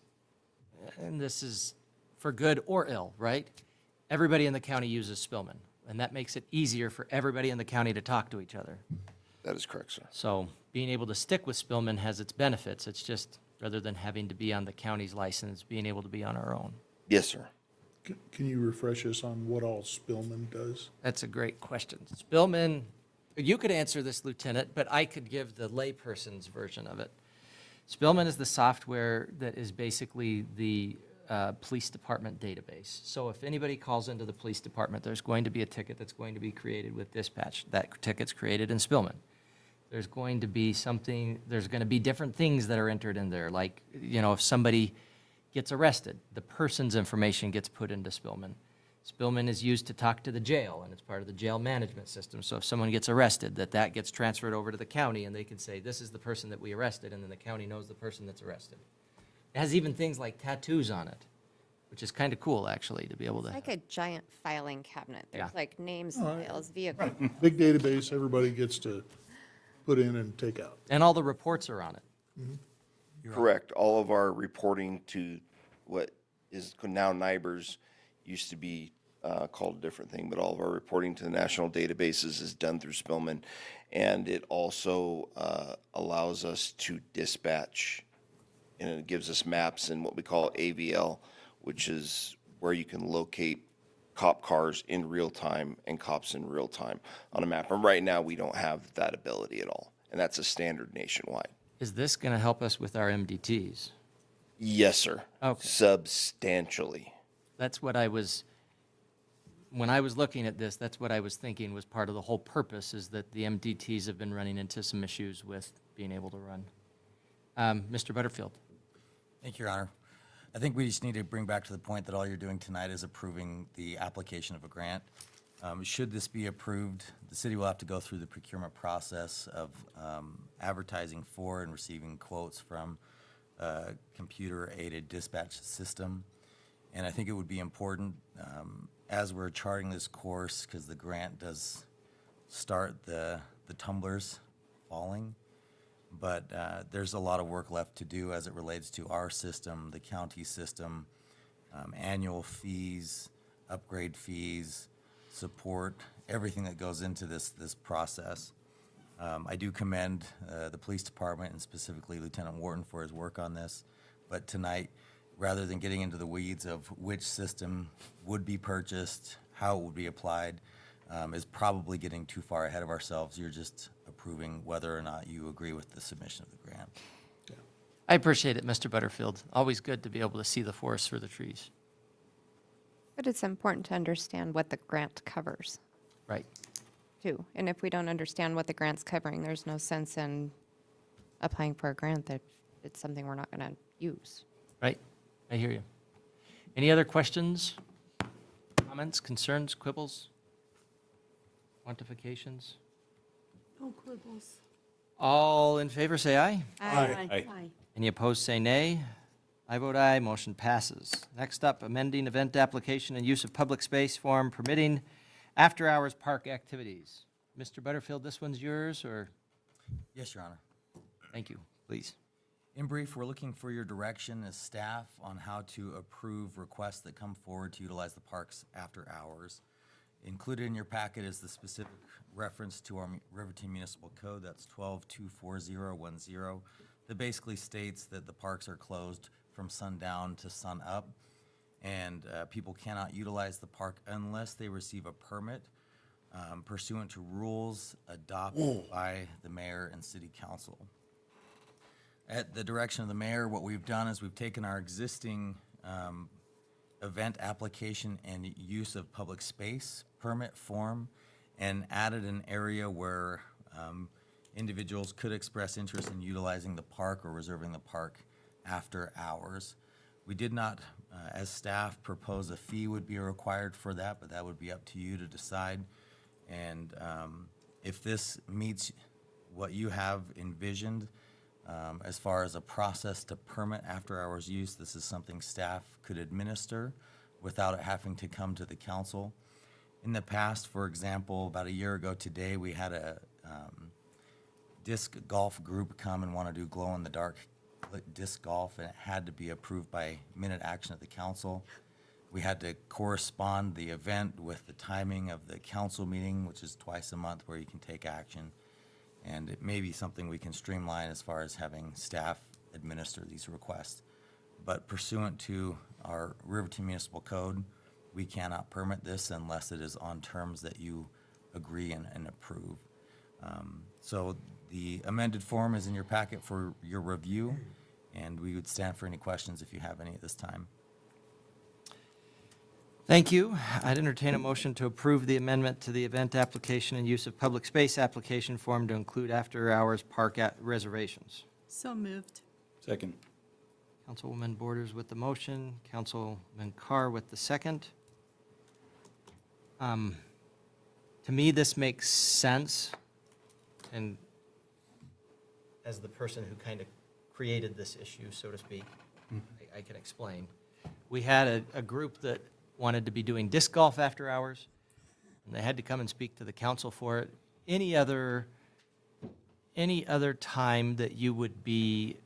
and this is for good or ill, right? Everybody in the county uses Spillman, and that makes it easier for everybody in the county to talk to each other. That is correct, sir. So being able to stick with Spillman has its benefits. It's just, rather than having to be on the county's license, being able to be on our own. Yes, sir. Can you refresh us on what all Spillman does? That's a great question. Spillman, you could answer this, Lieutenant, but I could give the layperson's version of it. Spillman is the software that is basically the police department database. So if anybody calls into the police department, there's going to be a ticket that's going to be created with dispatch. That ticket's created in Spillman. There's going to be something, there's going to be different things that are entered in there. Like, you know, if somebody gets arrested, the person's information gets put into Spillman. Spillman is used to talk to the jail, and it's part of the jail management system. So if someone gets arrested, that gets transferred over to the county, and they can say, this is the person that we arrested, and then the county knows the person that's arrested. It has even things like tattoos on it, which is kind of cool, actually, to be able to. It's like a giant filing cabinet. There's Yeah. like names, Oh, files, vehicles. Big database, everybody gets to put in and take out. And all the reports are on it. Correct. All of our reporting to what is now NIBRS used to be called a different thing, but all of our reporting to the national databases is done through Spillman. And it also allows us to dispatch, and it gives us maps in what we call AVL, which is where you can locate cop cars in real time and cops in real time on a map. And right now, we don't have that ability at all. And that's a standard nationwide. Is this going to help us with our MDTs? Yes, sir. Okay. Substantially. That's what I was when I was looking at this, that's what I was thinking was part of the whole purpose, is that the MDTs have been running into some issues with being able to run. Mr. Butterfield. Thank you, Your Honor. I think we just need to bring back to the point that all you're doing tonight is approving the application of a grant. Should this be approved, the city will have to go through the procurement process of advertising for and receiving quotes from a computer-aided dispatch system. And I think it would be important, as we're charting this course, because the grant does start the tumblers falling, but there's a lot of work left to do as it relates to our system, the county system, annual fees, upgrade fees, support, everything that goes into this process. I do commend the police department and specifically Lieutenant Wharton for his work on this, but tonight, rather than getting into the weeds of which system would be purchased, how it would be applied, is probably getting too far ahead of ourselves. You're just approving whether or not you agree with the submission of the grant. I appreciate it, Mr. Butterfield. Always good to be able to see the forest for the trees. But it's important to understand what the grant covers, Right. too. And if we don't understand what the grant's covering, there's no sense in applying for a grant that it's something we're not going to use. Right. I hear you. Any other questions, comments, concerns, quibbles, quantifications? No quibbles. All in favor, say aye. Aye. Any opposed, say nay. I vote aye, motion passes. Next up, amending event application and use of public space form permitting after-hours park activities. Mr. Butterfield, this one's yours, or? Yes, Your Honor. Thank you, please. In brief, we're looking for your direction as staff on how to approve requests that come forward to utilize the parks after hours. Included in your packet is the specific reference to our Riverton Municipal Code, that's 12-24010, that basically states that the parks are closed from sundown to sun up, and people cannot utilize the park unless they receive a permit pursuant to rules adopted by the mayor and city council. At the direction of the mayor, what we've done is we've taken our existing event application and use of public space permit form and added an area where individuals could express interest in utilizing the park or reserving the park after hours. We did not, as staff, propose a fee would be required for that, but that would be up to you to decide. And if this meets what you have envisioned, as far as a process to permit after-hours use, this is something staff could administer without it having to come to the council. In the past, for example, about a year ago today, we had a disc golf group come and want to do glow-in-the-dark disc golf, and it had to be approved by minute action of the council. We had to correspond the event with the timing of the council meeting, which is twice a month where you can take action. And it may be something we can streamline as far as having staff administer these requests. But pursuant to our Riverton Municipal Code, we cannot permit this unless it is on terms that you agree and approve. So the amended form is in your packet for your review, and we would stand for any questions if you have any at this time. Thank you. I'd entertain a motion to approve the amendment to the event application and use of public space application form to include after-hours park reservations. So moved. Second. Councilwoman Borders with the motion, Councilman Carr with the second. To me, this makes sense, and as the person who kind of created this issue, so to speak, I can explain. We had a group that wanted to be doing disc golf after hours, and they had to come and speak to the council for it. Any other time that you would be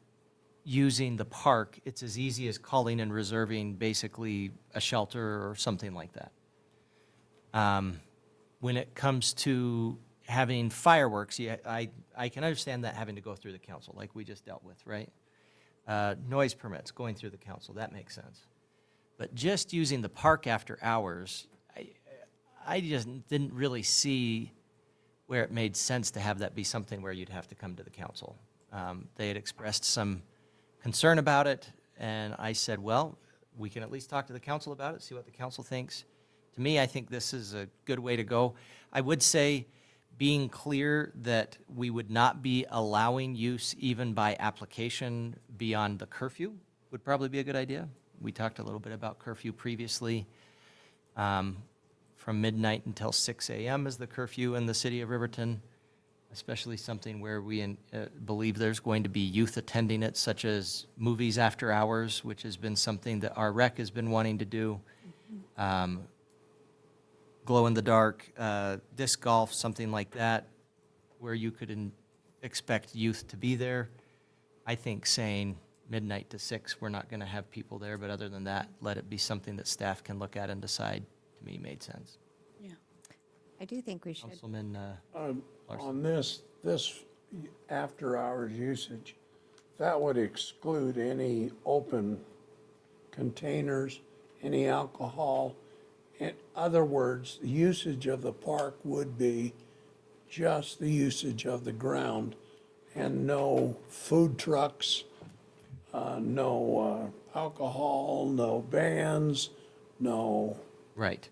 using the park, it's as easy as calling and reserving basically a shelter or something like that. When it comes to having fireworks, I can understand that having to go through the council, like we just dealt with, right? Noise permits going through the council, that makes sense. But just using the park after hours, I just didn't really see where it made sense to have that be something where you'd have to come to the council. They had expressed some concern about it, and I said, well, we can at least talk to the council about it, see what the council thinks. To me, I think this is a good way to go. I would say being clear that we would not be allowing use even by application beyond the curfew would probably be a good idea. We talked a little bit about curfew previously. From midnight until 6 a.m. is the curfew in the city of Riverton, especially something where we believe there's going to be youth attending it, such as movies after hours, which has been something that our rec has been wanting to do. Glow in the dark, disc golf, something like that, where you could expect youth to be there. I think saying midnight to 6, we're not going to have people there, but other than that, let it be something that staff can look at and decide, to me, made sense. I do think we should. Councilman Larson. On this after-hours usage, that would exclude any open containers, any alcohol. In other words, the usage of the park would be just the usage of the ground and no food trucks, no alcohol, no bands, no. Right.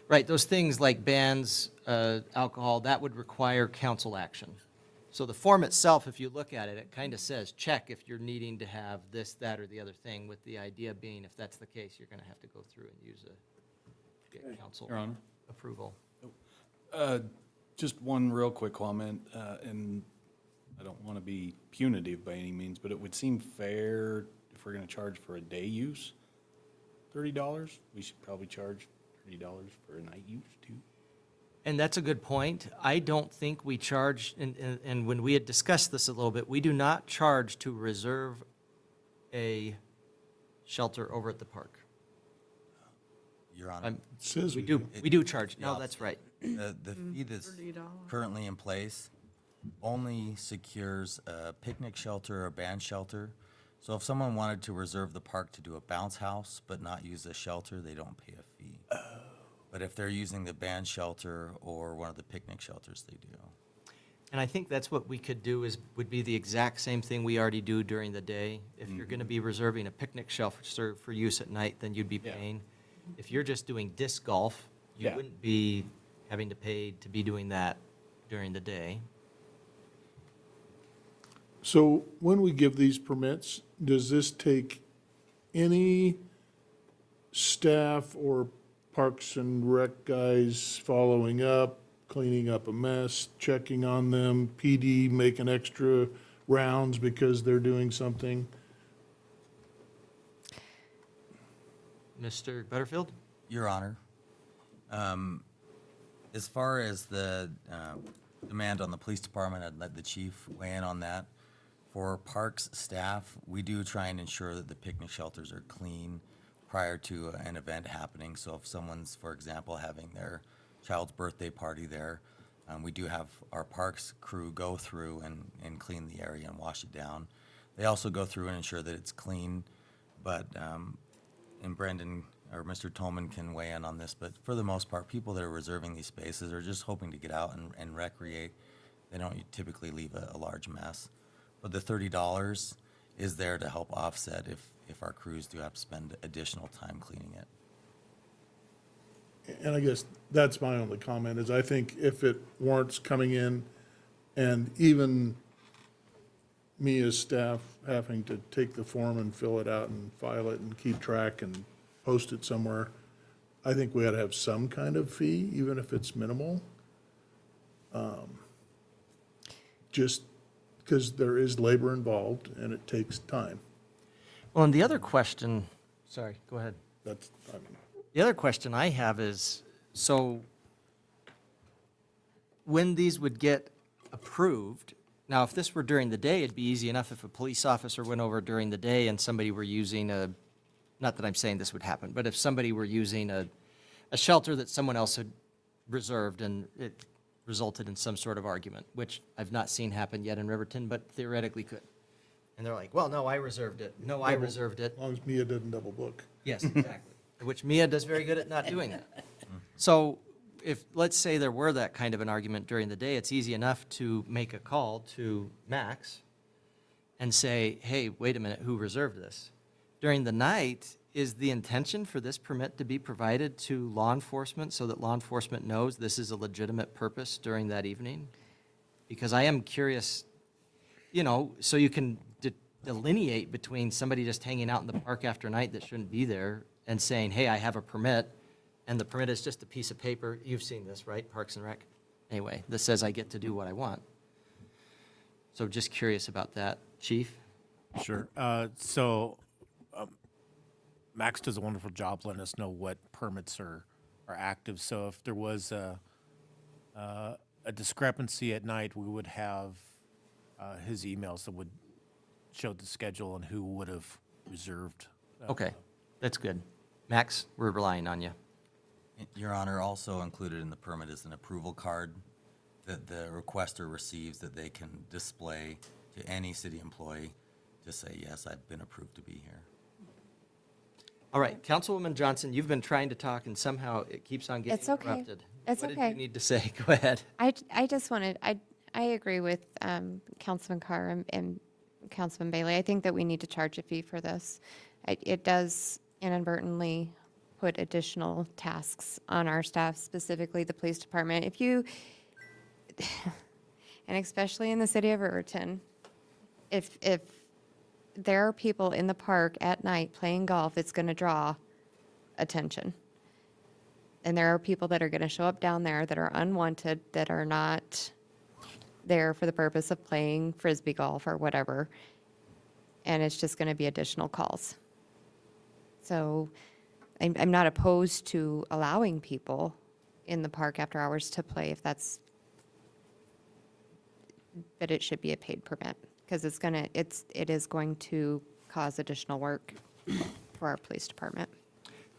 Right, those things like bans, alcohol, that would require council action. So the form itself, if you look at it, it kind of says, check if you're needing to have this, that, or the other thing, with the idea being, if that's the case, you're going to have to go through and use get council Your Honor. approval. Just one real quick comment, and I don't want to be punitive by any means, but it would seem fair if we're going to charge for a day use, $30, we should probably charge $30 for a night use too. And that's a good point. I don't think we charge, and when we had discussed this a little bit, we do not charge to reserve a shelter over at the park. Your Honor. Says We do charge. No, that's right. The fee that's $30. currently in place only secures a picnic shelter or band shelter. So if someone wanted to reserve the park to do a bounce house but not use a shelter, they don't pay a fee. But if they're using the band shelter or one of the picnic shelters, they do. And I think that's what we could do would be the exact same thing we already do during the day. If you're going to be reserving a picnic shelter for use at night, then you'd be paying. If you're just doing disc golf, you wouldn't be having to pay to be doing that during the day. So when we give these permits, does this take any staff or Parks and Rec guys following up, cleaning up a mess, checking on them, PD making extra rounds because they're doing something? Mr. Butterfield? Your Honor, as far as the demand on the police department, I'd let the chief weigh in on that. For parks staff, we do try and ensure that the picnic shelters are clean prior to an event happening. So if someone's, for example, having their child's birthday party there, we do have our parks crew go through and clean the area and wash it down. They also go through and ensure that it's clean, but, and Brendan or Mr. Tolman can weigh in on this, but for the most part, people that are reserving these spaces are just hoping to get out and recreate. They don't typically leave a large mess. But the $30 is there to help offset if our crews do have to spend additional time cleaning it. And I guess that's my only comment, is I think if it warrants coming in and even me as staff having to take the form and fill it out and file it and keep track and post it somewhere, I think we ought to have some kind of fee, even if it's minimal. Just because there is labor involved and it takes time. Well, and the other question, sorry, go ahead. That's, I mean, The other question I have is, so when these would get approved, now if this were during the day, it'd be easy enough if a police officer went over during the day and somebody were using not that I'm saying this would happen, but if somebody were using a shelter that someone else had reserved and it resulted in some sort of argument, which I've not seen happen yet in Riverton, but theoretically could. And they're like, well, no, I reserved it. No, I reserved it. as long as Mia doesn't double book. Yes, exactly. Which Mia does very good at not doing that. So if, let's say there were that kind of an argument during the day, it's easy enough to make a call to Max and say, hey, wait a minute, who reserved this? During the night, is the intention for this permit to be provided to law enforcement so that law enforcement knows this is a legitimate purpose during that evening? Because I am curious, you know, so you can delineate between somebody just hanging out in the park after night that shouldn't be there and saying, hey, I have a permit, and the permit is just a piece of paper. You've seen this, right? Parks and Rec? Anyway, that says I get to do what I want. So just curious about that. Chief? Sure. Max does a wonderful job letting us know what permits are active. So if there was a discrepancy at night, we would have his emails that would show the schedule and who would have reserved. Okay, that's good. Max, we're relying on you. Your Honor, also included in the permit is an approval card that the requester receives that they can display to any city employee to say, yes, I've been approved to be here. All right, Councilwoman Johnson, you've been trying to talk and somehow it keeps on getting It's okay. interrupted. It's What did okay. you need to say? Go ahead. I just wanted, I agree with Councilman Carr and Councilman Bailey. I think that we need to charge a fee for this. It does inadvertently put additional tasks on our staff, specifically the police department. If you, and especially in the city of Riverton, if there are people in the park at night playing golf, it's going to draw attention. And there are people that are going to show up down there that are unwanted, that are not there for the purpose of playing Frisbee golf or whatever. And it's just going to be additional calls. So I'm not opposed to allowing people in the park after hours to play if that's, but it should be a paid permit because it is going to cause additional work for our police department.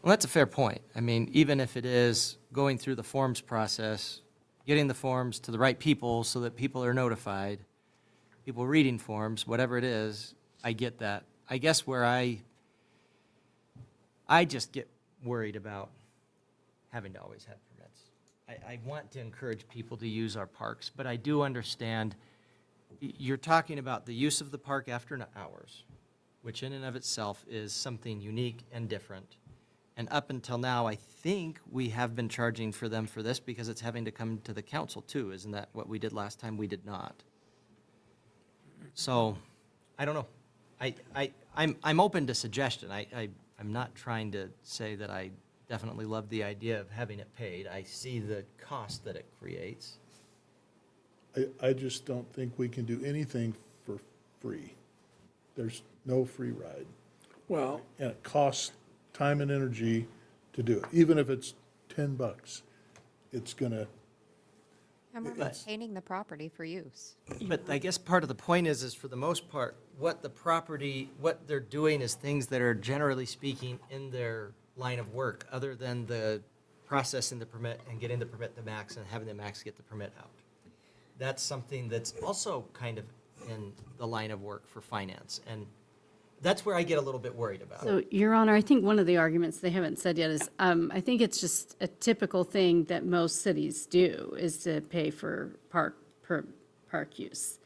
Well, that's a fair point. I mean, even if it is going through the forms process, getting the forms to the right people so that people are notified, people reading forms, whatever it is, I get that. I guess where I just get worried about having to always have permits. I want to encourage people to use our parks, but I do understand you're talking about the use of the park after hours, which in and of itself is something unique and different. And up until now, I think we have been charging for them for this because it's having to come to the council too. Isn't that what we did last time? We did not. So, I don't know. I'm open to suggestion. I'm not trying to say that I definitely love the idea of having it paid. I see the cost that it creates. I just don't think we can do anything for free. There's no free ride. Well, And it costs time and energy to do it. Even if it's $10, it's gonna, And we're maintaining the property for use. But I guess part of the point is for the most part, what they're doing is things that are generally speaking in their line of work, other than the processing the permit and getting the permit to Max and having the Max get the permit out. That's something that's also kind of in the line of work for finance. And that's where I get a little bit worried about it. So, Your Honor, I think one of the arguments they haven't said yet is, I think it's just a typical thing that most cities do, is to pay for park use.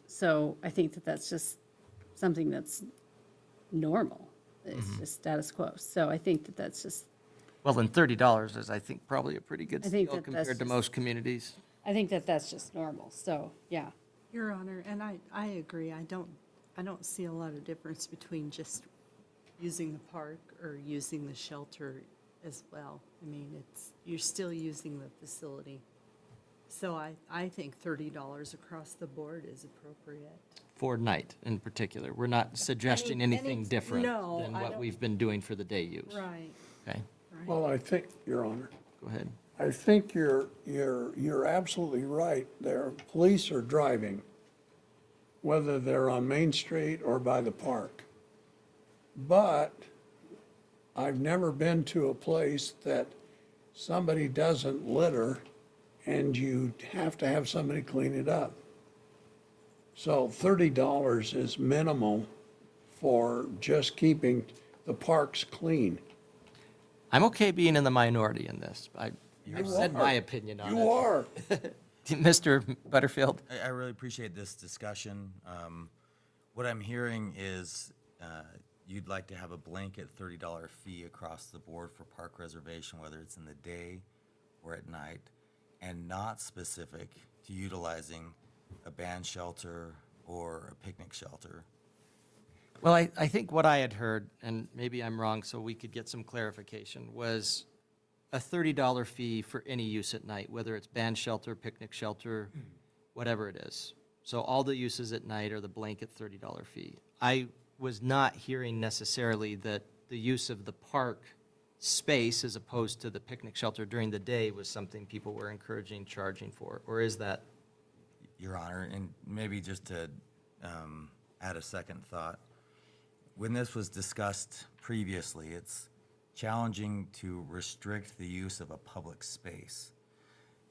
So I think that that's just something that's normal. It's just status quo. So I think that that's just, Well, then $30 is, I think, probably a pretty good I think deal that that's compared to just- most communities. I think that that's just normal. So, yeah. Your Honor, and I agree, I don't see a lot of difference between just using the park or using the shelter as well. I mean, you're still using the facility. So I think $30 across the board is appropriate. For night in particular. We're not suggesting Any- anything different no, than I what don't- we've been doing for the day use. Right. Okay, well, I think, Your Honor, go ahead. I think you're absolutely right there. Police are driving, whether they're on Main Street or by the park. But I've never been to a place that somebody doesn't litter and you have to have somebody clean it up. So $30 is minimal for just keeping the parks clean. I'm okay being in the minority in this. I've said my opinion on it. You are. Mr. Butterfield? I really appreciate this discussion. What I'm hearing is you'd like to have a blanket $30 fee across the board for park reservation, whether it's in the day or at night, and not specific to utilizing a band shelter or a picnic shelter. Well, I think what I had heard, and maybe I'm wrong, so we could get some clarification, was a $30 fee for any use at night, whether it's band shelter, picnic shelter, whatever it is. So all the uses at night are the blanket $30 fee. I was not hearing necessarily that the use of the park space as opposed to the picnic shelter during the day was something people were encouraging charging for, or is that? Your Honor, and maybe just to add a second thought, when this was discussed previously, it's challenging to restrict the use of a public space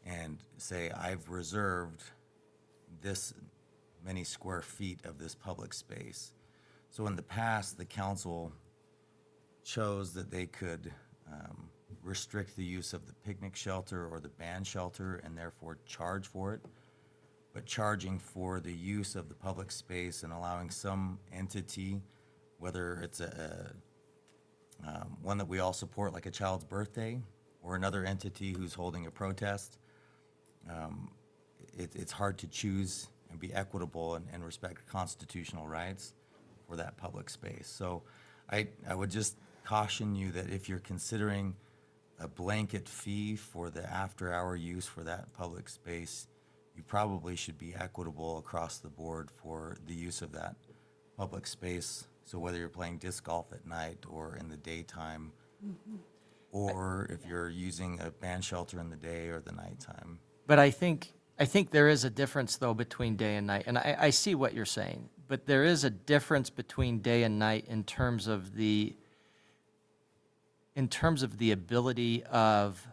and say, I've reserved this many square feet of this public space. So in the past, the council chose that they could restrict the use of the picnic shelter or the band shelter and therefore charge for it. But charging for the use of the public space and allowing some entity, whether it's one that we all support, like a child's birthday, or another entity who's holding a protest, it's hard to choose and be equitable and respect constitutional rights for that public space. So I would just caution you that if you're considering a blanket fee for the after-hour use for that public space, you probably should be equitable across the board for the use of that public space. So whether you're playing disc golf at night or in the daytime, or if you're using a band shelter in the day or the nighttime. But I think there is a difference, though, between day and night. And I see what you're saying, but there is a difference between day and night in terms of the ability of,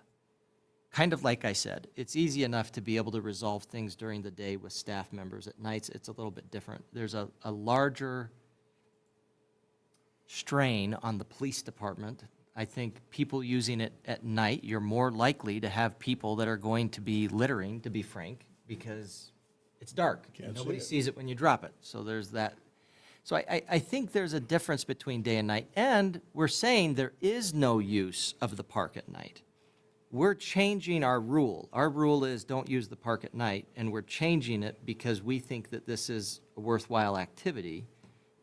kind of like I said, it's easy enough to be able to resolve things during the day with staff members. At nights, it's a little bit different. There's a larger strain on the police department. I think people using it at night, you're more likely to have people that are going to be littering, to be frank, because it's dark. Nobody sees it when you drop it. So there's that. So I think there's a difference between day and night. And we're saying there is no use of the park at night. We're changing our rule. Our rule is don't use the park at night, and we're changing it because we think that this is a worthwhile activity.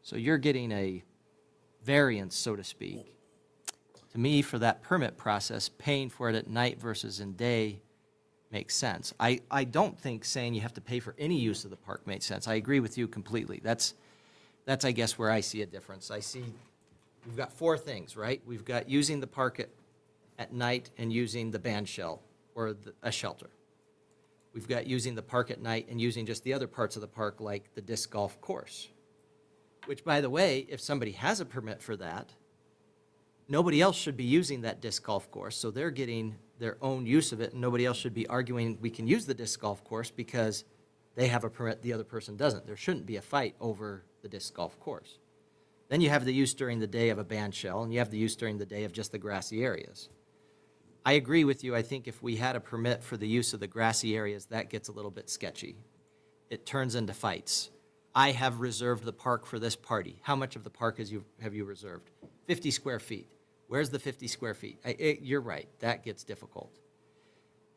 So you're getting a variance, so to speak. To me, for that permit process, paying for it at night versus in day makes sense. I don't think saying you have to pay for any use of the park makes sense. I agree with you completely. That's I guess, where I see a difference. I see, we've got four things, right? We've got using the park at night and using the band shell or a shelter. We've got using the park at night and using just the other parts of the park like the disc golf course, which, by the way, if somebody has a permit for that, nobody else should be using that disc golf course, so they're getting their own use of it, and nobody else should be arguing we can use the disc golf course because they have a permit, the other person doesn't. There shouldn't be a fight over the disc golf course. Then you have the use during the day of a band shell, and you have the use during the day of just the grassy areas. I agree with you. I think if we had a permit for the use of the grassy areas, that gets a little bit sketchy. It turns into fights. I have reserved the park for this party. How much of the park have you reserved? 50 square feet. Where's the 50 square feet? You're right, that gets difficult.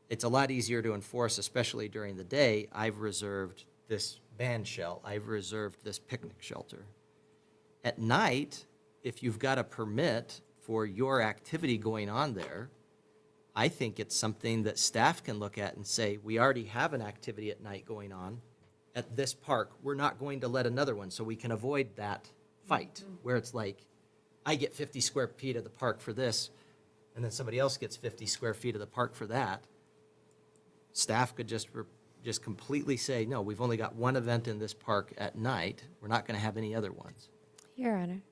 It's a lot easier to enforce, especially during the day. I've reserved this band shell. I've reserved this picnic shelter. At night, if you've got a permit for your activity going on there, I think it's something that staff can look at and say, we already have an activity at night going on at this park. We're not going to let another one, so we can avoid that fight where it's like, I get 50 square feet of the park for this, and then somebody else gets 50 square feet of the park for that. Staff could just completely say, no, we've only got one event in this park at night. We're not going to have any other ones. Your Honor,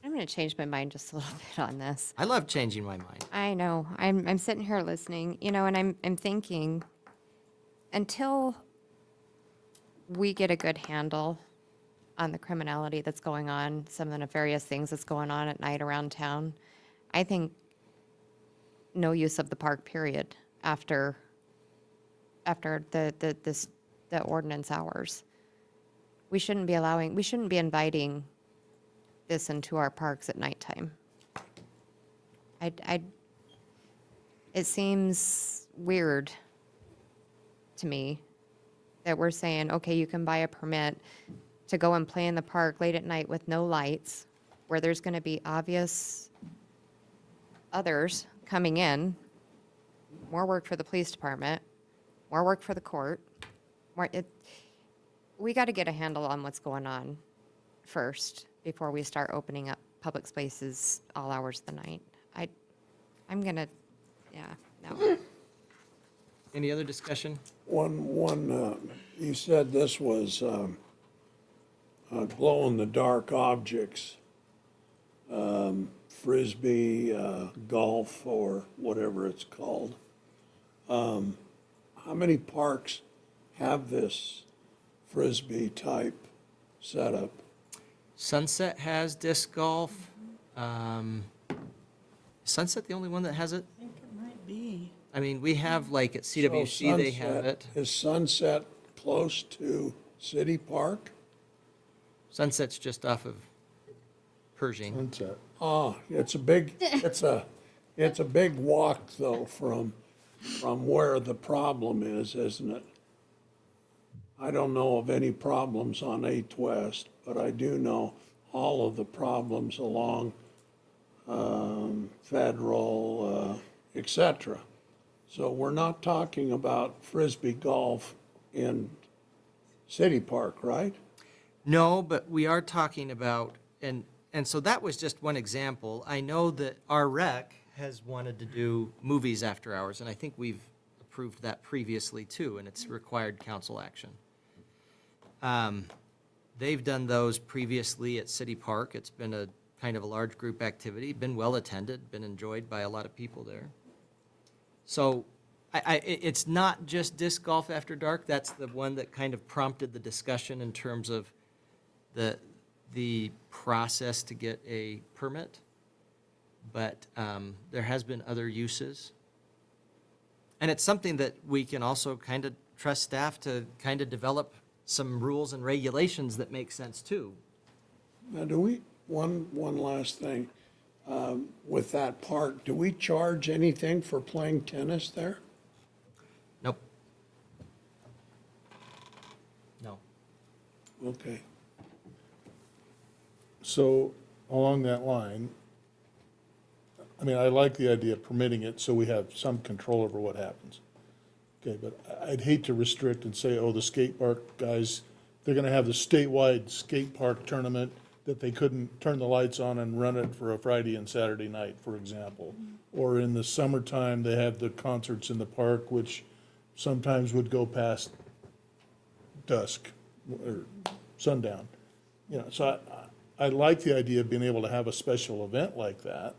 I'm going to change my mind just a little bit on this. I love changing my mind. I know. I'm sitting here listening, and I'm thinking, until we get a good handle on the criminality that's going on, some of the nefarious things that's going on at night around town, I think no use of the park, period, after the ordinance hours. We shouldn't be inviting this into our parks at nighttime. It seems weird to me that we're saying, okay, you can buy a permit to go and play in the park late at night with no lights, where there's going to be obvious others coming in, more work for the police department, more work for the court. We got to get a handle on what's going on first before we start opening up public spaces all hours of the night. No. Any other discussion? You said this was glow-in-the-dark objects, Frisbee, golf, or whatever it's called. How many parks have this Frisbee type setup? Sunset has disc golf. Is Sunset the only one that has it? I think it might be. I mean, we have like at CWC, they have it. Is Sunset close to City Park? Sunset's just off of Pershing. Sunset. It's a big walk though from where the problem is, isn't it? I don't know of any problems on 8th West, but I do know all of the problems along Federal, et cetera. So we're not talking about Frisbee golf in City Park, right? No, but we are talking about, and so that was just one example. I know that our rec has wanted to do movies after hours, and I think we've approved that previously too, and it's required council action. They've done those previously at City Park. It's been a kind of a large group activity, been well attended, been enjoyed by a lot of people there. So it's not just disc golf after dark. That's the one that kind of prompted the discussion in terms of the process to get a permit. But there has been other uses. And it's something that we can also kind of trust staff to kind of develop some rules and regulations that make sense too. Now, one last thing, with that park, do we charge anything for playing tennis there? Nope. No. Okay. So along that line, I mean, I like the idea of permitting it so we have some control over what happens. Okay, but I'd hate to restrict and say, oh, the skate park guys, they're gonna have the statewide skate park tournament that they couldn't turn the lights on and run it for a Friday and Saturday night, for example. Or in the summertime, they have the concerts in the park, which sometimes would go past dusk or sundown. You know, so I like the idea of being able to have a special event like that,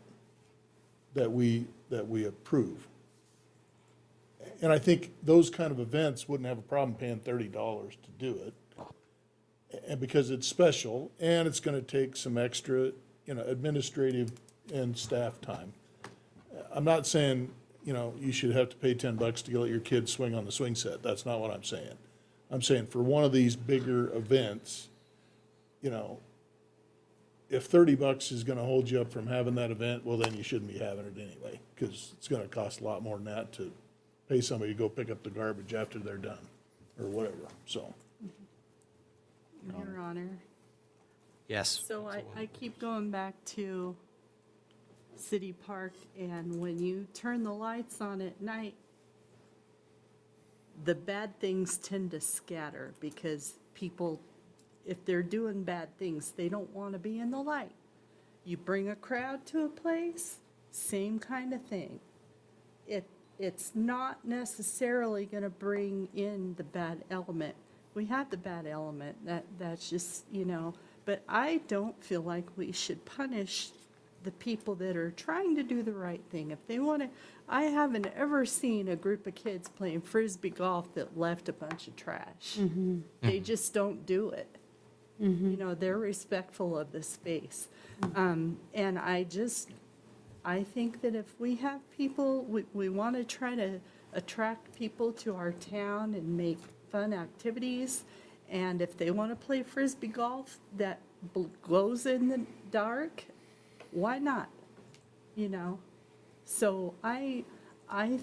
that we approve. And I think those kind of events wouldn't have a problem paying $30 to do it. And because it's special, and it's gonna take some extra, administrative and staff time. I'm not saying, you should have to pay $10 to go let your kids swing on the swing set. That's not what I'm saying. I'm saying for one of these bigger events, if $30 is gonna hold you up from having that event, well, then you shouldn't be having it anyway, because it's gonna cost a lot more than that to pay somebody to go pick up the garbage after they're done, or whatever, so. Your Honor. Yes. So I keep going back to City Park, and when you turn the lights on at night, the bad things tend to scatter because people, if they're doing bad things, they don't want to be in the light. You bring a crowd to a place, same kind of thing. It's not necessarily going to bring in the bad element. We have the bad element, that's just, but I don't feel like we should punish the people that are trying to do the right thing. If they want to, I haven't ever seen a group of kids playing Frisbee golf that left a bunch of trash. They just don't do it. They're respectful of the space. And I think that if we have people, we want to try to attract people to our town and make fun activities, and if they want to play Frisbee golf, glows in the dark, why not? So I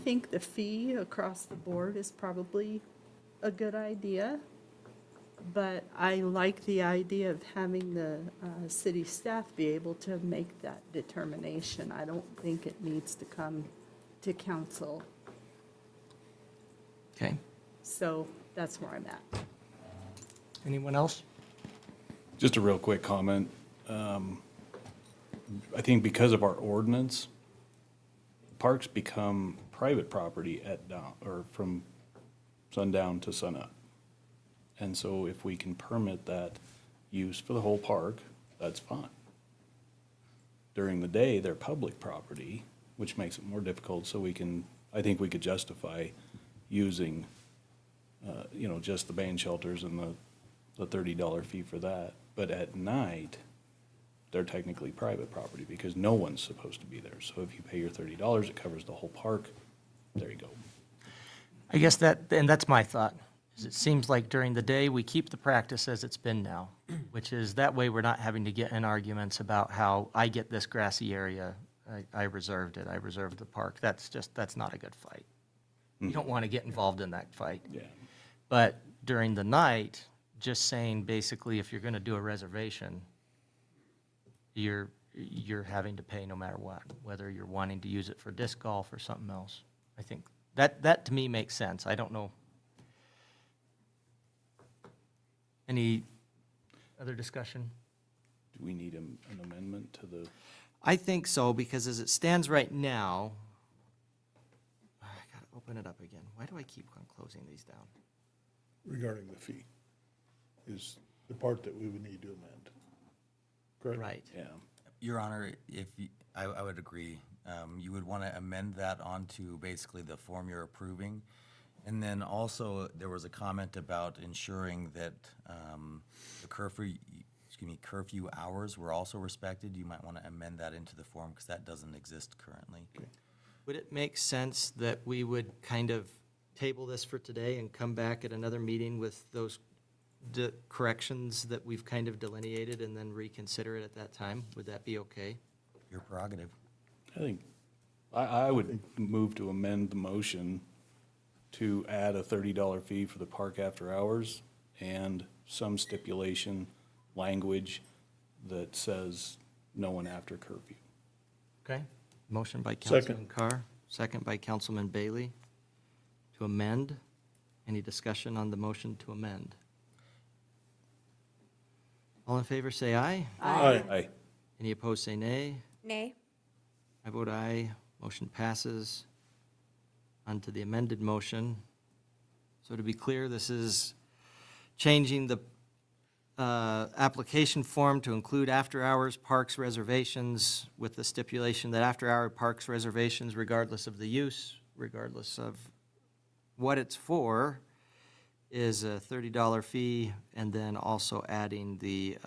think the fee across the board is probably a good idea, but I like the idea of having the city staff be able to make that determination. I don't think it needs to come to council. Okay. So that's where I'm at. Anyone else? Just a real quick comment. I think because of our ordinance, parks become private property at dawn, or from sundown to sunup. And so if we can permit that use for the whole park, that's fine. During the day, they're public property, which makes it more difficult, so I think we could justify using, just the bane shelters and the $30 fee for that. But at night, they're technically private property because no one's supposed to be there. So if you pay your $30, it covers the whole park. There you go. I guess that's my thought, is it seems like during the day, we keep the practice as it's been now, which is that way we're not having to get in arguments about how I get this grassy area, I reserved it, I reserved the park. That's not a good fight. You don't want to get involved in that fight. Yeah. But during the night, just saying basically if you're going to do a reservation, you're having to pay no matter what, whether you're wanting to use it for disc golf or something else. I think that to me makes sense. I don't know. Any other discussion? Do we need an amendment to the? I think so, because as it stands right now, I gotta open it up again. Why do I keep on closing these down? Regarding the fee is the part that we would need to amend. Correct? Right. Yeah. Your Honor, I would agree. You would want to amend that onto basically the form you're approving. And then also, there was a comment about ensuring that the curfew hours were also respected. You might want to amend that into the form because that doesn't exist currently. Would it make sense that we would kind of table this for today and come back at another meeting with those corrections that we've kind of delineated and then reconsider it at that time? Would that be okay? Your prerogative. I think, I would move to amend the motion to add a $30 fee for the park after hours and some stipulation language that says no one after curfew. Okay. Motion by Second. Councilman Carr, second by Councilman Bailey to amend. Any discussion on the motion to amend? All in favor, say aye. Aye. Any opposed, say nay. Nay. I vote aye. Motion passes. On to the amended motion. So to be clear, this is changing the application form to include after-hours parks reservations with the stipulation that after-hour parks reservations, regardless of the use, regardless of what it's for, is a $30 fee, and then also adding the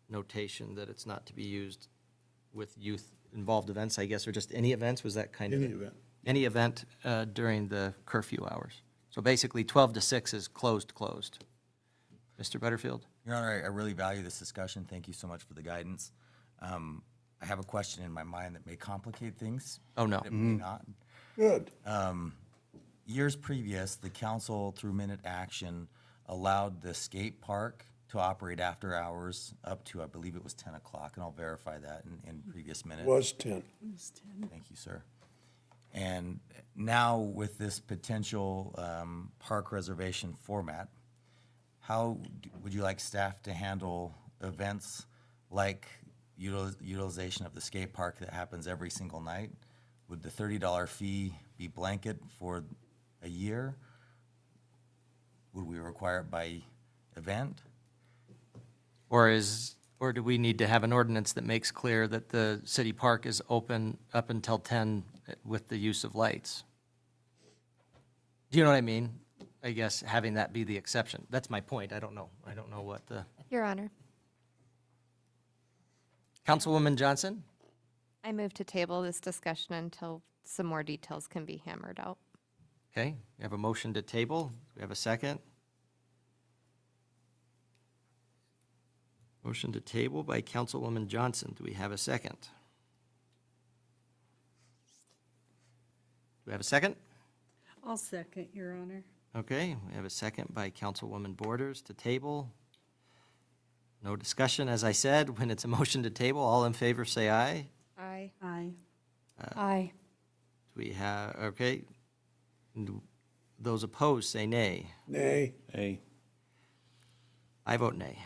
notation that it's not to be used with youth-involved events, I guess, or just any events? Was that kind of? Any event. Any event during the curfew hours. So basically, 12 to 6 is closed. Mr. Butterfield? Your Honor, I really value this discussion. Thank you so much for the guidance. I have a question in my mind that may complicate things. Oh, no. But it may not. Good. Years previous, the council, through minute action, allowed the skate park to operate after hours up to, I believe it was 10 o'clock, and I'll verify that in previous minutes. Was 10. Thank you, sir. And now with this potential park reservation format, how would you like staff to handle events like utilization of the skate park that happens every single night? Would the $30 fee be blanket for a year? Would we require it by event? Or do we need to have an ordinance that makes clear that the city park is open up until 10 with the use of lights? Do you know what I mean? I guess having that be the exception. That's my point. I don't know what the. Your Honor, Councilwoman Johnson? I move to table this discussion until some more details can be hammered out. Okay, we have a motion to table. We have a second. Motion to table by Councilwoman Johnson. Do we have a second? Do we have a second? I'll second, Your Honor. Okay, we have a second by Councilwoman Borders to table. No discussion, as I said. When it's a motion to table, all in favor say aye. Aye. Aye. Aye. Do we have, okay. Those opposed say nay. Nay. Hey, I vote nay.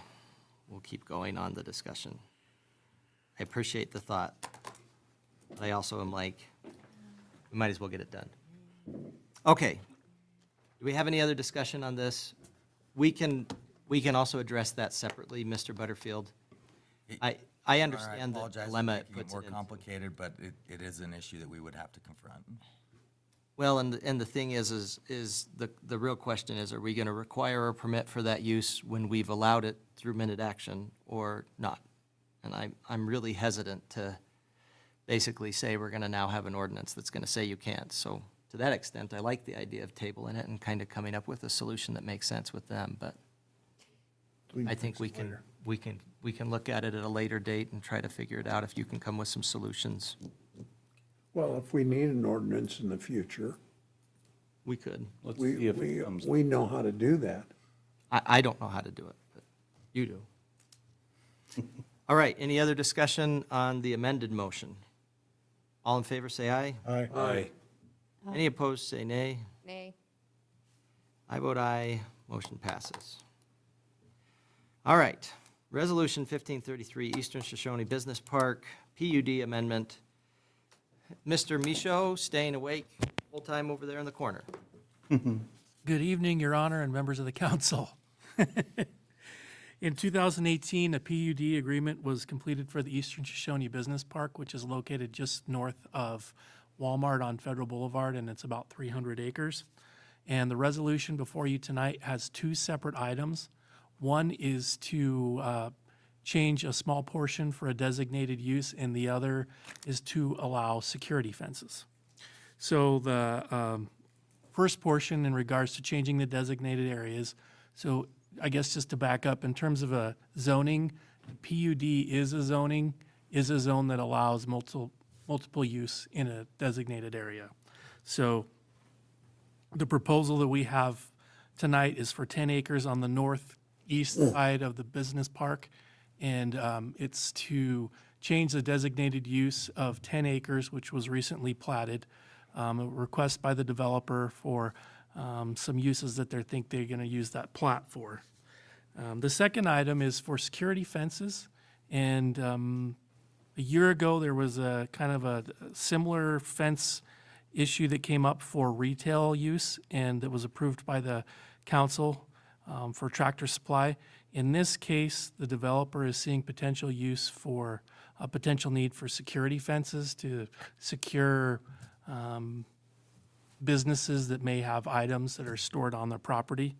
We'll keep going on the discussion. I appreciate the thought. But I also am like, we might as well get it done. Okay. Do we have any other discussion on this? We can also address that separately, Mr. Butterfield. I understand the dilemma it puts more it into. complicated, but it is an issue that we would have to confront. Well, and the thing is the real question is, are we going to require a permit for that use when we've allowed it through minute action or not? And I'm really hesitant to basically say we're going to now have an ordinance that's going to say you can't. So to that extent, I like the idea of tabling it and kind of coming up with a solution that makes sense with them, but I think we can look at it at a later date and try to figure it out if you can come with some solutions. Well, if we need an ordinance in the future, We could. let's see if it comes. we know how to do that. I don't know how to do it, but you do. All right, any other discussion on the amended motion? All in favor, say aye. Aye. Aye. Any opposed, say nay. Nay. I vote aye, motion passes. All right, Resolution 1533, Eastern Shoshone Business Park, PUD amendment. Mr. Michaud, staying awake full time over there in the corner. Good evening, Your Honor, and members of the council. In 2018, a PUD agreement was completed for the Eastern Shoshone Business Park, which is located just north of Walmart on Federal Boulevard, and it's about 300 acres. And the resolution before you tonight has two separate items. One is to change a small portion for a designated use, and the other is to allow security fences. So the first portion in regards to changing the designated areas, so I guess just to back up, in terms of a zoning, PUD is a zone that allows multiple use in a designated area. So the proposal that we have tonight is for 10 acres on the northeast side of the business park, and it's to change the designated use of 10 acres, which was recently platted. A request by the developer for some uses that they think they're going to use that plat for. The second item is for security fences, and a year ago there was a kind of a similar fence issue that came up for retail use, and that was approved by the council for Tractor Supply. In this case, the developer is seeing potential use for a potential need for security fences to secure businesses that may have items that are stored on their property.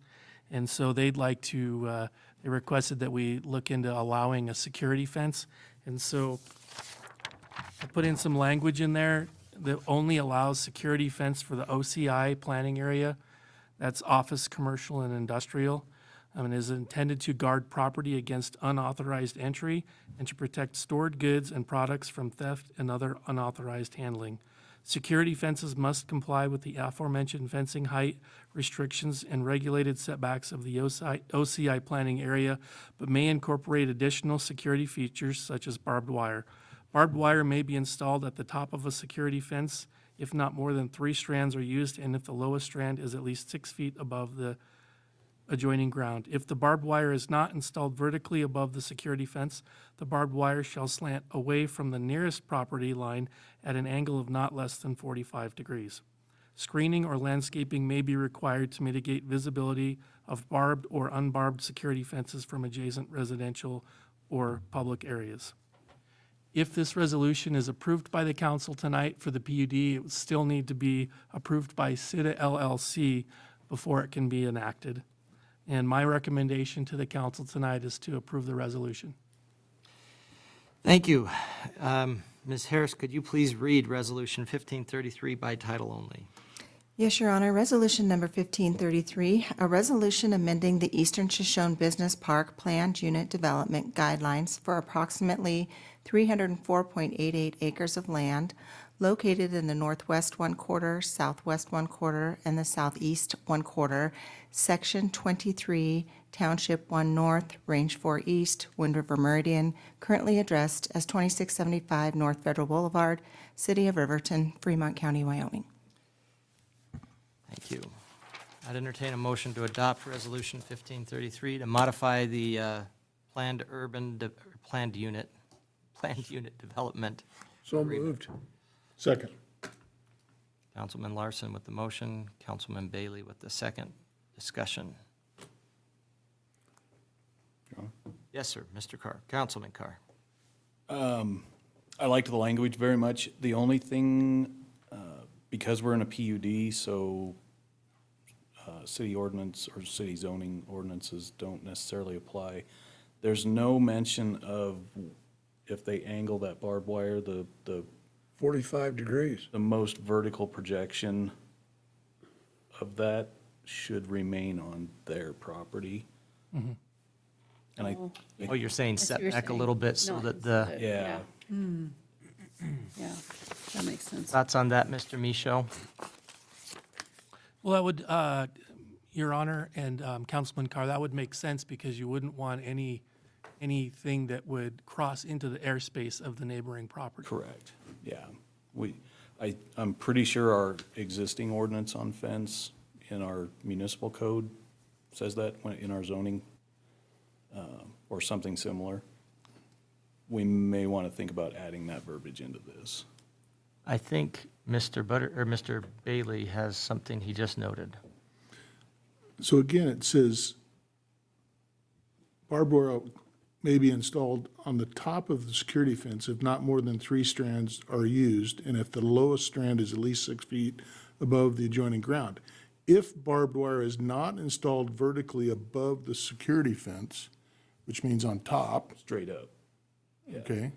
And so they'd like to, they requested that we look into allowing a security fence. And so I put in some language in there that only allows security fence for the OCI planning area. That's office, commercial, and industrial. And is intended to guard property against unauthorized entry and to protect stored goods and products from theft and other unauthorized handling. Security fences must comply with the aforementioned fencing height restrictions and regulated setbacks of the OCI planning area, but may incorporate additional security features such as barbed wire. Barbed wire may be installed at the top of a security fence if not more than 3 strands are used and if the lowest strand is at least 6 feet above the adjoining ground. If the barbed wire is not installed vertically above the security fence, the barbed wire shall slant away from the nearest property line at an angle of not less than 45 degrees. Screening or landscaping may be required to mitigate visibility of barbed or unbarbed security fences from adjacent residential or public areas. If this resolution is approved by the council tonight for the PUD, it would still need to be approved by CITA LLC before it can be enacted. And my recommendation to the council tonight is to approve the resolution. Thank you. Ms. Harris, could you please read Resolution 1533 by title only? Yes, Your Honor. Resolution number 1533, a resolution amending the Eastern Shoshone Business Park Planned Unit Development Guidelines for approximately 304.88 acres of land located in the northwest 1/4, southwest 1/4, and the southeast 1/4, Section 23, Township 1 North, Range 4 East, Wind River Meridian, currently addressed as 2675 North Federal Boulevard, City of Riverton, Fremont County, Wyoming. Thank you. I'd entertain a motion to adopt Resolution 1533 to modify the planned unit development. So moved. Second. Councilman Larson with the motion, Councilman Bailey with the second. Discussion. Yes, sir, Mr. Carr, Councilman Carr. I liked the language very much. The only thing, because we're in a PUD, so city ordinance or city zoning ordinances don't necessarily apply. There's no mention of if they angle that barbed wire, the 45 degrees. the most vertical projection of that should remain on their property. And I, Oh, you're saying I see what you're setback a saying. little bit so Not that the, yeah. Yeah, that makes sense. thoughts on that, Mr. Michaud? Well, that would, Your Honor and Councilman Carr, that would make sense because you wouldn't want anything that would cross into the airspace of the neighboring property. Correct, yeah. I'm pretty sure our existing ordinance on fence in our municipal code says that in our zoning, or something similar. We may want to think about adding that verbiage into this. I think Mr. Bailey has something he just noted. So again, it says barbed wire may be installed on the top of the security fence if not more than 3 strands are used, and if the lowest strand is at least 6 feet above the adjoining ground. If barbed wire is not installed vertically above the security fence, which means on top, Straight up. okay?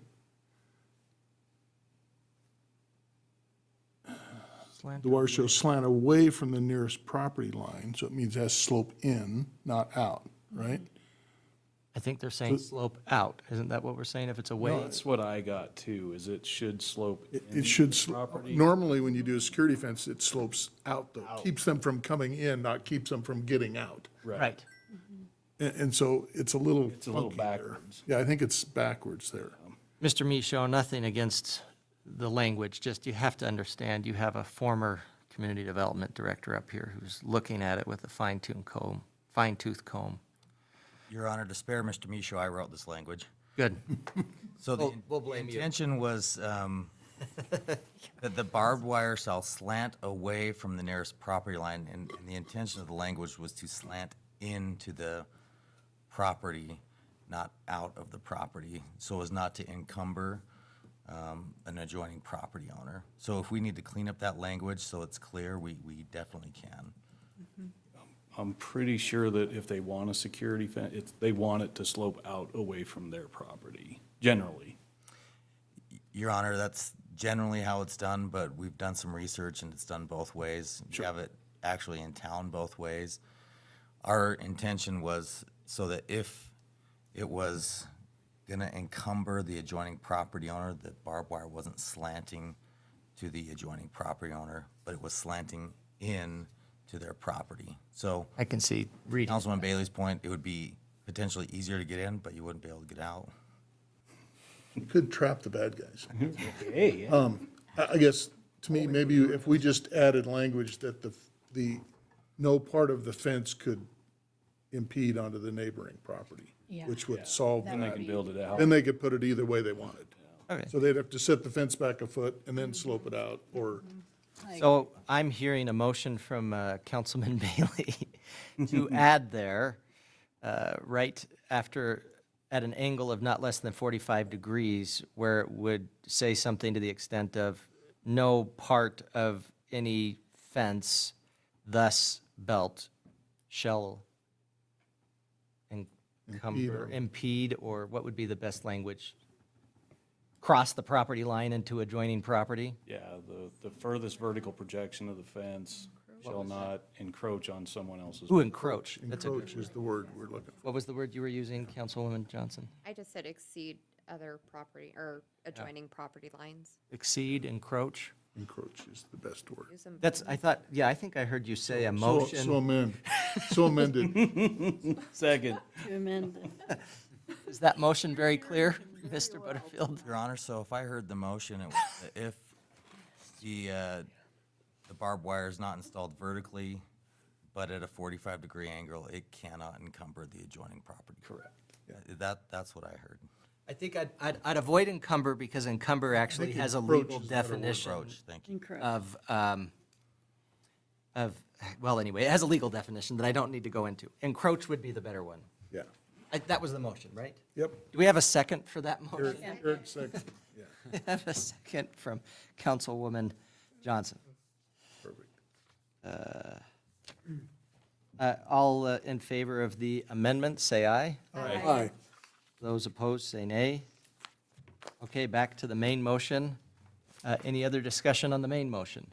The wire shall slant away from the nearest property line, so it means it has to slope in, not out, right? I think they're saying slope out. Isn't that what we're saying? If it's away? That's what I got too, is it should slope It into should, the property. normally when you do a security fence, it slopes out though. Keeps them from coming in, not keeps them from getting out. Right. And so it's a little It's a little funky there. backwards. Yeah, I think it's backwards there. Mr. Michaud, nothing against the language, just you have to understand, you have a former community development director up here who's looking at it with a fine-tooth comb. Your Honor, to spare Mr. Michaud, I wrote this language. Good. So the We'll blame you. intention was that the barbed wire shall slant away from the nearest property line, and the intention of the language was to slant into the property, not out of the property, so as not to encumber an adjoining property owner. So if we need to clean up that language so it's clear, we definitely can. I'm pretty sure that if they want a security fence, they want it to slope out away from their property, generally. Your Honor, that's generally how it's done, but we've done some research and it's done both ways. We have it actually in town both ways. Our intention was so that if it was gonna encumber the adjoining property owner, that barbed wire wasn't slanting to the adjoining property owner, but it was slanting in to their property. So I can see reading. Councilman Bailey's point, it would be potentially easier to get in, but you wouldn't be able to get out. You could trap the bad guys. Hey, I guess, to me, maybe if we just added language that the no part of the fence could impede onto the neighboring property, Yeah. which would solve then they that. can build it out. Then they could put it either way they wanted. Okay. So they'd have to set the fence back a foot and then slope it out, or, So I'm hearing a motion from Councilman Bailey to add there, right after, at an angle of not less than 45 degrees, where it would say something to the extent of no part of any fence thus built shall impede, or what would be the best language? Cross the property line into adjoining property? Yeah, the furthest vertical projection of the fence shall not encroach on someone else's. Who encroach? That's a good Encroach is the word we're looking for. What was the word you were using, Councilwoman Johnson? I just said exceed other property or adjoining property lines. Exceed, encroach? Encroach is the best word. Use them That's, I thought, yeah, I think I heard you say a So motion. amend, so amended. Second. To amend the- Is that motion very clear, Mr. Butterfield? Your Honor, so if I heard the motion, it was if the barbed wire is not installed vertically, but at a 45-degree angle, it cannot encumber the adjoining property. Correct. That's what I heard. I think I'd avoid encumber because encumber actually think has a encroach legal is the better word. definition Approach, thank you. Encroach. well, anyway, it has a legal definition that I don't need to go into. Encroach would be the better one. Yeah. That was the motion, right? Yep. Do we have a second for that motion? Eric second. Yeah, We have a second from Councilwoman Johnson. perfect. All in favor of the amendment, say aye. Aye. Those opposed, say nay. Okay, back to the main motion. Any other discussion on the main motion?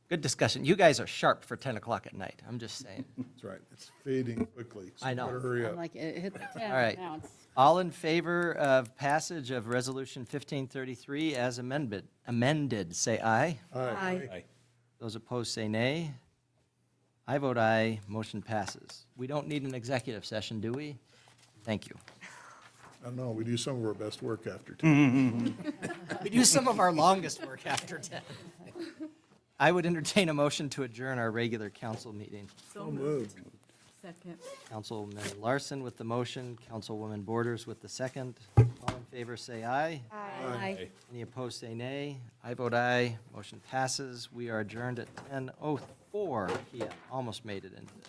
Good discussion. You guys are sharp for 10 o'clock at night, I'm just saying. That's right. It's fading quickly. So I know. better hurry I'm up. like, it hit the 10. All right. Now it's All in favor of passage of Resolution 1533 as amended, say aye. Aye. Those opposed, say nay. I vote aye, motion passes. We don't need an executive session, do we? Thank you. I don't know, we do some of our best work after 10. We do some of our longest work after 10. I would entertain a motion to adjourn our regular council meeting. So moved. Second. Councilman Larson with the motion, Councilwoman Borders with the second. All in favor, say aye. Aye. Any opposed, say nay. I vote aye, motion passes. We are adjourned at 10:04 PM. Almost made it into this.